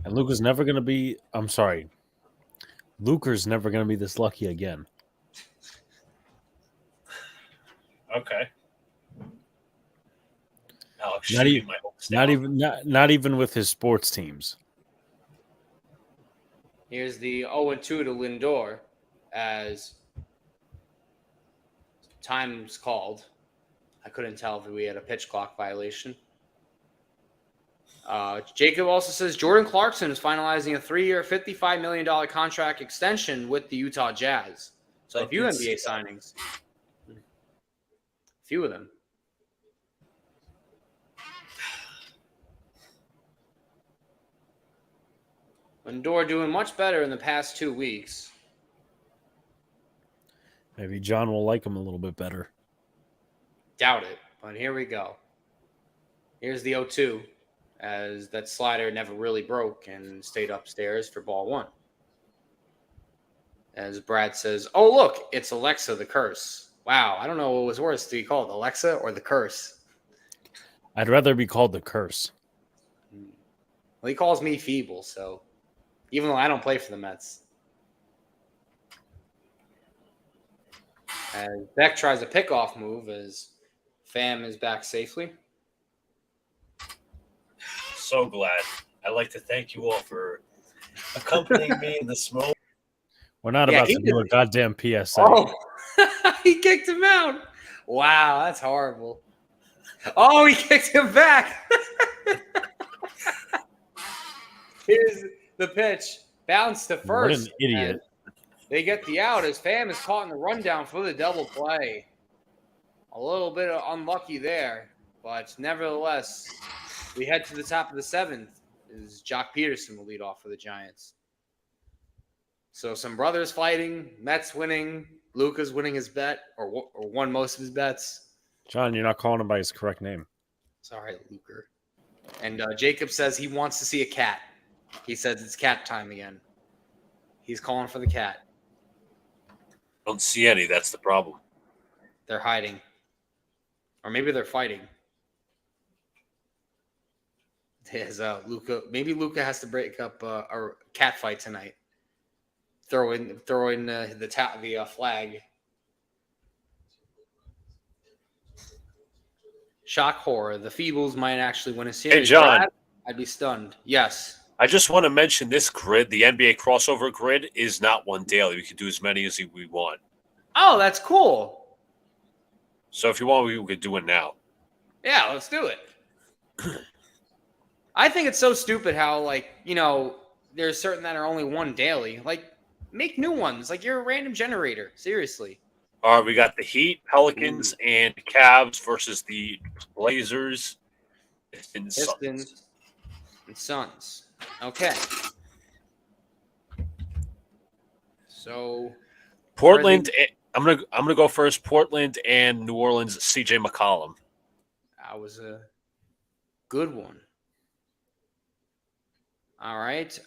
And Luca's never going to be. I'm sorry. Luca's never going to be this lucky again. Okay. Alex, not even with his sports teams. Here's the 0-2 to Lindor as time's called. I couldn't tell if we had a pitch clock violation. Jacob also says Jordan Clarkson is finalizing a 3-year, $55 million contract extension with the Utah Jazz. So a few NBA signings. A few of them. Lindor doing much better in the past 2 weeks. Maybe John will like him a little bit better. Doubt it, but here we go. Here's the 0-2, as that slider never really broke and stayed upstairs for ball 1. As Brad says, oh, look, it's Alexa the Curse. Wow, I don't know what was worse. Do you call it Alexa or the Curse? I'd rather be called the Curse. Well, he calls me feeble, so even though I don't play for the Mets. As Beck tries a pickoff move as Pham is back safely. So glad. I'd like to thank you all for accompanying me in this moment. We're not Yeah, about to do a goddamn PSA. Oh, he kicked him out. Wow, that's horrible. Oh, he kicked him back. Here's the pitch. Bounce to first. What an idiot. They get the out as Pham is caught in the rundown for the double play. A little bit unlucky there, but nevertheless, we head to the top of the 7th as Jock Peterson will lead off for the Giants. So some brothers fighting, Mets winning, Luca's winning his bet, or won most of his bets. John, you're not calling him by his correct name. Sorry, Luca. And Jacob says he wants to see a cat. He says it's cat time again. He's calling for the cat. Don't see any. That's the problem. They're hiding. Or maybe they're fighting. There's Luca. Maybe Luca has to break up a cat fight tonight. Throw in the flag. Shock horror. The Feebles might actually win a series. Hey, John. I'd be stunned. Yes. I just want to mention this grid, the NBA crossover grid, is not one daily. We can do as many as we want. Oh, that's cool. So if you want, we could do it now. Yeah, let's do it. I think it's so stupid how, there's certain that are only one daily. Make new ones. You're a random generator. Seriously. All right, we got the Heat, Pelicans, and Cavs versus the Blazers and Pistons and Suns. Okay. So Portland. I'm gonna go first. Portland and New Orleans. CJ McCollum. That was a good one. All right.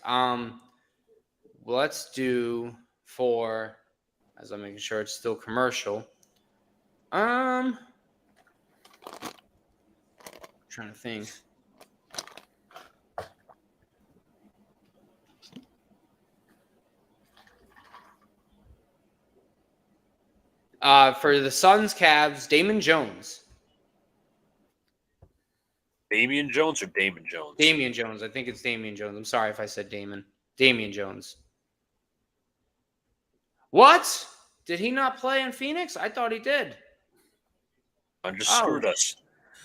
Let's do for, as I'm making sure it's still commercial. Trying to think. For the Suns, Cavs, Damon Jones. Damian Jones or Damon Jones? Damian Jones. I think it's Damian Jones. I'm sorry if I said Damon. Damian Jones. What? Did he not play in Phoenix? I thought he did. I just screwed us.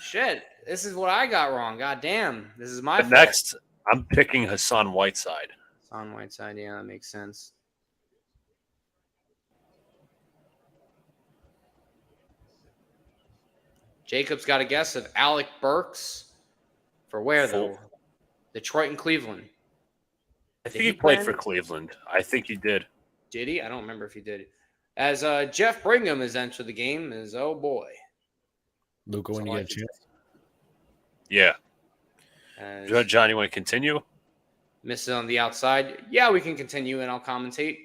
Shit. This is what I got wrong. God damn. This is my fault. Next, I'm picking Hassan Whiteside. Hassan Whiteside. Yeah, that makes sense. Jacob's got a guess of Alec Burks. For where, though? Detroit and Cleveland. I think he played for Cleveland. I think he did. Did he? I don't remember if he did. As Jeff Brigham has entered the game, oh boy. Luca, when you get a chance. Yeah. John, you want to continue? Misses on the outside. Yeah, we can continue, and I'll commentate.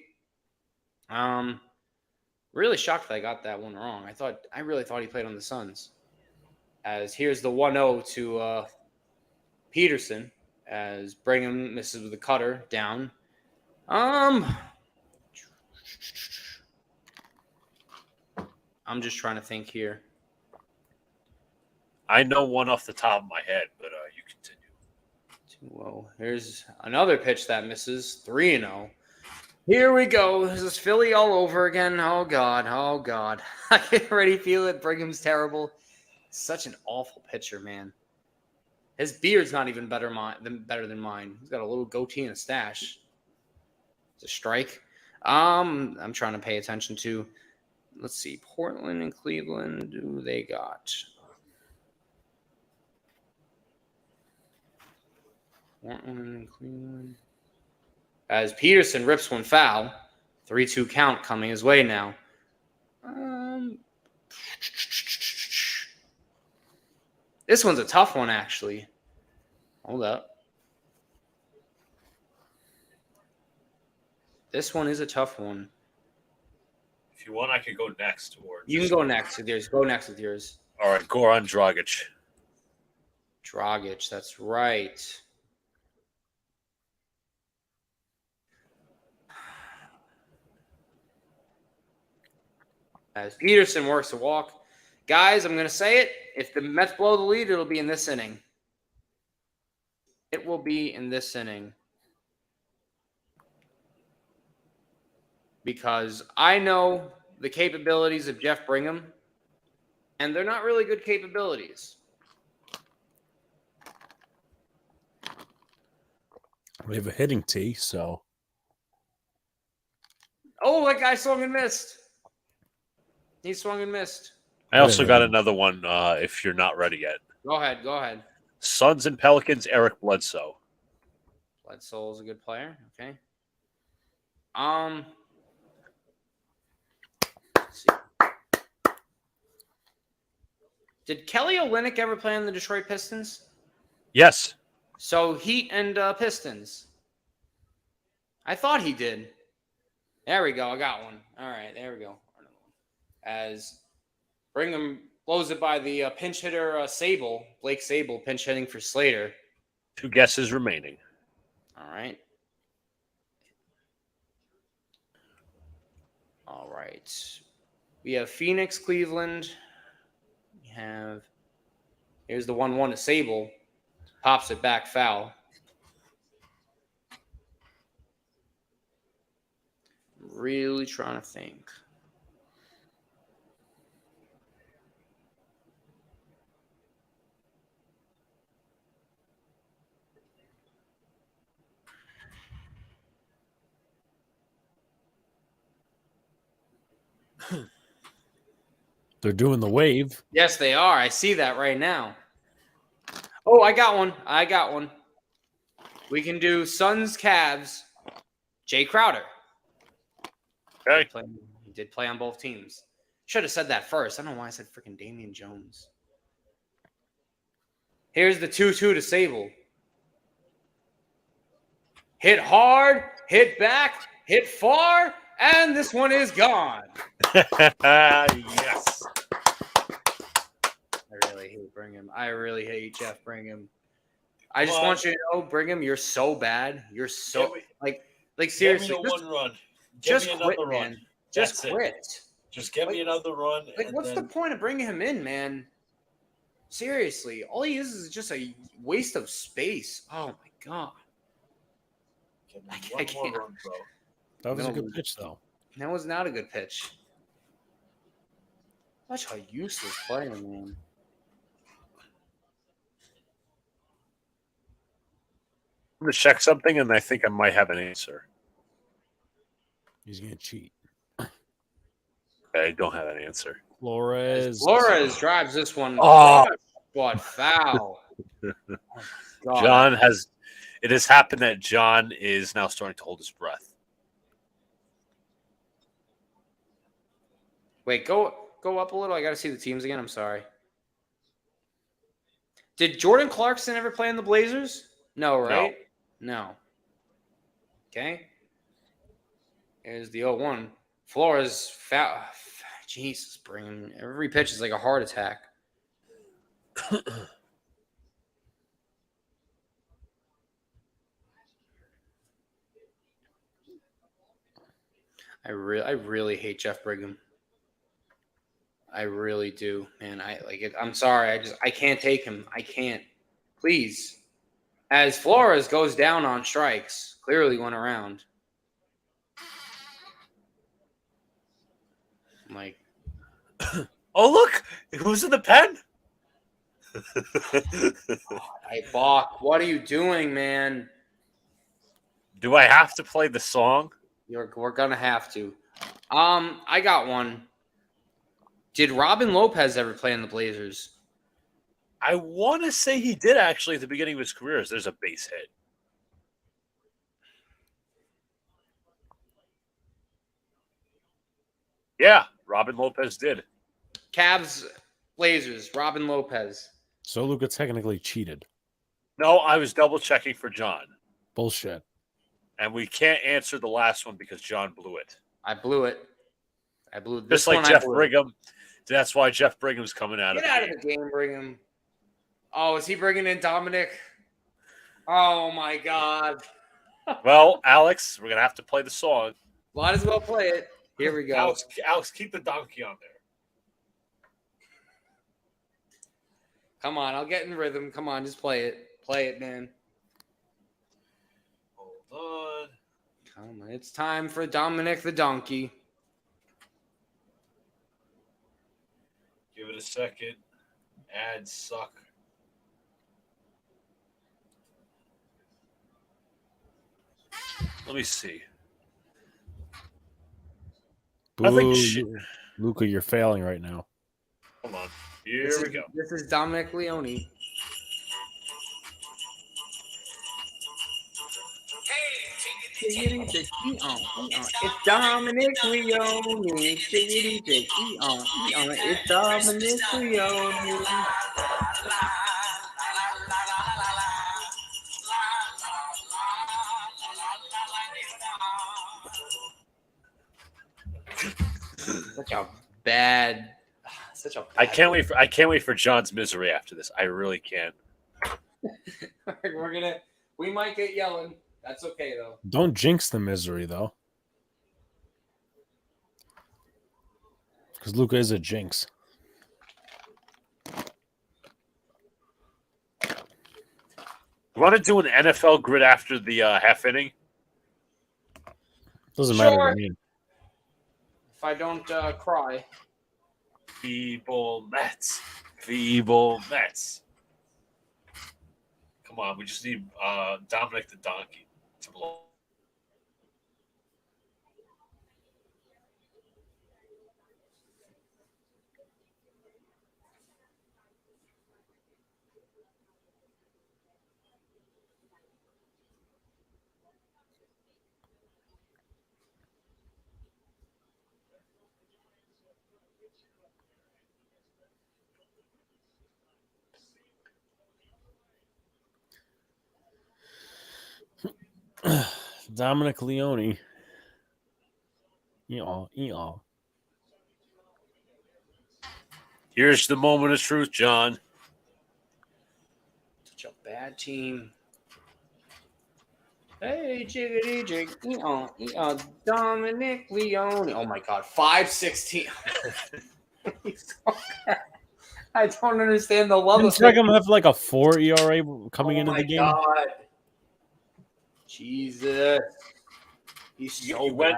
Really shocked that I got that one wrong. I really thought he played on the Suns. As here's the 1-0 to Peterson, as Brigham misses with the cutter down. I'm just trying to think here. I know one off the top of my head, but you continue. Whoa, here's another pitch that misses. 3-0. Here we go. This is Philly all over again. Oh, God. Oh, God. I can already feel it. Brigham's terrible. Such an awful pitcher, man. His beard's not even better than mine. He's got a little goatee and a stash. It's a strike. I'm trying to pay attention to. Let's see, Portland and Cleveland. Who they got? Portland and Cleveland. As Peterson rips one foul, 3-2 count coming his way now. This one's a tough one, actually. Hold up. This one is a tough one. If you want, I could go next. Or You can go next with yours. Go next with yours. All right, Goran Dragic. Dragic, that's right. As Peterson works a walk. Guys, I'm going to say it. If the Mets blow the lead, it'll be in this inning. It will be in this inning. Because I know the capabilities of Jeff Brigham, and they're not really good capabilities. We have a hitting tee, so. Oh, that guy swung and missed. He swung and missed. I also got another one if you're not ready yet. Go ahead. Suns and Pelicans, Eric Bledsoe. Bledsoe is a good player. Okay. Let's see. Did Kelly Olynyk ever play on the Detroit Pistons? Yes. So Heat and Pistons. I thought he did. There we go. I got one. All right. There we go. As Brigham blows it by the pinch hitter Sable. Blake Sable pinch hitting for Slater. 2 guesses remaining. All right. All right. We have Phoenix, Cleveland. We have... Here's the 1-1 to Sable. Pops it back foul. Really trying to think. They're doing the wave. Yes, they are. I see that right now. Oh, I got one. We can do Suns, Cavs, Jay Crowder. Okay. He did play on both teams. Should have said that first. I don't know why I said freaking Damian Jones. Here's the 2-2 to Sable. Hit hard, hit back, hit far, and this one is gone. Yes. I really hate Brigham. I really hate Jeff Brigham. I just want you to know, Brigham, you're so bad. You're so like seriously. Give me a 1 run. Just me quit, another man. run. Just That's quit. it. Just give me another run. Like, what's the point of bringing him in, man? Seriously, all he is just a waste of space. Oh my god. Give me I one can't. more run, bro. That was a good pitch, though. That was not a good pitch. Such a useless player, man. I'm going to check something, and I think I might have an answer. He's going to cheat. I don't have an answer. Flores drives this one. Oh. What foul? Oh my God. It has happened that John is now starting to hold his breath. Wait, go up a little. I got to see the teams again. I'm sorry. Did Jordan Clarkson ever play in the Blazers? No, right? No. Okay. Here's the 0-1. Flores foul. Jesus, bring every pitch is like a heart attack. I really hate Jeff Brigham. I really do, man. I like it. I'm sorry. I can't take him. I can't. Please. As Flores goes down on strikes, clearly went around. I'm like, Oh, look! Who's in the pen? hey, Bach, what are you doing, man? Do I have to play the song? We're gonna have to. I got one. Did Robin Lopez ever play in the Blazers? I want to say he did actually at the beginning of his career. There's a base hit. Yeah, Robin Lopez did. Cavs, Blazers, Robin Lopez. So Luca technically cheated. No, I was double checking for John. Bullshit. And we can't answer the last one because John blew it. I blew it. This Just like one. Jeff Brigham. That's why Jeff Brigham's coming out Get of the out game. of the game, Brigham. Oh, is he bringing in Dominic? Oh my God. Well, Alex, we're gonna have to play the song. Might as well play it. Here we go. Alex, keep the donkey on there. Come on, I'll get in rhythm. Come on, just play it. Play it, man. Hold on. Come on. It's time for Dominic the Donkey. Give it a second. Ads suck. Let me see. Boo, I think Luca, you're failing right now. Hold on. Here we go. This is Dominic Leone. It's Dominic Leone. It's Dominic Leone. Such a bad. I can't wait for John's misery after this. I really can't. We might get yelling. That's okay though. Don't jinx the misery though. Because Luca is a jinx. You want to do an NFL grid after the half inning? Doesn't matter Sure. to me. If I don't cry. Feeble Mets. Feeble Mets. Come on, we just need Dominic the Donkey to blow. Dominic Leone. Eaw. Here's the moment of truth, John. Such a bad team. Hey, jiggity jig. Dominic Leone. Oh my God. 5-16. I don't understand the love Didn't of Brigham have like a 4 ERA coming into the game? God. Jesus. He's so You went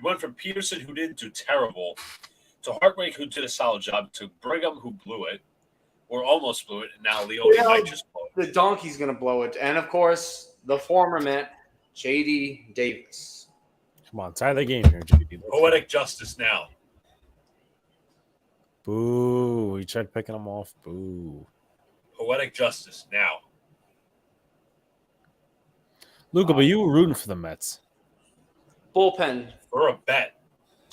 bad. from Peterson, who didn't do terrible, to Hartwig, who did a solid job, to Brigham, who blew it, or almost blew it, and now Leone might just blow it. The donkey's going to blow it. And, of course, the former Met, J.D. Davis. Come on, tie the game here, JD. Poetic justice now. Boo. He tried picking him off. Boo. Poetic justice now. Luca, but you were rooting for the Mets. Bullpen, For a bet.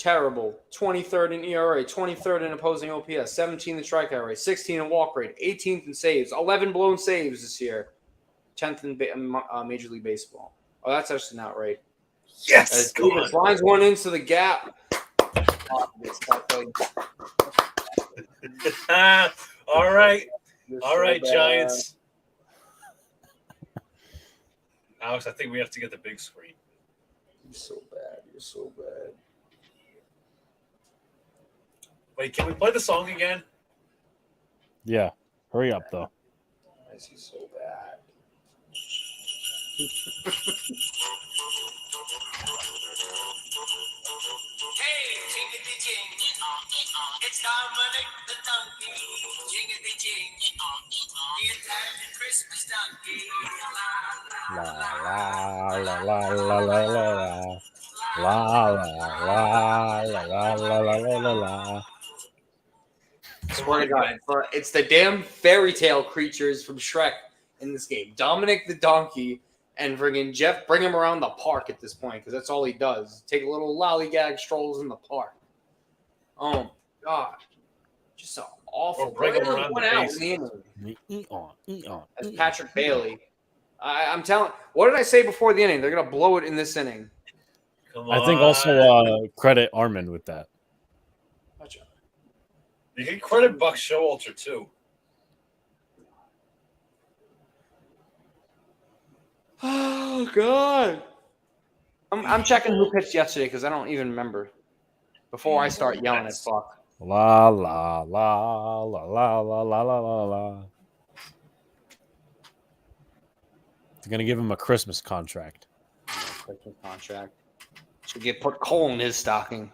terrible. 23rd in ERA, 23rd in opposing OPS, 17th in strikeout rate, 16th in walk rate, 18th in saves, 11 blown saves this year, 10th in Major League Baseball. Oh, that's actually not right. Yes! As Come Davis on. lines one into the gap. All right. You're All so right, bad. Giants. Alex, I think we have to get the big screen. You're so bad. You're so bad. Wait, can we play the song again? Yeah. Hurry up, though. Why is he so bad? Hey, jingity jing, it's Dominic the donkey. Jingity jing, the Italian Christmas donkey. La la la la la la la. La la la la la la la la la la. Swear to God, it's the damn fairy tale creatures from Shrek in this game. Dominic the donkey and friggin' Jeff bring him around the park at this point because that's all he does. Take little lollygag strolls in the park. Oh my God, just so awful. Or bring him around the out base. in the inning Eon. as Patrick Bailey. I'm telling. What did I say before the inning? They're gonna blow it in this inning. Come I think also credit Armin with that. You can credit Buck Showalter too. Oh God! I'm checking who pitched yesterday because I don't even remember. Before I start yelling at Buck. La la la la la la la la la la. They're gonna give him a Christmas contract. Christmas contract should put coal in his stocking.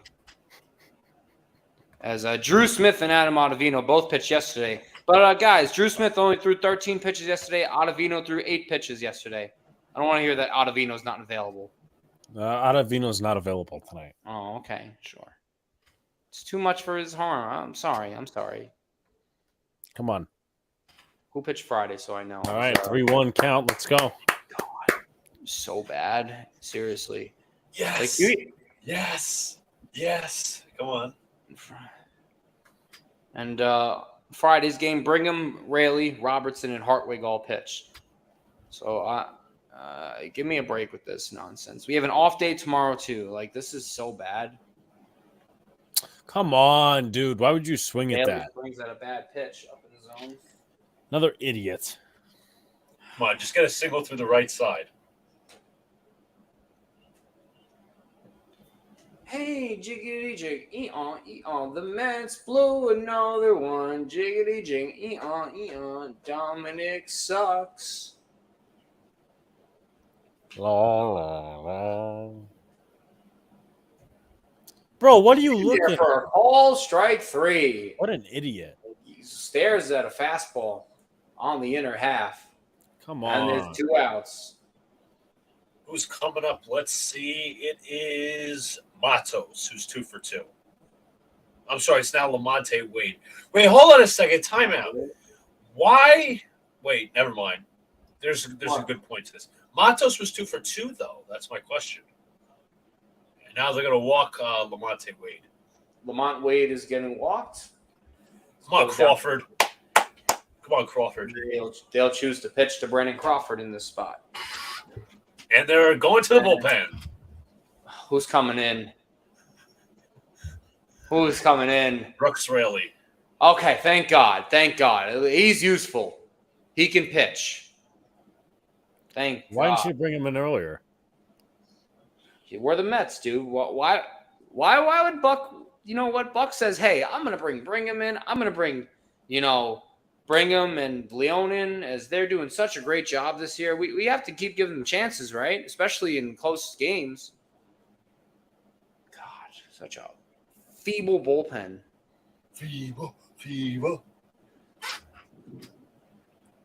As Drew Smith and Adam Ottavino both pitched yesterday. But, guys, Drew Smith only threw 13 pitches yesterday. Ottavino threw 8 pitches yesterday. I don't want to hear that Ottavino's not available. Ottavino's not available tonight. Oh, okay. Sure. It's too much for his harm. I'm sorry. Come on. Who pitched Friday so I know? All right, 3-1 count. Let's go. God, so bad. Seriously. Yes. Like, Yes. Come on. And Friday's game, Brigham, Raley, Robertson, and Hartwig all pitched. So give me a break with this nonsense. We have an off day tomorrow too. Like, this is so bad. Come on, dude. Why would you swing at that? Brings out a bad pitch up in the zone. Another idiot. Come on, just get a single through the right side. Hey, jiggity jig, eon, the Mets blew another one. Jiggity jig, eon, Dominic sucks. La, la, la. Bro, what are you looking at? For a call, strike 3. What an idiot. He stares at a fastball on the inner half. Come And on. there's 2 outs. Who's coming up? Let's see. It is Matos, who's 2 for 2. I'm sorry, it's now Lamonte Wade. Wait, hold on a second. Timeout. Why? Wait, never mind. There's a good point to this. Matos was 2 for 2, though. That's my question. And now they're going to walk Lamonte Wade. Lamont Wade is getting walked. Come on, Crawford. Come on, Crawford. They'll choose to pitch to Brandon Crawford in this spot. And they're going to the bullpen. Who's coming in? Who's coming in? Brooks Raley. Okay, thank God. He's useful. He can pitch. Thank Why God. didn't you bring him in earlier? We're the Mets, dude. Why would Buck? You know what? Buck says, "Hey, I'm gonna bring him in. I'm gonna bring Brigham and Leon in, as they're doing such a great job this year. We have to keep giving them chances, right? Especially in close games." God, such a feeble bullpen. Feeble.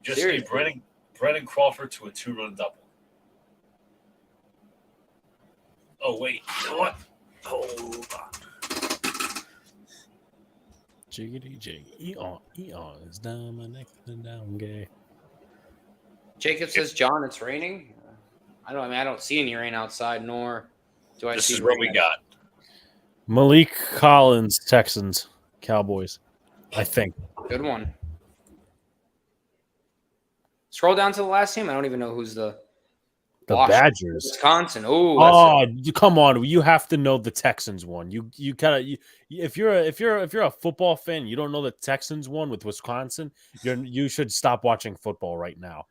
Just Seriously. need Brennan Crawford to a 2-run double. Oh, wait. You know what? Hold on. Jiggity jig. Eon is Dominic the down gay. Jacob says, "John, it's raining." I don't see any rain outside, nor do I This see is what rain. we got. Malik Collins, Texans, Cowboys. I think. Good one. Scroll down to the last team. I don't even know who's the Washington, Badgers. Wisconsin. Oh, come on! You have to know the Texans won. You kind of if you're a football fan, you don't know the Texans won with Wisconsin. You should stop watching football right now.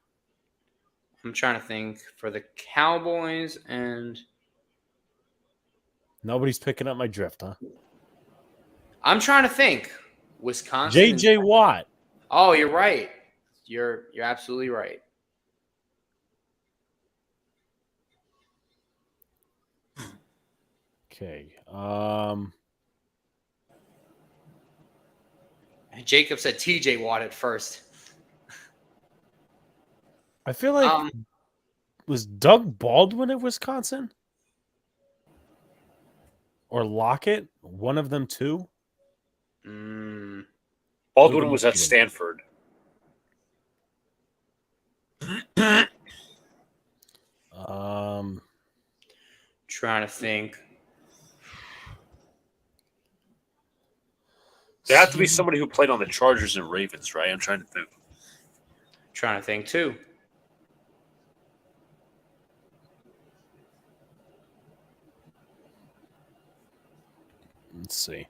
I'm trying to think for the Cowboys, and Nobody's picking up my drift, huh? I'm trying to think. Wisconsin. J.J. Watt. Oh, you're right. You're absolutely right. Okay. Jacob said T.J. Watt at first. I feel like was Doug Baldwin at Wisconsin? or Lockett. One of them two. Baldwin was at Stanford. Trying to think. There have to be somebody who played on the Chargers and Ravens, right? I'm trying to think. Too. Let's see.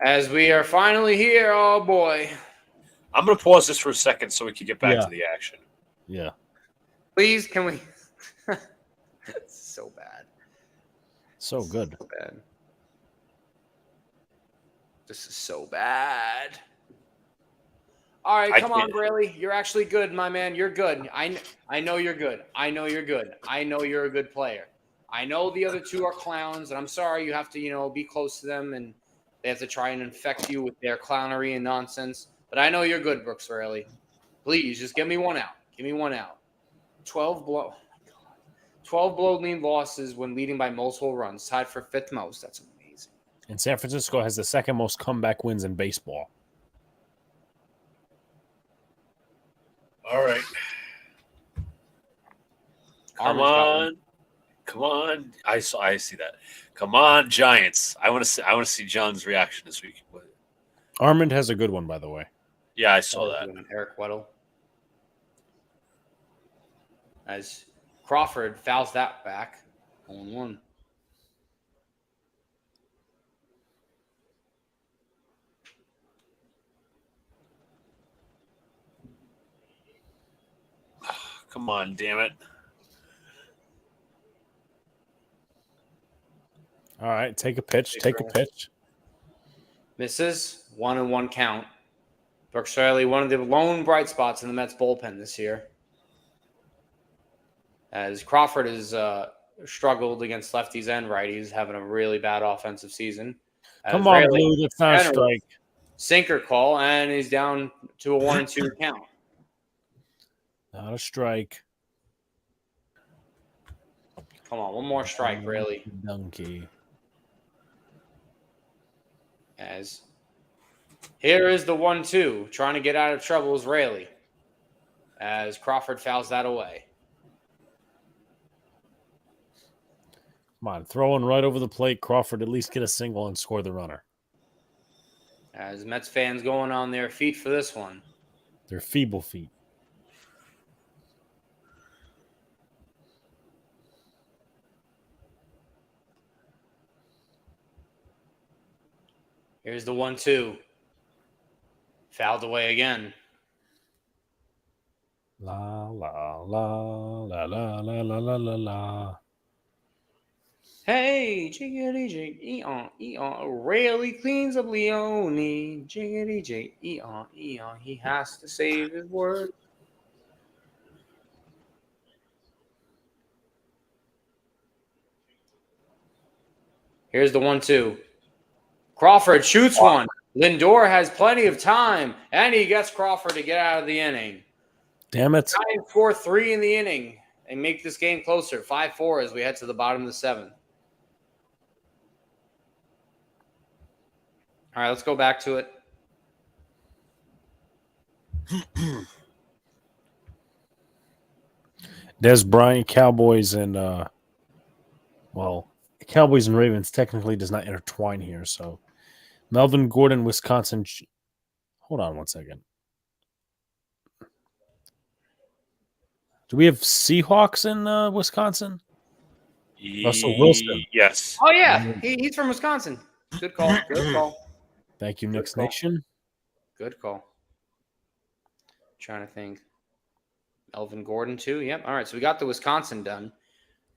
As we are finally here, oh boy. I'm going to pause this for a second so we can get back Yeah. to the action. Yeah. Please, can we? It's so bad. So good. So bad. This is so bad. All right, come on, Braley. You're actually good, my man. You're good. I know you're good. I know you're good. I know you're a good player. I know the other two are clowns, and I'm sorry you have to, be close to them, and they have to try and infect you with their clownery and nonsense. But I know you're good, Brooks Braley. Please, just give me one out. Give me one out. 12 blow lead losses when leading by multiple runs, tied for fifth most. That's amazing. And San Francisco has the second most comeback wins in baseball. All right. Come on. I see that. Come on, Giants. I want to see John's reaction this week. Armand has a good one, by the way. Yeah, I saw that. Eric Weddle. As Crawford fouls that back. 0-1. Come on, damn it. All right, take a pitch. Take a pitch. Misses. 1-1 count. Brooks Riley, one of the lone bright spots in the Mets bullpen this year. As Crawford has struggled against lefties and righties, having a really bad offensive season. Come on, Blue. That's not a strike. Sinker call, and he's down to a 1-2 count. Not a strike. Come on, one more strike, really. Donkey. As here is the 1-2, trying to get out of trouble is Raley. As Crawford fouls that away. Come on, throwing right over the plate. Crawford at least get a single and score the runner. As Mets fans going on their feet for this one. Their feeble feet. Here's the 1-2. Fouled away again. La, la, la, la, la, la, la, la, la, la. Hey, jiggity jig, Raley cleans up Leone. Jiggity jig, he has to save his word. Here's the 1-2. Crawford shoots one. Lindor has plenty of time, and he gets Crawford to get out of the inning. Damn it. Giants score 3 in the inning and make this game closer. 5-4 as we head to the bottom of the 7th. All right, let's go back to it. Des Bryant, Cowboys, and Cowboys and Ravens technically does not intertwine here. So Melvin Gordon, Wisconsin. Hold on one second. Do we have Seahawks in Wisconsin? Russell Wilson. Yes. Oh, yeah. He's from Wisconsin. Good call. Good call. Thank you, Knicks Nation. Good call. Trying to think. Melvin Gordon, too. Yep. All right. So we got the Wisconsin done.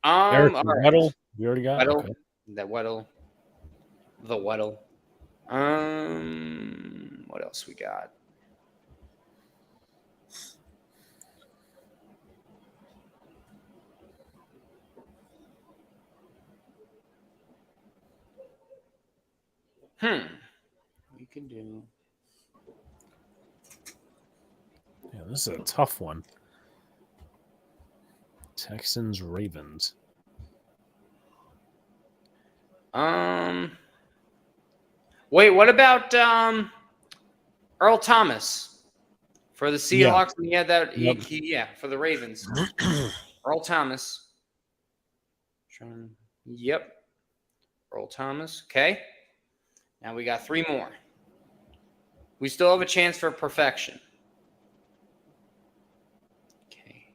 Eric all Weddle. right. We already got Weddle. Okay. That Weddle. The Weddle. What else we got? We can do. Yeah, this is a tough one. Texans, Ravens. Wait, what about Earl Thomas for the Yeah. Seahawks? And he had that. Yep. Yeah, for the Ravens. Earl Thomas. Yep. Earl Thomas. Okay. Now we got 3 more. We still have a chance for perfection. Okay.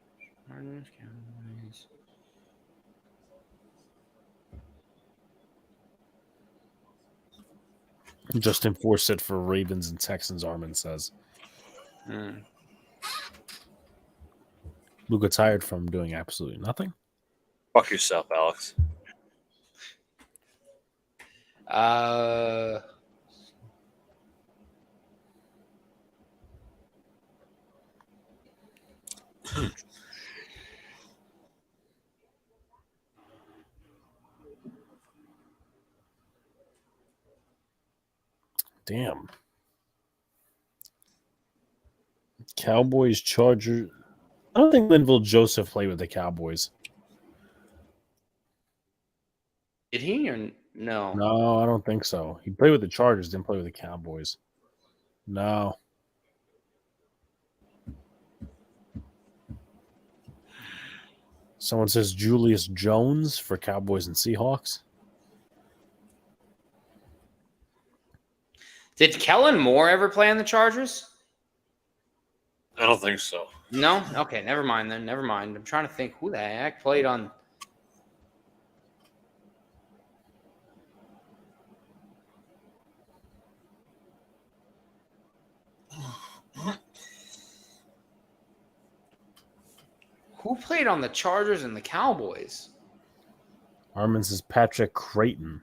Just enforce it for Ravens and Texans, Armin says. Luca tired from doing absolutely nothing. Fuck yourself, Alex. Damn. Cowboys, Chargers. I don't think Linville Joseph played with the Cowboys. Did he or no? No, I don't think so. He played with the Chargers, didn't play with the Cowboys. No. Someone says Julius Jones for Cowboys and Seahawks. Did Kellen Moore ever play on the Chargers? I don't think so. No? Okay, never mind then. Never mind. I'm trying to think who the heck played on. Who played on the Chargers and the Cowboys? Armin says Patrick Creighton.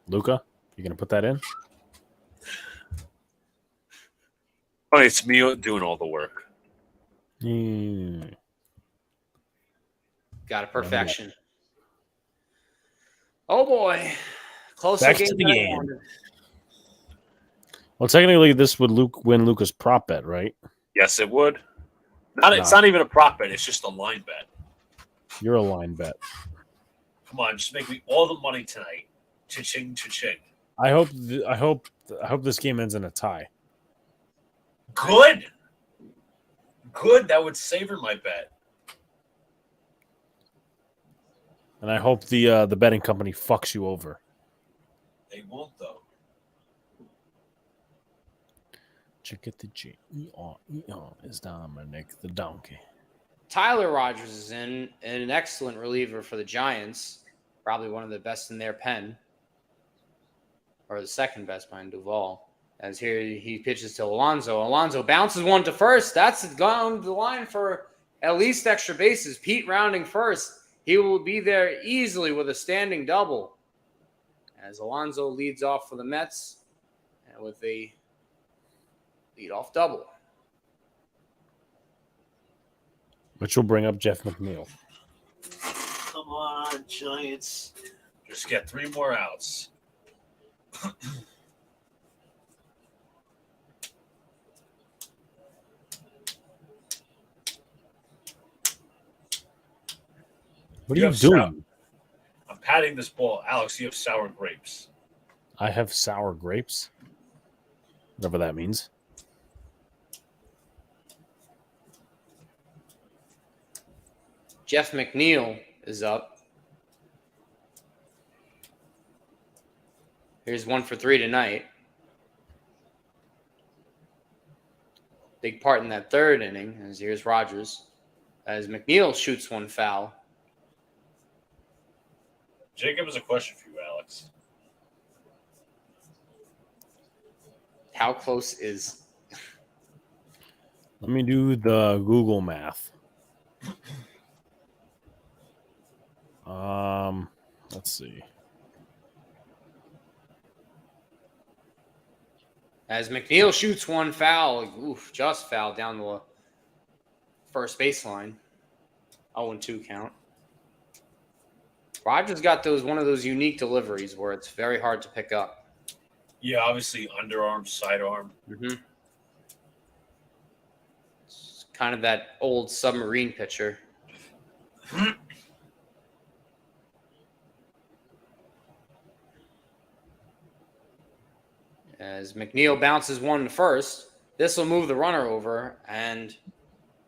Luca, you gonna put that in? Funny, it's me doing all the work. Got a perfection. Oh boy. Closer Back game to the than I game. wanted. Well, technically, this would win Luca's prop bet, right? Yes, it would. It's Nah. not even a prop bet. It's just a line bet. You're a line bet. Come on, just make me all the money tonight. Cha-ching, cha-ching. I hope this game ends in a tie. Good. Good. That would savor my bet. And I hope the betting company fucks you over. They won't, though. Check it the G. Is Dominic the donkey. Tyler Rogers is in, an excellent reliever for the Giants. Probably one of the best in their pen. Or the second best behind Duvall. As here he pitches to Alonso. Alonso bounces one to first. That's gone the line for at least extra bases. Pete rounding first. He will be there easily with a standing double. As Alonso leads off for the Mets. And with a leadoff double. Which will bring up Jeff McNeil. Come on, Giants. Just get 3 more outs. What are You you have doing? I'm patting this ball. Alex, you have sour grapes. I have sour grapes. Whatever that means. Jeff McNeil is up. Here's 1 for 3 tonight. Big part in that third inning. As here's Rogers. As McNeil shoots one foul. Jacob has a question for you, Alex. How close is... Let me do the Google math. Let's see. As McNeil shoots one foul, just foul down the first baseline. 0-2 count. Rogers got one of those unique deliveries where it's very hard to pick up. Yeah, obviously underarm, sidearm. Mm-hmm. It's kind of that old submarine pitcher. As McNeil bounces one to first, this will move the runner over, and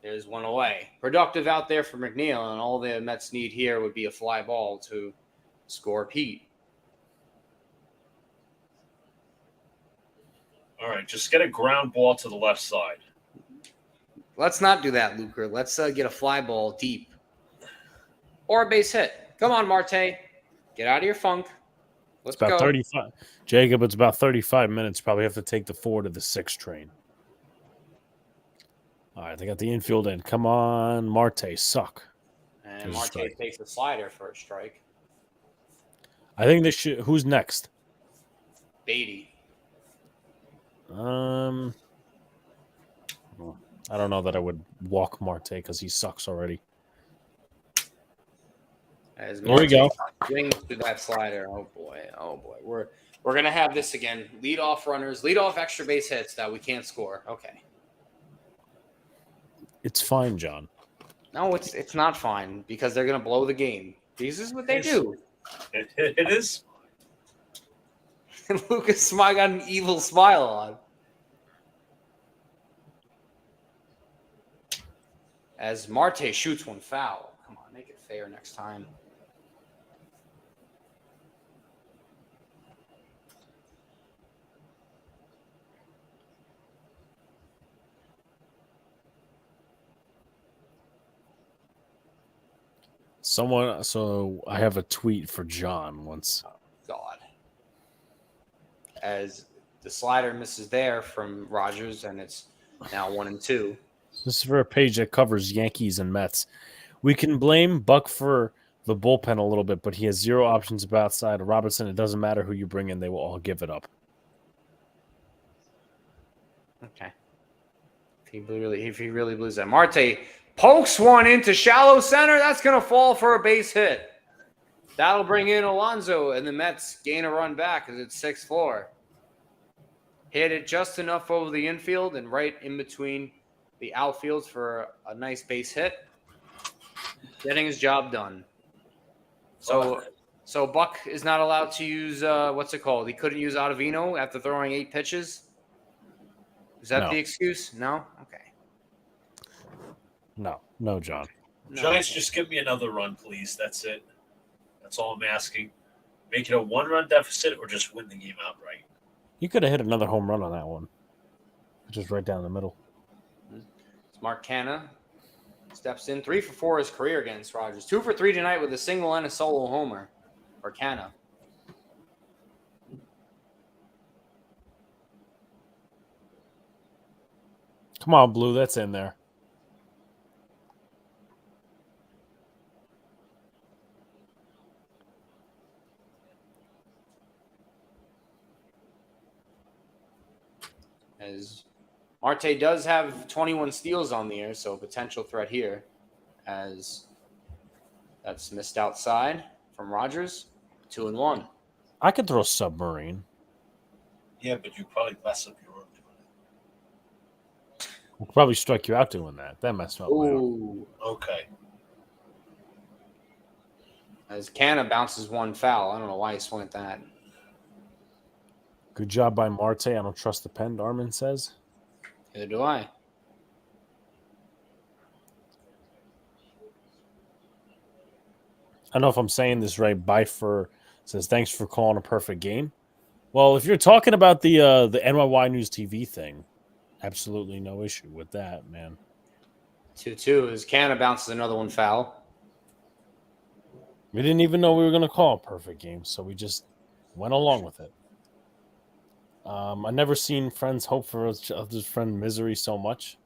there's one away. Productive out there for McNeil, and all the Mets need here would be a fly ball to score Pete. All right, just get a ground ball to the left side. Let's not do that, Luca. Let's get a fly ball deep. Or a base hit. Come on, Marte. Get out of your funk. Let's It's about go. 35. Jacob, it's about 35 minutes. Probably have to take the 4 to the 6 train. All right, they got the infield in. Come on, Marte, suck. And There's a Marte strike. takes a slider for a strike. I think this should. Who's next? Beatty. I don't know that I would walk Marte because he sucks already. As There we go. swings through that slider. Oh boy. We're gonna have this again. Lead off runners, lead off extra base hits that we can't score. Okay. It's fine, John. No, it's not fine because they're gonna blow the game. This is what they do. It is. And Lucas Smile got an evil smile on. As Marte shoots one foul. Come on, make it fair next time. So I have a tweet for John once. God. As the slider misses there from Rogers, and it's now 1-2. This is for a page that covers Yankees and Mets. We can blame Buck for the bullpen a little bit, but he has 0 options about outside of Robinson. It doesn't matter who you bring in; they will all give it up. Okay. If he really believes that. Marte pokes one into shallow center. That's going to fall for a base hit. That'll bring in Alonso, and the Mets gain a run back as it's 6-4. Hit it just enough over the infield and right in between the outfields for a nice base hit. Getting his job done. So Buck is not allowed to use, what's it called? He couldn't use Ottavino after throwing 8 pitches? Is that No. the excuse? No? Okay. No, John. No. Giants, just give me another run, please. That's it. That's all I'm asking. Make it a 1-run deficit or just win the game outright. You could have hit another home run on that one, just right down the middle. It's Mark Canha. Steps in 3 for 4 his career against Rogers. 2 for 3 tonight with a single and a solo homer for Canha. Come on, Blue, that's in there. As Marte does have 21 steals on the air, so a potential threat here. As that's missed outside from Rogers. 2-1. I could throw submarine. Yeah, but you probably mess up your own doing I'll probably strike you out doing that. That messed up. my arm. Ooh. it. Okay. As Canha bounces one foul. I don't know why he swung at that. Good job by Marte. I don't trust the pen, Darman says. Neither do I. I don't know if I'm saying this right. Byfer says, thanks for calling a perfect game. Well, if you're talking about the NYY News TV thing, absolutely no issue with that, man. 2-2 as Canha bounces another one foul. We didn't even know we were going to call a perfect game, so we just went along with it. I never seen friends hope for each other's friend misery so much.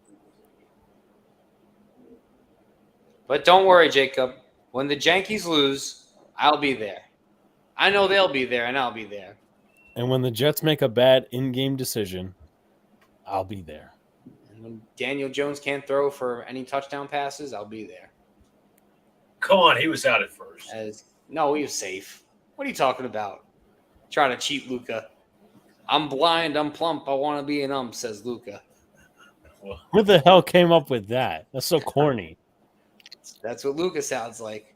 But don't worry, Jacob. When the Yankees lose, I'll be there. I know they'll be there, and I'll be there. And when the Jets make a bad in-game decision, I'll be there. And when Daniel Jones can't throw for any touchdown passes, I'll be there. Come on, he was out at first. No, he was safe. What are you talking about? Trying to cheat Luca. I'm blind, I'm plump, I want to be an says Luca. Who the hell came up with that? That's so corny. That's what Luca sounds like.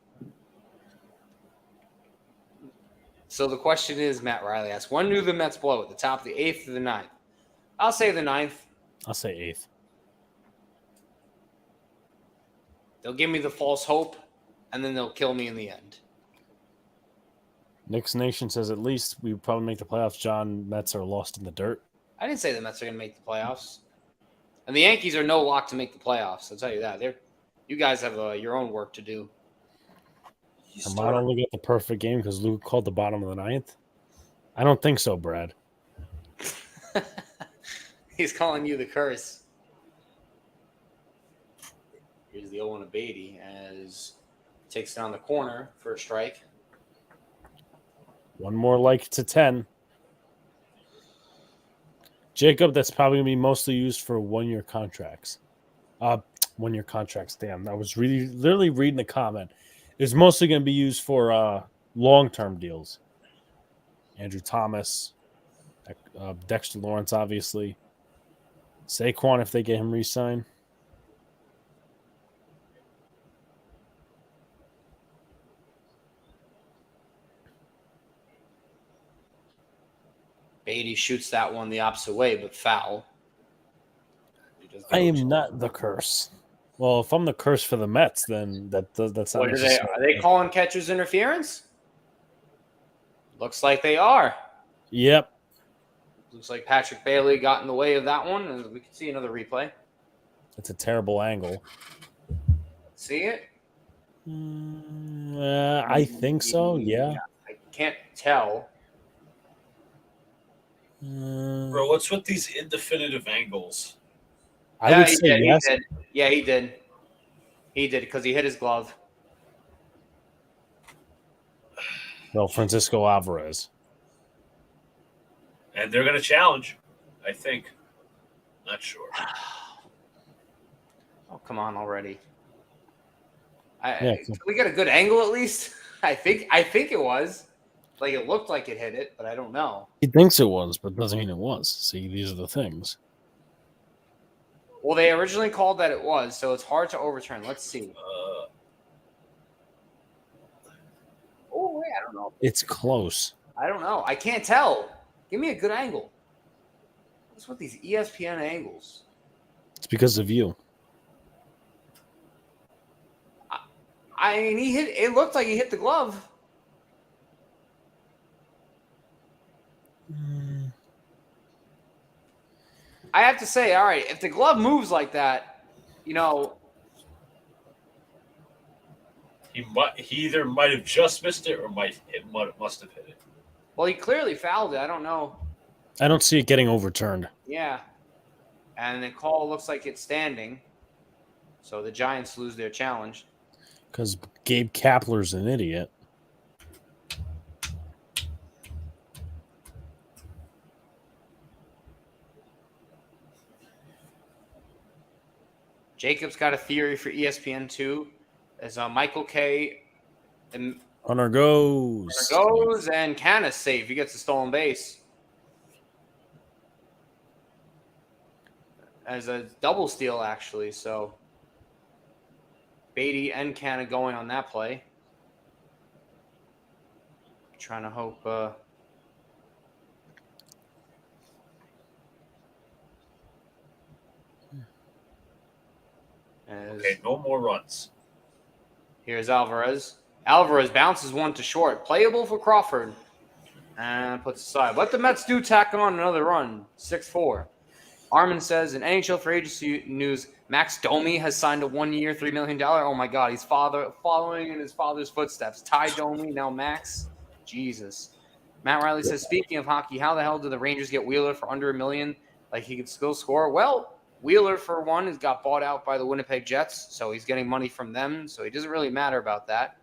So the question is, Matt Riley asks, when do the Mets blow at the top of the 8th or the 9th? I'll say the 9th. I'll say 8th. They'll give me the false hope, and then they'll kill me in the end. Knicks Nation says at least we probably make the playoffs. John, Mets are lost in the dirt. I didn't say the Mets are going to make the playoffs. And the Yankees are no lock to make the playoffs. I'll tell you that. You guys have your own work to do. Hermano only got the perfect game because Luke called the bottom of the 9th. I don't think so, Brad. He's calling you the curse. Here's the 0-1 of Beatty as he takes down the corner for a strike. One more like to 10. Jacob, that's probably going to be mostly used for one-year contracts. 1-year contracts, damn. I was literally reading the comment. It's mostly going to be used for long-term deals. Andrew Thomas, Dexter Lawrence, obviously. Saquon, if they get him re-signed. Beatty shoots that one the opposite way, but foul. I am not the curse. Well, if I'm the curse for the Mets, then that's not What necessary. are they calling catcher's interference? Looks like they are. Yep. Looks like Patrick Bailey got in the way of that one, and we can see another replay. It's a terrible angle. See it? I think so, yeah. I can't tell. Bro, what's with these indefinitive angles? I would say yes. He did. Yeah, he did. He did because he hit his glove. Well, Francisco Alvarez. And they're going to challenge, I think. Not sure. Oh, come on already. Yeah. Can we get a good angle at least? I think it was. Like, it looked like it hit it, but I don't know. He thinks it was, but doesn't mean it was. See, these are the things. Well, they originally called that it was, so it's hard to overturn. Let's see. Oh, wait, I don't know. It's close. I don't know. I can't tell. Give me a good angle. What's with these ESPN angles? It's because of you. I mean, he hit. It looked like he hit the glove. I have to say, all right, if the glove moves like that, you know, He either might have just missed it or must have hit it. well, he clearly fouled it. I don't know. I don't see it getting overturned. Yeah, and the call looks like it's standing, so the Giants lose their challenge. Because Gabe Kapler's an idiot. Jacob's got a theory for ESPN too, as Michael K. and Hunter goes. and Canis safe. He gets a stolen base. As a double steal, actually. So Beatty and Canna going on that play. Trying to hope. Okay, no more runs. Here's Alvarez. Alvarez bounces one to short. Playable for Crawford. And puts aside. But the Mets do tack on another run. 6-4. Armin says, in NHL free agency news, Max Domi has signed a 1-year, $3 million. Oh, my God. He's following in his father's footsteps. Ty Domi, now Max. Jesus. Matt Riley says, speaking of hockey, how the hell did the Rangers get Wheeler for under $1 million? Like he could still score? Well, Wheeler, for one, has got bought out by the Winnipeg Jets, so he's getting money from them, so it doesn't really matter about that.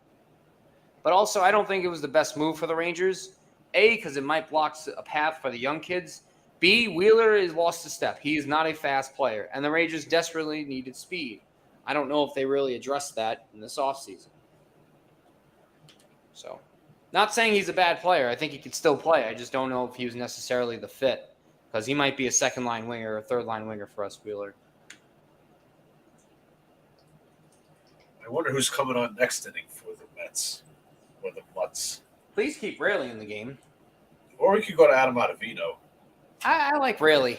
But also, I don't think it was the best move for the Rangers. A, because it might block a path for the young kids. B, Wheeler has lost a step. He is not a fast player, and the Rangers desperately needed speed. I don't know if they really addressed that in this offseason. So, not saying he's a bad player. I think he could still play. I just don't know if he was necessarily the fit. Because he might be a second-line winger or a third-line winger for us, Wheeler. I wonder who's coming on next inning for the Mets or the Mutts. Please keep Rayleigh in the game. Or we could go to Adam Ottavino. I like Rayleigh.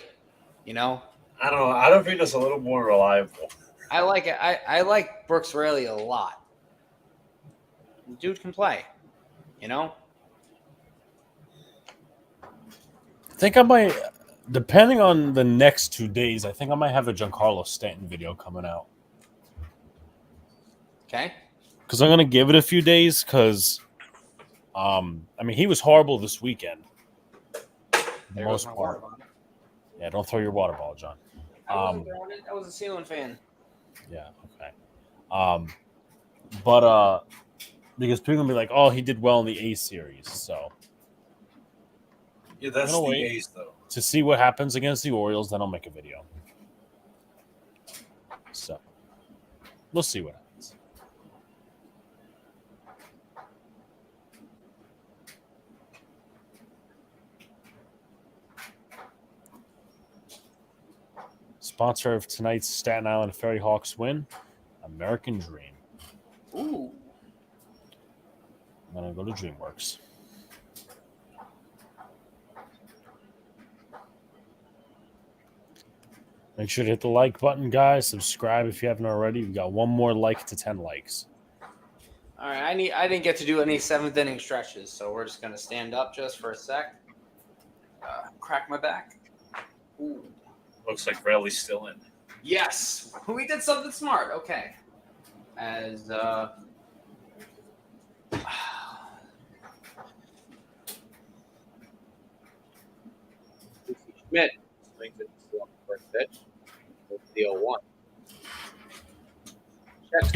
You know, I don't know. Ottavino's a little more reliable. I like it. I like Brooks Rayleigh a lot. The dude can play. You know. I think I might, depending on the next 2 days, I think I might have a Giancarlo Stanton video coming out. Okay. Because I'm gonna give it a few days. Because, I mean, he was horrible this weekend. For the There goes most my water part. bottle. Yeah, don't throw your water ball, John. I wasn't throwing it. I was a ceiling fan. Yeah, okay. But because people are gonna be like, oh, he did well in the A series, so Yeah, that's I'm the gonna wait A's, though. to see what happens against the Orioles, then I'll make a video. So we'll see what happens. Sponsor of tonight's Staten Island Ferry Hawks win, American Dream. Ooh. I'm gonna go to DreamWorks. Make sure to hit the like button, guys. Subscribe if you haven't already. We got one more like to 10 likes. All right. I didn't get to do any 7th inning stretches, so we're just gonna stand up just for a sec. Crack my back. Ooh. Looks like Rayleigh's still in. Yes, we did something smart. Okay, as Schmidt swings it to the first pitch. It's the 0-1. Checks.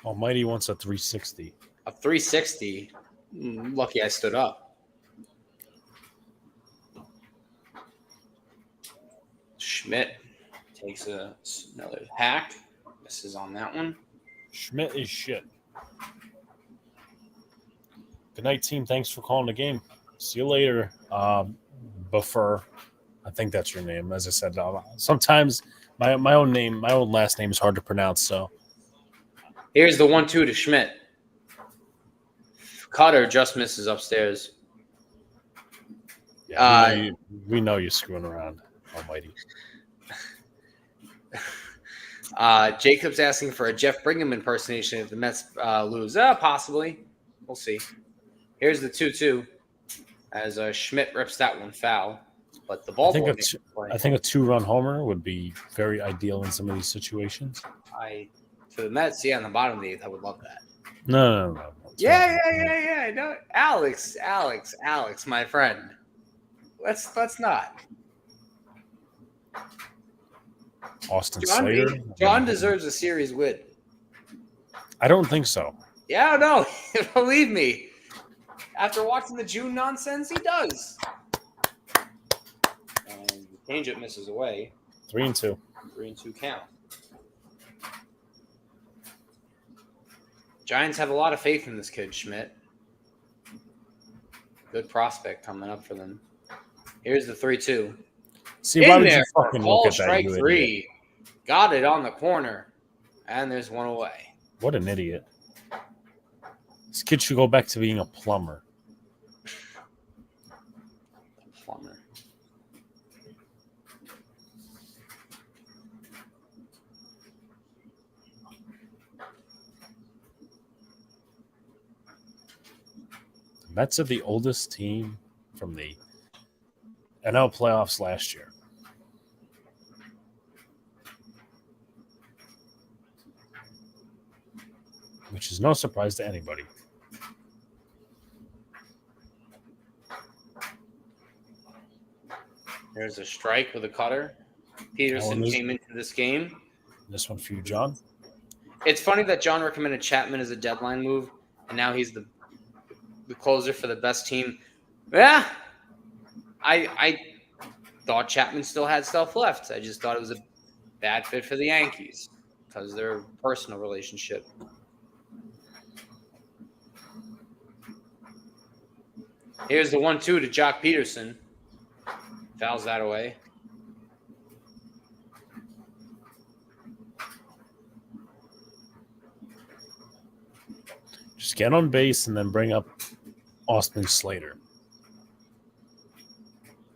Almighty wants a 360. A 360. Lucky I stood up. Schmidt takes another hack. Misses on that one. Schmidt is shit. Good night, team. Thanks for calling the game. See you later. Buffer. I think that's your name. As I said, sometimes my own last name is hard to pronounce. So Here's the 1-2 to Schmidt. Cutter just misses upstairs. we know you're screwing around, Almighty. Jacob's asking for a Jeff Brigham impersonation if the Mets lose. Possibly. We'll see. Here's the 2-2 as Schmidt rips that one foul. But the ball I think boy a 2-run homer would be very ideal in some of these situations. For the Mets, yeah, on the bottom of the 8th, I would love that. No. Yeah. No, Alex, my friend. Let's not. Austin Slater. John deserves a series win. I don't think so. Yeah, no, believe me. After watching the June nonsense, he does. And the changeup misses away. 3-2. 3-2 count. Giants have a lot of faith in this kid, Schmidt. Good prospect coming up for them. Here's the 3-2. See, why In would there you for fucking ball look at that? strike You 3. idiot. Got it on the corner. And there's one away. What an idiot. This kid should go back to being a plumber. Plumber. The Mets are the oldest team from the NL playoffs last year. Which is no surprise to anybody. There's a strike with a cutter. Peterson came into this game. This one for you, John. It's funny that John recommended Chapman as a deadline move, and now he's the closer for the best team. Yeah, I thought Chapman still had stuff left. I just thought it was a bad fit for the Yankees because of their personal relationship. Here's the 1-2 to Jock Peterson. Fouls that away. Just get on base and then bring up Austin Slater.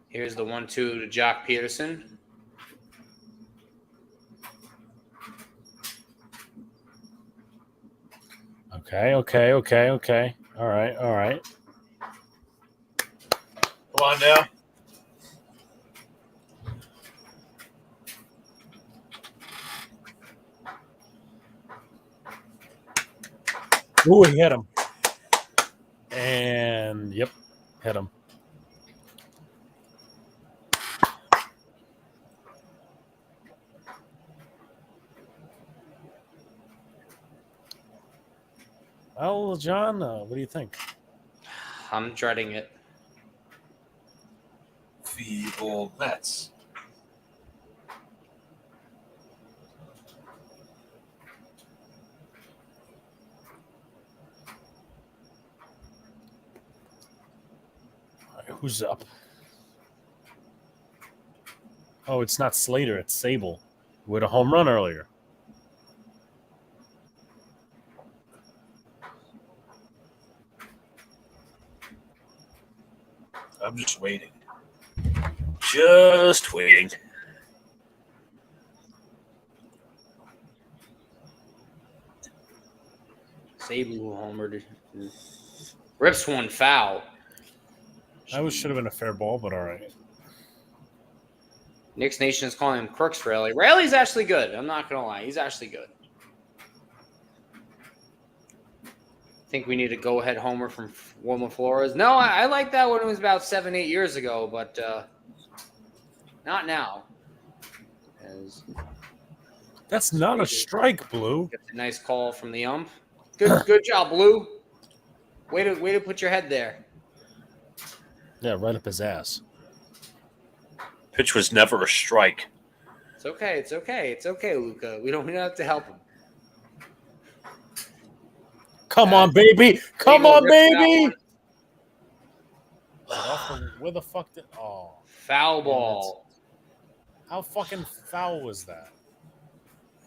Here's the 1-2 to Jock Peterson. Okay. All right. Come on now. Ooh, he hit him. And, yep, hit him. Well, John, what do you think? I'm dreading it. The old Mets. All right, who's up? Oh, it's not Slater. It's Sable. With a home run earlier. I'm just waiting. Just waiting. Sable homered. Rips one foul. That should have been a fair ball, but all right. Knicks Nation is calling him Crooks Raley. Raley's actually good. I'm not going to lie. He's actually good. Think we need a go-ahead homer from Wilmer Flores. No, I like that when it was about 7-8 years ago, but not now. That's not a strike, Blue. Gets a nice call from the ump. Good job, Blue. Way to put your head there. Yeah, right up his ass. Pitch was never a strike. It's okay, Luca. We don't have to help him. Come on, baby. Come on, baby. Where the fuck did... Oh. Foul ball. How fucking foul was that?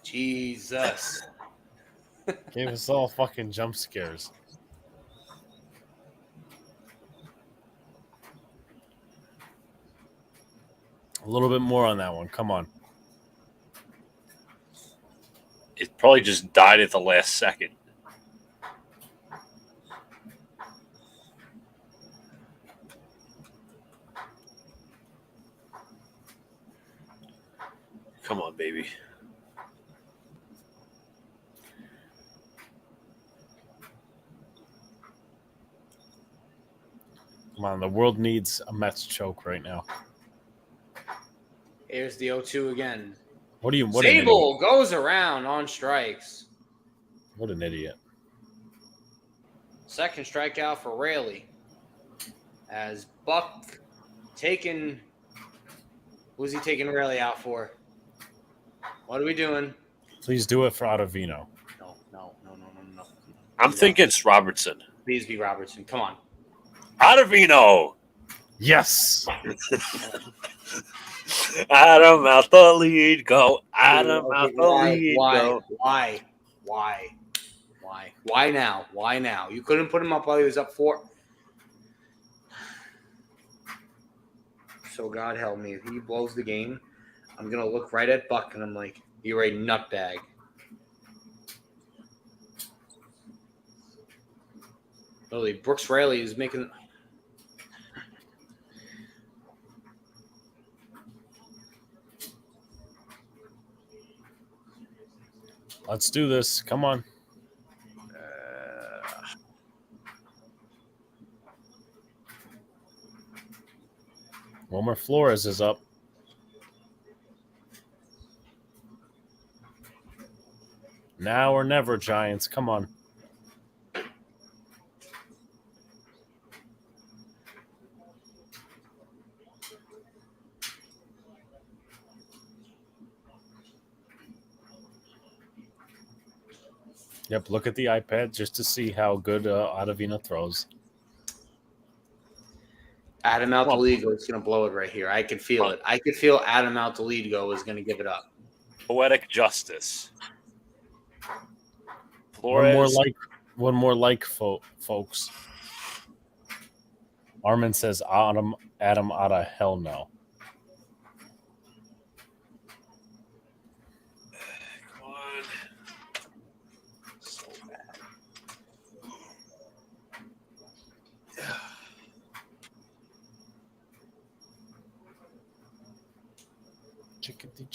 Jesus. Gave us all fucking jump scares. A little bit more on that one. Come on. It probably just died at the last second. Come on, baby. Come on. The world needs a Mets choke right now. Here's the 0-2 again. What an Sable goes around on strikes. What an idiot. Second strikeout for Raley. As Buck taking... Who's he taking Raley out for? What are we doing? Please do it for Ottavino. No. I'm thinking it's Robertson. Please be Robertson. Come on. Ottavino! Yes. Adam out the lead, go. Adam out the lead, go. Why now? You couldn't put him up while he was up 4. So God help me. If he blows the game, I'm going to look right at Buck and I'm like, you're a nutbag. Literally, Brooks Raley is making... Let's do this. Come on. Wilmer Flores is up. Now or never, Giants. Come on. Yep, look at the iPad just to see how good Ottavino throws. Adam Altoligo is going to blow it right here. I can feel it. I could feel Adam Altoligo is going to give it up. Poetic justice. Flores. One more like, folks. Armin says Adam out of hell no. Come on. So bad. Chickadee.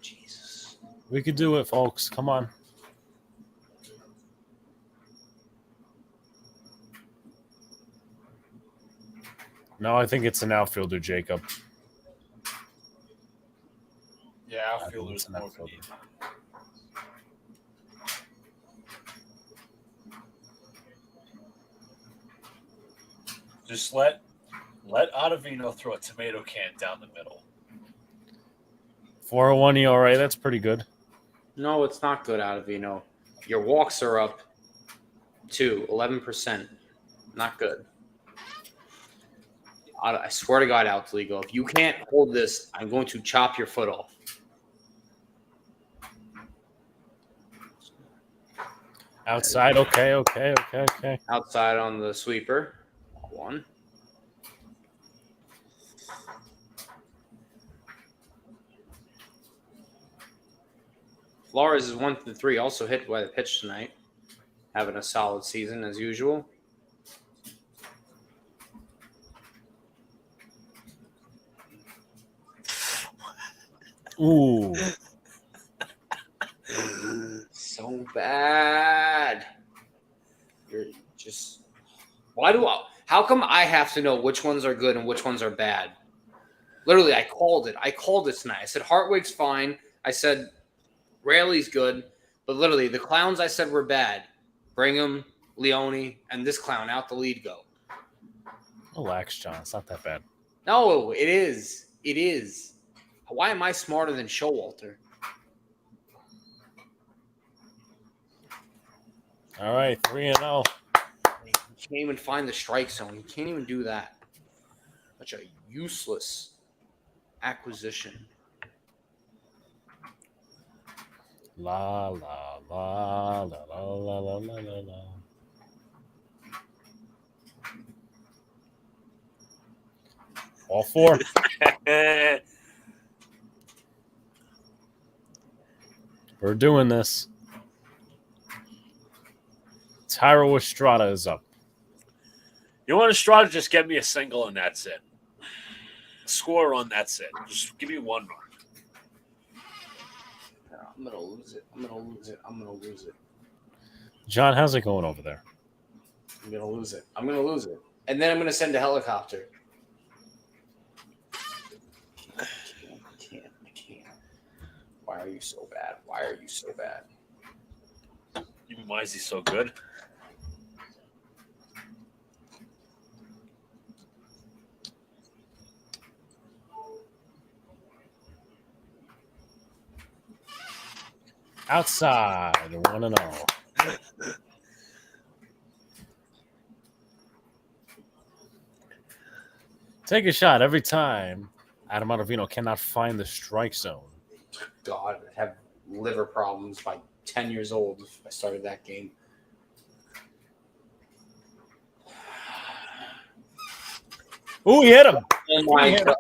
Jesus. We could do it, folks. Come on. No, I think it's an outfielder, Jacob. Yeah, I think outfielder's it's an more of a outfielder. need. Just let Ottavino throw a tomato can down the middle. 401 ERA. That's pretty good. No, it's not good, Ottavino. Your walks are up to 11%. Not good. I swear to God, Altligo, if you can't hold this, I'm going to chop your foot off. Outside. Okay. Outside on the sweeper. 1. Flores is 1-3, also hit by the pitch tonight. Having a solid season as usual. Ooh. So bad. You're just. How come I have to know which ones are good and which ones are bad? Literally, I called it. I called it tonight. I said Hartwig's fine. I said Raley's good. But literally, the clowns I said were bad. Brigham, Leone, and this clown out the lead go. Relax, John. It's not that bad. No, it is. It is. Why am I smarter than Showalter? All right, 3-0. He can't even find the strike zone. He can't even do that. Such a useless acquisition. La la la la la la la la la. All 4. We're doing this. Tyro Estrada is up. You want Estrada? Just get me a single and that's it. Score on that's it. Just give me one run. I'm going to lose it. I'm going to lose it. John, how's it going over there? I'm going to lose it. And then I'm going to send a helicopter. I can't. Why are you so bad? Why is he so good? Outside, 1-0. Take a shot every time Adam Ottavino cannot find the strike zone. God, I'd have liver problems by 10 years old if I started that game. Ooh, he hit him. Oh my God.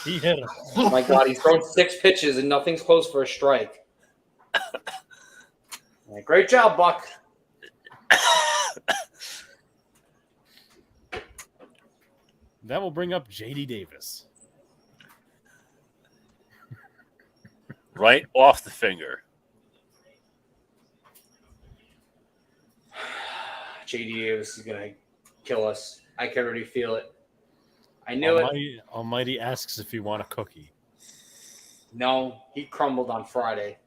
He hit him. Oh my God, he's thrown 6 pitches and nothing's close for a strike. Great job, Buck. That will bring up J.D. Davis. Right off the finger. J.D. Davis is going to kill us. I can already feel it. I knew it. Almighty asks if you want a cookie. No, he crumbled on Friday.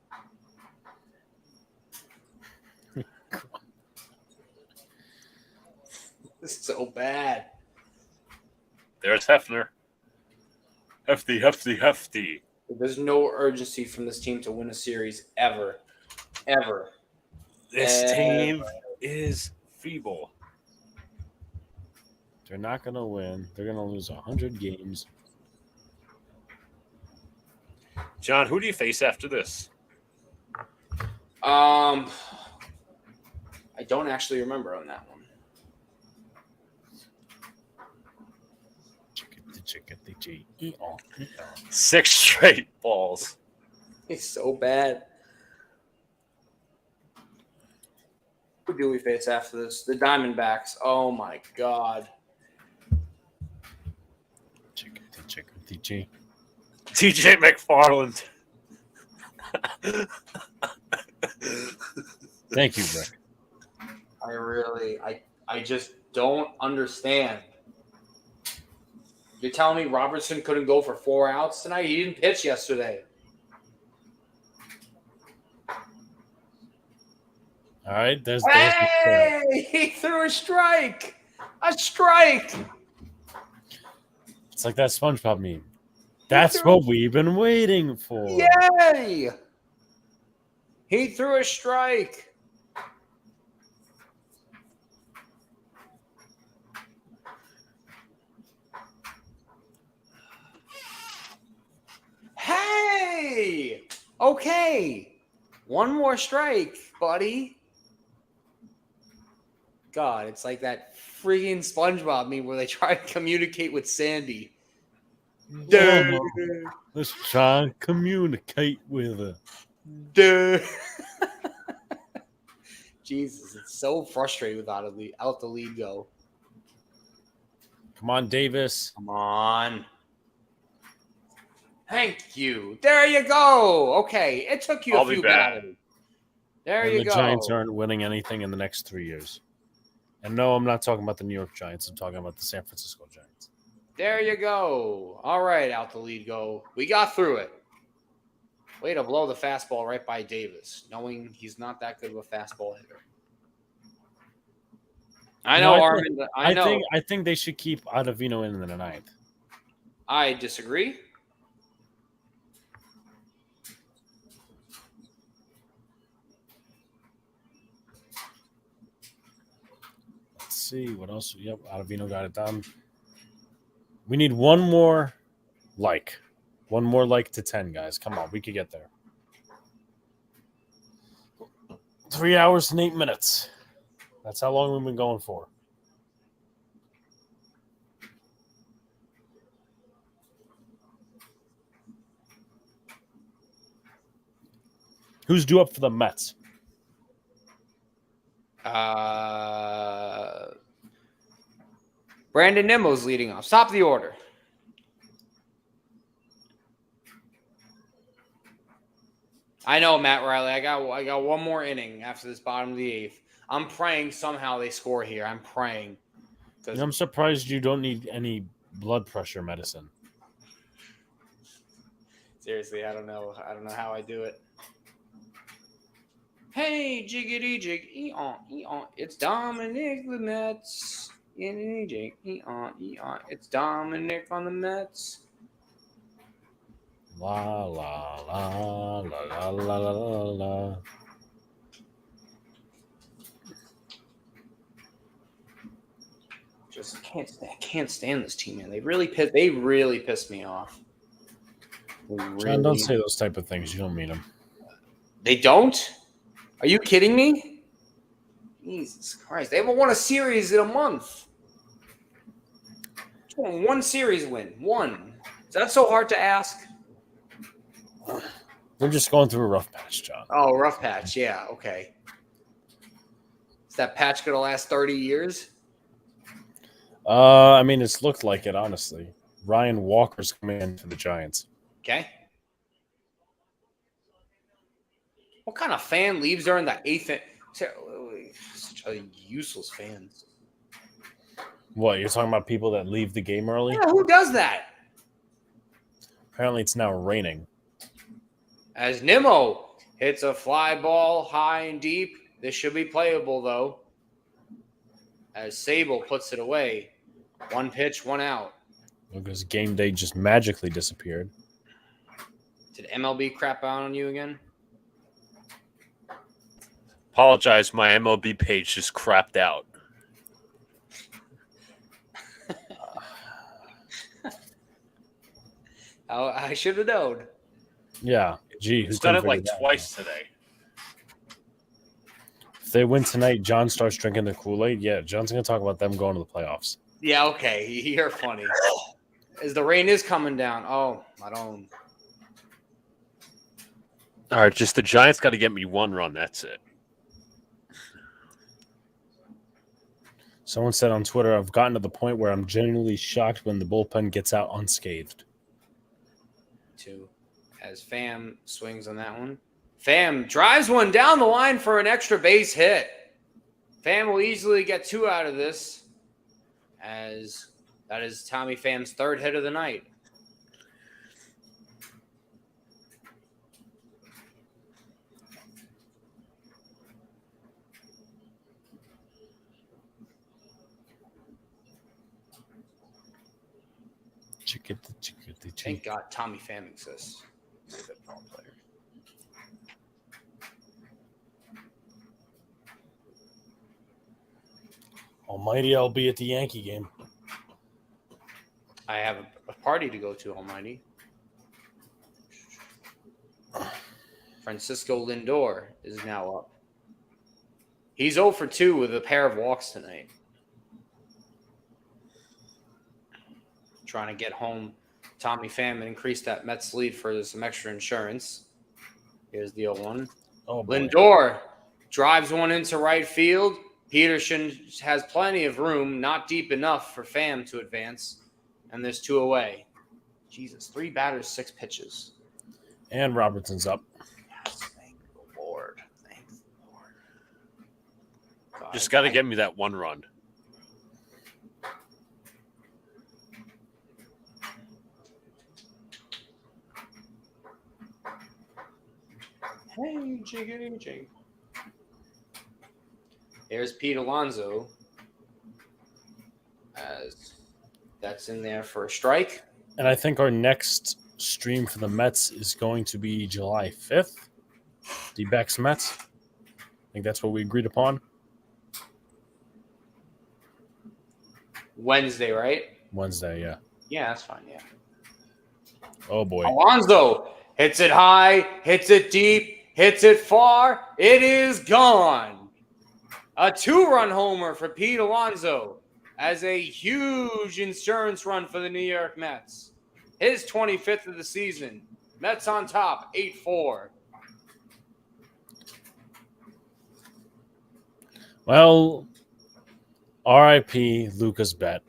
This is so bad. There's Hefner. Hefty. There's no urgency from this team to win a series ever. Ever. This team is feeble. They're not going to win. They're going to lose 100 games. John, who do you face after this? I don't actually remember on that one. Six straight balls. It's so bad. Who do we face after this? The Diamondbacks. Oh my God. TJ McFarland. Thank you, Rick. I just don't understand. You're telling me Robertson couldn't go for 4 outs tonight? He didn't pitch yesterday. All right, there's Hey! He threw a strike! A strike! It's like that SpongeBob meme. That's what we've been waiting for. Yay! He threw a strike. Hey! Okay. One more strike, buddy. God, it's like that freaking SpongeBob meme where they try to communicate with Sandy. Oh, let's try and communicate with her. Dude. Jesus, it's so frustrating without out the lead go. Come on, Davis. Come on. Thank you. There you go. Okay, it took you I'll a be few back. battles. There And you the go. Giants aren't winning anything in the next 3 years. And no, I'm not talking about the New York Giants. I'm talking about the San Francisco Giants. There you go. All right, out the lead go. We got through it. Way to blow the fastball right by Davis, knowing he's not that good of a fastball hitter. I know, Armin. I know. I think they should keep Ottavino in the ninth. I disagree. Let's see what else. Yep, Ottavino got it done. We need one more like. One more like to 10, guys. Come on, we could get there. 3 hours and 8 minutes. That's how long we've been going for. Who's due up for the Mets? Brandon Nimmo's leading off. Stop the order. I know, Matt Riley. I got one more inning after this bottom of the 8th. I'm praying somehow they score here. I'm praying. I'm surprised you don't need any blood pressure medicine. Seriously, I don't know. I don't know how I do it. Hey, jiggity jig, e-on. It's Dominic the Mets. E-on. It's Dominic on the Mets. La la la la la la la la. Just can't stand this team, man. They really pissed me off. John, don't say those type of things. You don't mean them. They don't? Are you kidding me? Jesus Christ. They haven't won a series in a month. One series win. One. Is that so hard to ask? They're just going through a rough patch, John. Oh, rough patch. Yeah, okay. Is that patch going to last 30 years? I mean, it's looked like it, honestly. Ryan Walker's coming in for the Giants. Okay. What kind of fan leaves during the 8th? Such a useless fans. What, you're talking about people that leave the game early? Yeah, who does that? Apparently it's now raining. As Nimmo hits a fly ball high and deep. This should be playable, though. As Sable puts it away. 1 pitch, 1 out. Because game day just magically disappeared. Did MLB crap out on you again? Apologize, my MLB page just crapped out. I should have known. Yeah. Gee, who He's done couldn't it figure like that twice today. If they win tonight, John starts drinking their Kool-Aid. Yeah, John's going to talk about them going to the playoffs. Yeah, okay. You're funny. As the rain is coming down. Oh, I don't. All right, just the Giants got to get me one run. That's it. Someone said on Twitter, I've gotten to the point where I'm genuinely shocked when the bullpen gets out unscathed. Two. As Pham swings on that one. Pham drives one down the line for an extra base hit. Pham will easily get 2 out of this, as that is Tommy Pham's 3rd hit of the night. Thank God Tommy Pham exists. He's a good ball player. Almighty, I'll be at the Yankee game. I have a party to go to, Almighty. Francisco Lindor is now up. He's 0 for 2 with a pair of walks tonight. Trying to get home Tommy Pham and increase that Mets lead for some extra insurance. Here's the 0-1. Oh, boy. Lindor drives one into right field. Peterson has plenty of room, not deep enough for Pham to advance. And there's 2 away. Jesus, 3 batters, 6 pitches. And Robertson's up. Yes, thank the Lord. Thank the Lord. God, Just got to get me that one run. Hey, jiggity jig. There's Pete Alonso. As that's in there for a strike. And I think our next stream for the Mets is going to be July 5th. D-backs Mets. I think that's what we agreed upon. Wednesday, right? Wednesday, yeah. Yeah, that's fine, yeah. Oh, boy. Alonso hits it high, hits it deep, hits it far. It is gone. A 2-run homer for Pete Alonso as a huge insurance run for the New York Mets. His 25th of the season. Mets on top, 8-4. Well, R.I.P. Luca's bet.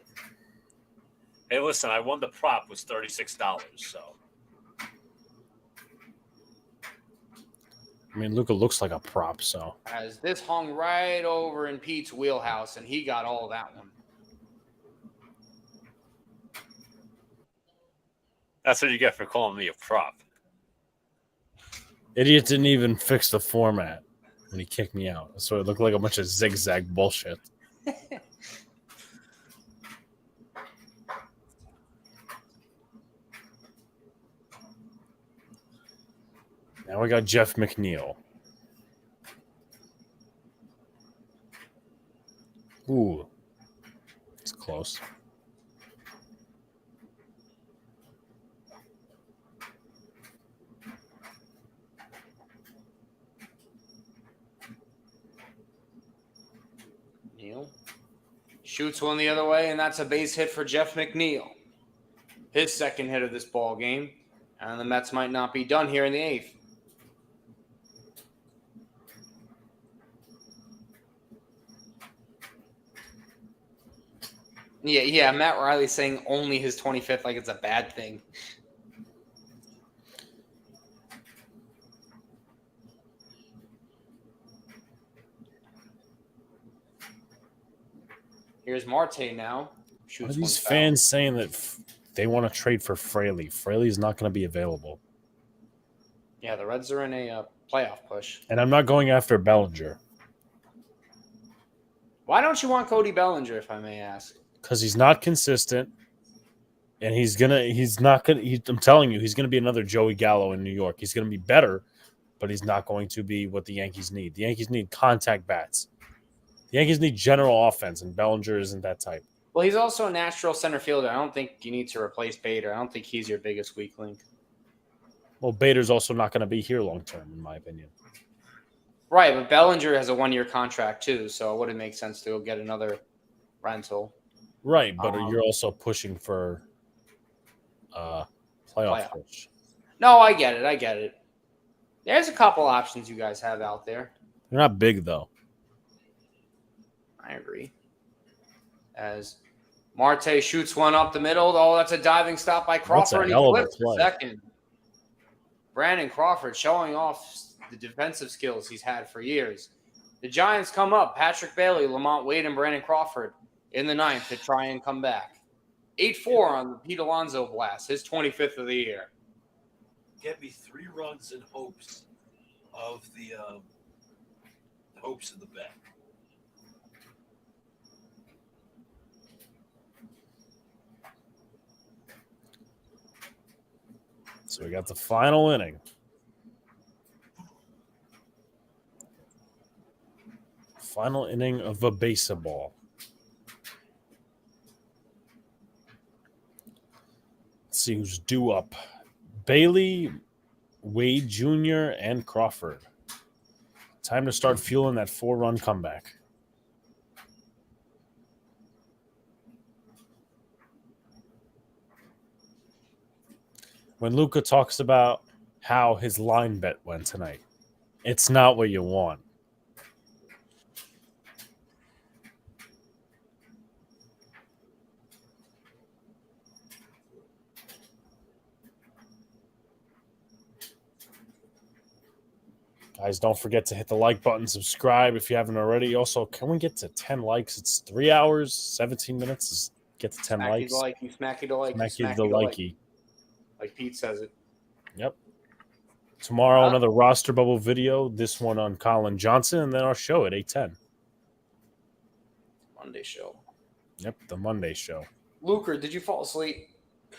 Hey, listen, I won the prop was $36, so. I mean, Luca looks like a prop, so. As this hung right over in Pete's wheelhouse, and he got all that one. That's what you get for calling me a prop. Idiot didn't even fix the format when he kicked me out. So it looked like a bunch of zigzag bullshit. Now we got Jeff McNeil. Ooh. It's close. Neal shoots one the other way, and that's a base hit for Jeff McNeil. His 2nd hit of this ball game, and the Mets might not be done here in the 8th. Yeah, Matt Riley saying only his 25th like it's a bad thing. Here's Marte now. Are these fans saying that they want to trade for Fraley? Fraley's not going to be available. Yeah, the Reds are in a playoff push. And I'm not going after Bellinger. Why don't you want Cody Bellinger, if I may ask? Because he's not consistent. And I'm telling you, he's going to be another Joey Gallo in New York. He's going to be better, but he's not going to be what the Yankees need. The Yankees need contact bats. The Yankees need general offense, and Bellinger isn't that type. Well, he's also a natural center fielder. I don't think you need to replace Bader. I don't think he's your biggest weak link. Well, Bader's also not going to be here long term, in my opinion. Right, but Bellinger has a 1-year contract too, so it wouldn't make sense to go get another rental. Right, but you're also pushing for playoff push. No, I get it. There's a couple options you guys have out there. They're not big, though. I agree. As Marte shoots one up the middle. Oh, that's a diving stop by Crawford. That's a hell of a He flips play. second. Brandon Crawford showing off the defensive skills he's had for years. The Giants come up. Patrick Bailey, Lamont Wade, and Brandon Crawford in the 9th to try and come back. 8-4 on the Pete Alonso blast, his 25th of the year. Get me 3 runs in hopes of the bet. So we got the final inning. Final inning of a baseball. Let's see who's due up. Bailey, Wade Jr., and Crawford. Time to start fueling that 4-run comeback. When Luca talks about how his line bet went tonight, it's not what you want. Guys, don't forget to hit the like button, subscribe if you haven't already. Also, can we get to 10 likes? It's 3 hours, 17 minutes. Let's get to 10 likes. Smacky the likey. Smacky the likey. Like Pete says it. Yep. Tomorrow, another roster bubble video. This one on Colin Johnson, and then our show at 8:10. Monday show. Yep, the Monday show. Luca, did you fall asleep?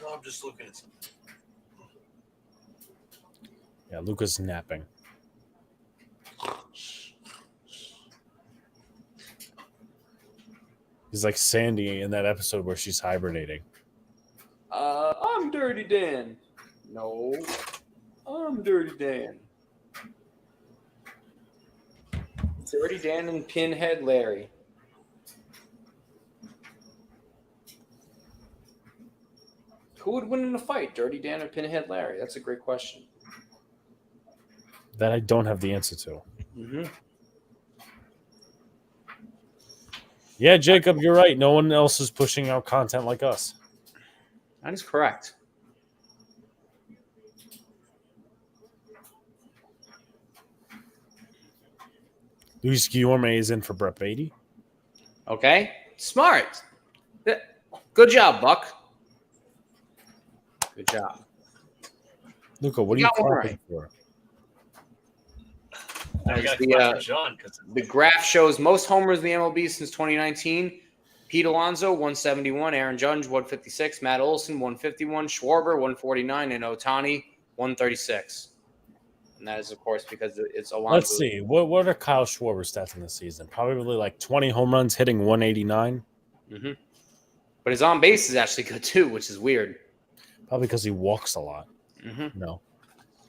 No, I'm just looking at something. Yeah, Luca's napping. He's like Sandy in that episode where she's hibernating. I'm Dirty Dan. No, I'm Dirty Dan. Dirty Dan and Pinhead Larry. Who would win in a fight, Dirty Dan or Pinhead Larry? That's a great question. That I don't have the answer to. Mm-hmm. Yeah, Jacob, you're right. No one else is pushing out content like us. That is correct. Luis Guillorme is in for Brett Beatty. Okay. Smart. Good job, Buck. Good job. Luca, what are you clapping for? The graph shows most homers in the MLB since 2019. Pete Alonso, 171. Aaron Judge, 156. Matt Olson, 151. Schwarber, 149. And Ohtani, 136. And that is, of course, because it's Alonso. Let's see. What are Kyle Schwarber's stats in the season? Probably like 20 home runs, hitting 189. Mm-hmm. But his on base is actually good, too, which is weird. Probably because he walks a lot. Mm-hmm. No.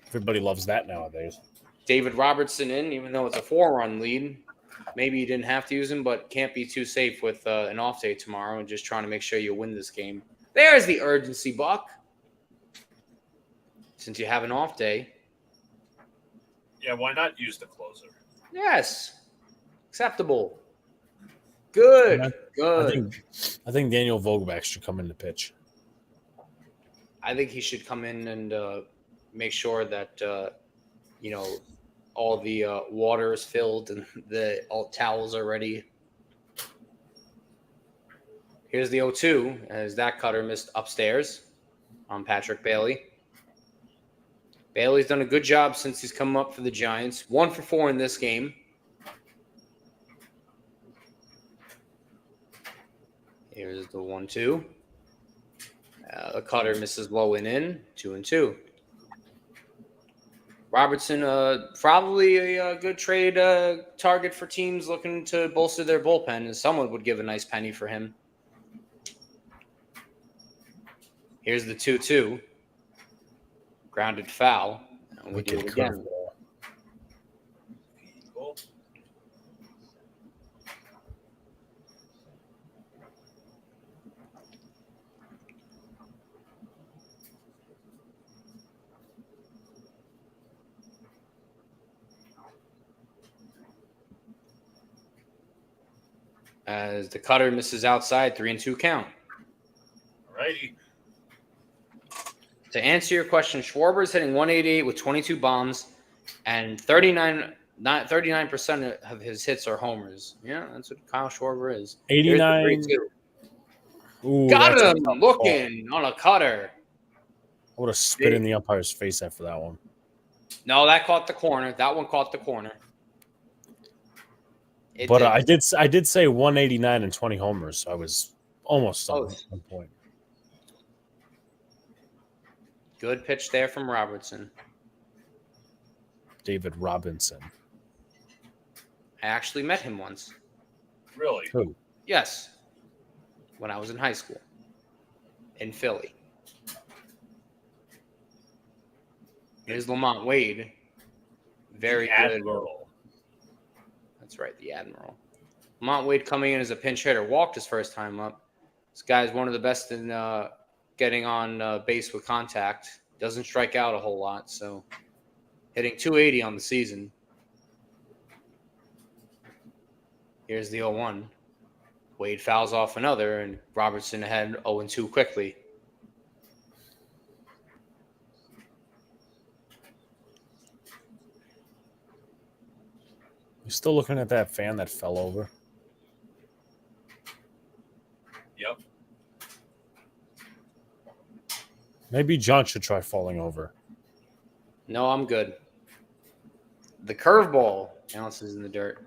Everybody loves that nowadays. David Robertson in, even though it's a 4-run lead. Maybe you didn't have to use him, but can't be too safe with an off day tomorrow and just trying to make sure you win this game. There's the urgency, Buck. Since you have an off day. Yeah, why not use the closer? Yes. Acceptable. Good. Good. I think Daniel Vogelbach should come in to pitch. I think he should come in and make sure that, all the water is filled and all towels are ready. Here's the 0-2 as that cutter missed upstairs on Patrick Bailey. Bailey's done a good job since he's come up for the Giants. 1 for 4 in this game. Here's the 1-2. The cutter misses low and in. 2-2. Robertson, probably a good trade target for teams looking to bolster their bullpen, and someone would give a nice penny for him. Here's the 2-2. Grounded foul. And we do it again. Cool. As the cutter misses outside, 3-2 count. Righty. To answer your question, Schwarber is hitting 188 with 22 bombs, and 39% of his hits are homers. Yeah, that's what Kyle Schwarber is. 89. Ooh, Got that's a him tough looking on a cutter. I would have spit in the umpire's face after that one. No, that caught the corner. That one caught the corner. But I did say 189 and 20 homers, so I was almost on 1 point. Good pitch there from Robertson. David Robinson. I actually met him once. Really? Who? Yes. When I was in high school. In Philly. Here's Lamont Wade. Very The good. Admiral. That's right, the Admiral. Lamont Wade coming in as a pinch hitter. Walked his first time up. This guy is one of the best in getting on base with contact. Doesn't strike out a whole lot, so hitting 280 on the season. Here's the 0-1. Wade fouls off another, and Robertson ahead 0-2 quickly. You still looking at that fan that fell over? Yep. Maybe John should try falling over. No, I'm good. The curveball bounces in the dirt.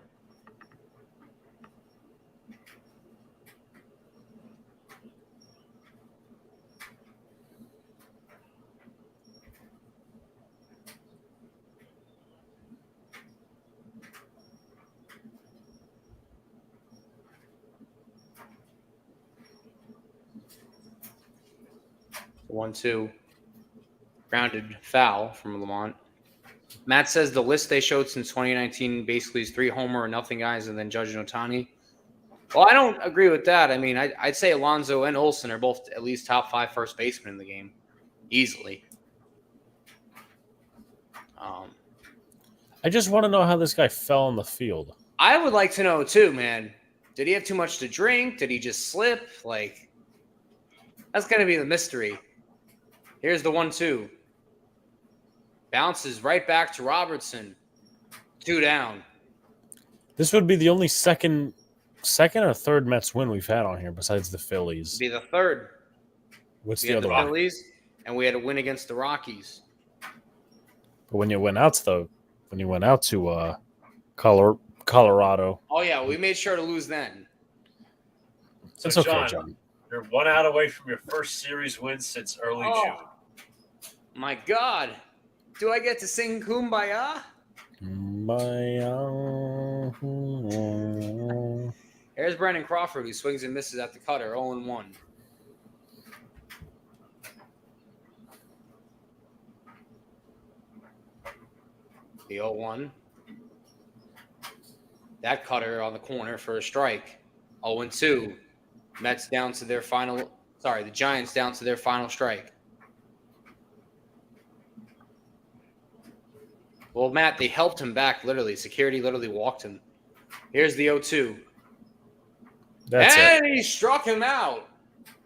The 1-2. Grounded foul from Lamont. Matt says the list they showed since 2019 basically is 3 homer or nothing guys and then Judge and Ohtani. Well, I don't agree with that. I mean, I'd say Alonso and Olsen are both at least top 5 first basemen in the game. Easily. I just want to know how this guy fell on the field. I would like to know too, man. Did he have too much to drink? Did he just slip? Like, that's going to be the mystery. Here's the 1-2. Bounces right back to Robertson. 2 down. This would be the only second or third Mets win we've had on here besides the Phillies. Be the third. What's We the had other the one? Phillies, and we had a win against the Rockies. But when you went out to Colorado, Oh yeah, we made sure to lose then. So, it's okay, John. You're 1 out away from your first series win since early June. My God, do I get to sing Kumbaya? Here's Brandon Crawford, who swings and misses at the cutter, 0-1. The 0-1. That cutter on the corner for a strike. 0-2. Mets down to their final. Sorry, the Giants down to their final strike. Well, Matt, they helped him back literally. Security literally walked him. Here's the 0-2. And he struck him out.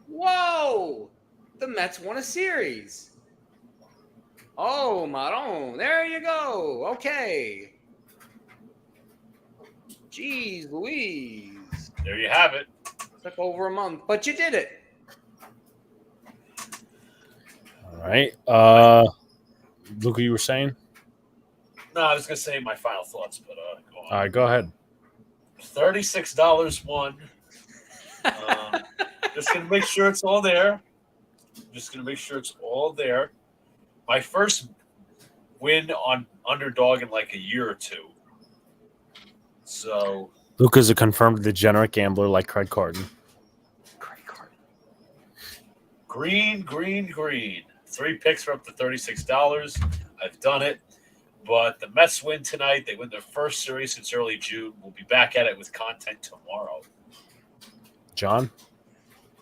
Whoa! The Mets won a series. Oh, Maron. There you go. Okay. Jeez Louise. There you have it. Took over a month, but you did it. All right. Luca, you were saying? No, I was going to say my final thoughts, but go on. All right, go ahead. $36 won. Just going to make sure it's all there. My first win on underdog in like a year or two. So Luca's a confirmed degenerate gambler like Craig Carton. Green. 3 picks for up to $36. I've done it. But the Mets win tonight. They win their first series since early June. We'll be back at it with content tomorrow. John?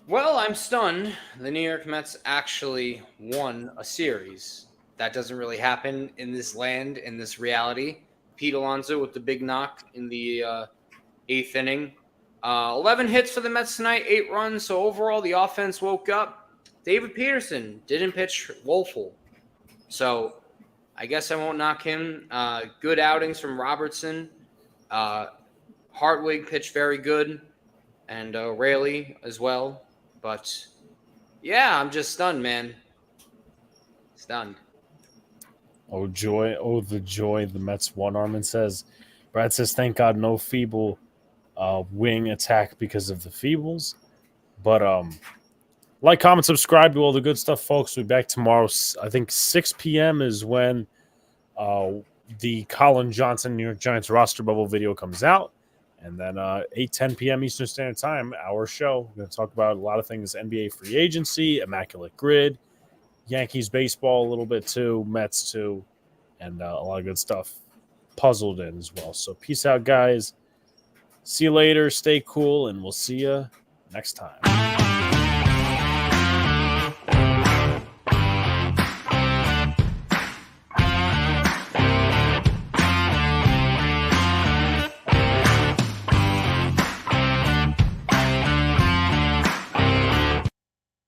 Well, I'm stunned. The New York Mets actually won a series. That doesn't really happen in this land, in this reality. Pete Alonso with the big knock in the 8th inning. 11 hits for the Mets tonight, 8 runs. So overall, the offense woke up. David Peterson didn't pitch woeful. So I guess I won't knock him. Good outings from Robertson. Hartwig pitched very good. And Rayleigh as well. But, yeah, I'm just stunned, man. Stunned. Oh, joy. Oh, the joy. The Mets won, Armin says. Brad says, thank God no feeble wing attack because of the feebles. But like, comment, subscribe, do all the good stuff, folks. We'll be back tomorrow. I think 6 p.m. is when the Colin Johnson New York Giants roster bubble video comes out. And then 8:10 p.m. Eastern Standard Time, our show. We're going to talk about a lot of things, NBA free agency, Immaculate Grid, Yankees baseball a little bit too, Mets too, and a lot of good stuff puzzled in as well. So peace out, guys. See you later. Stay cool, and we'll see you next time.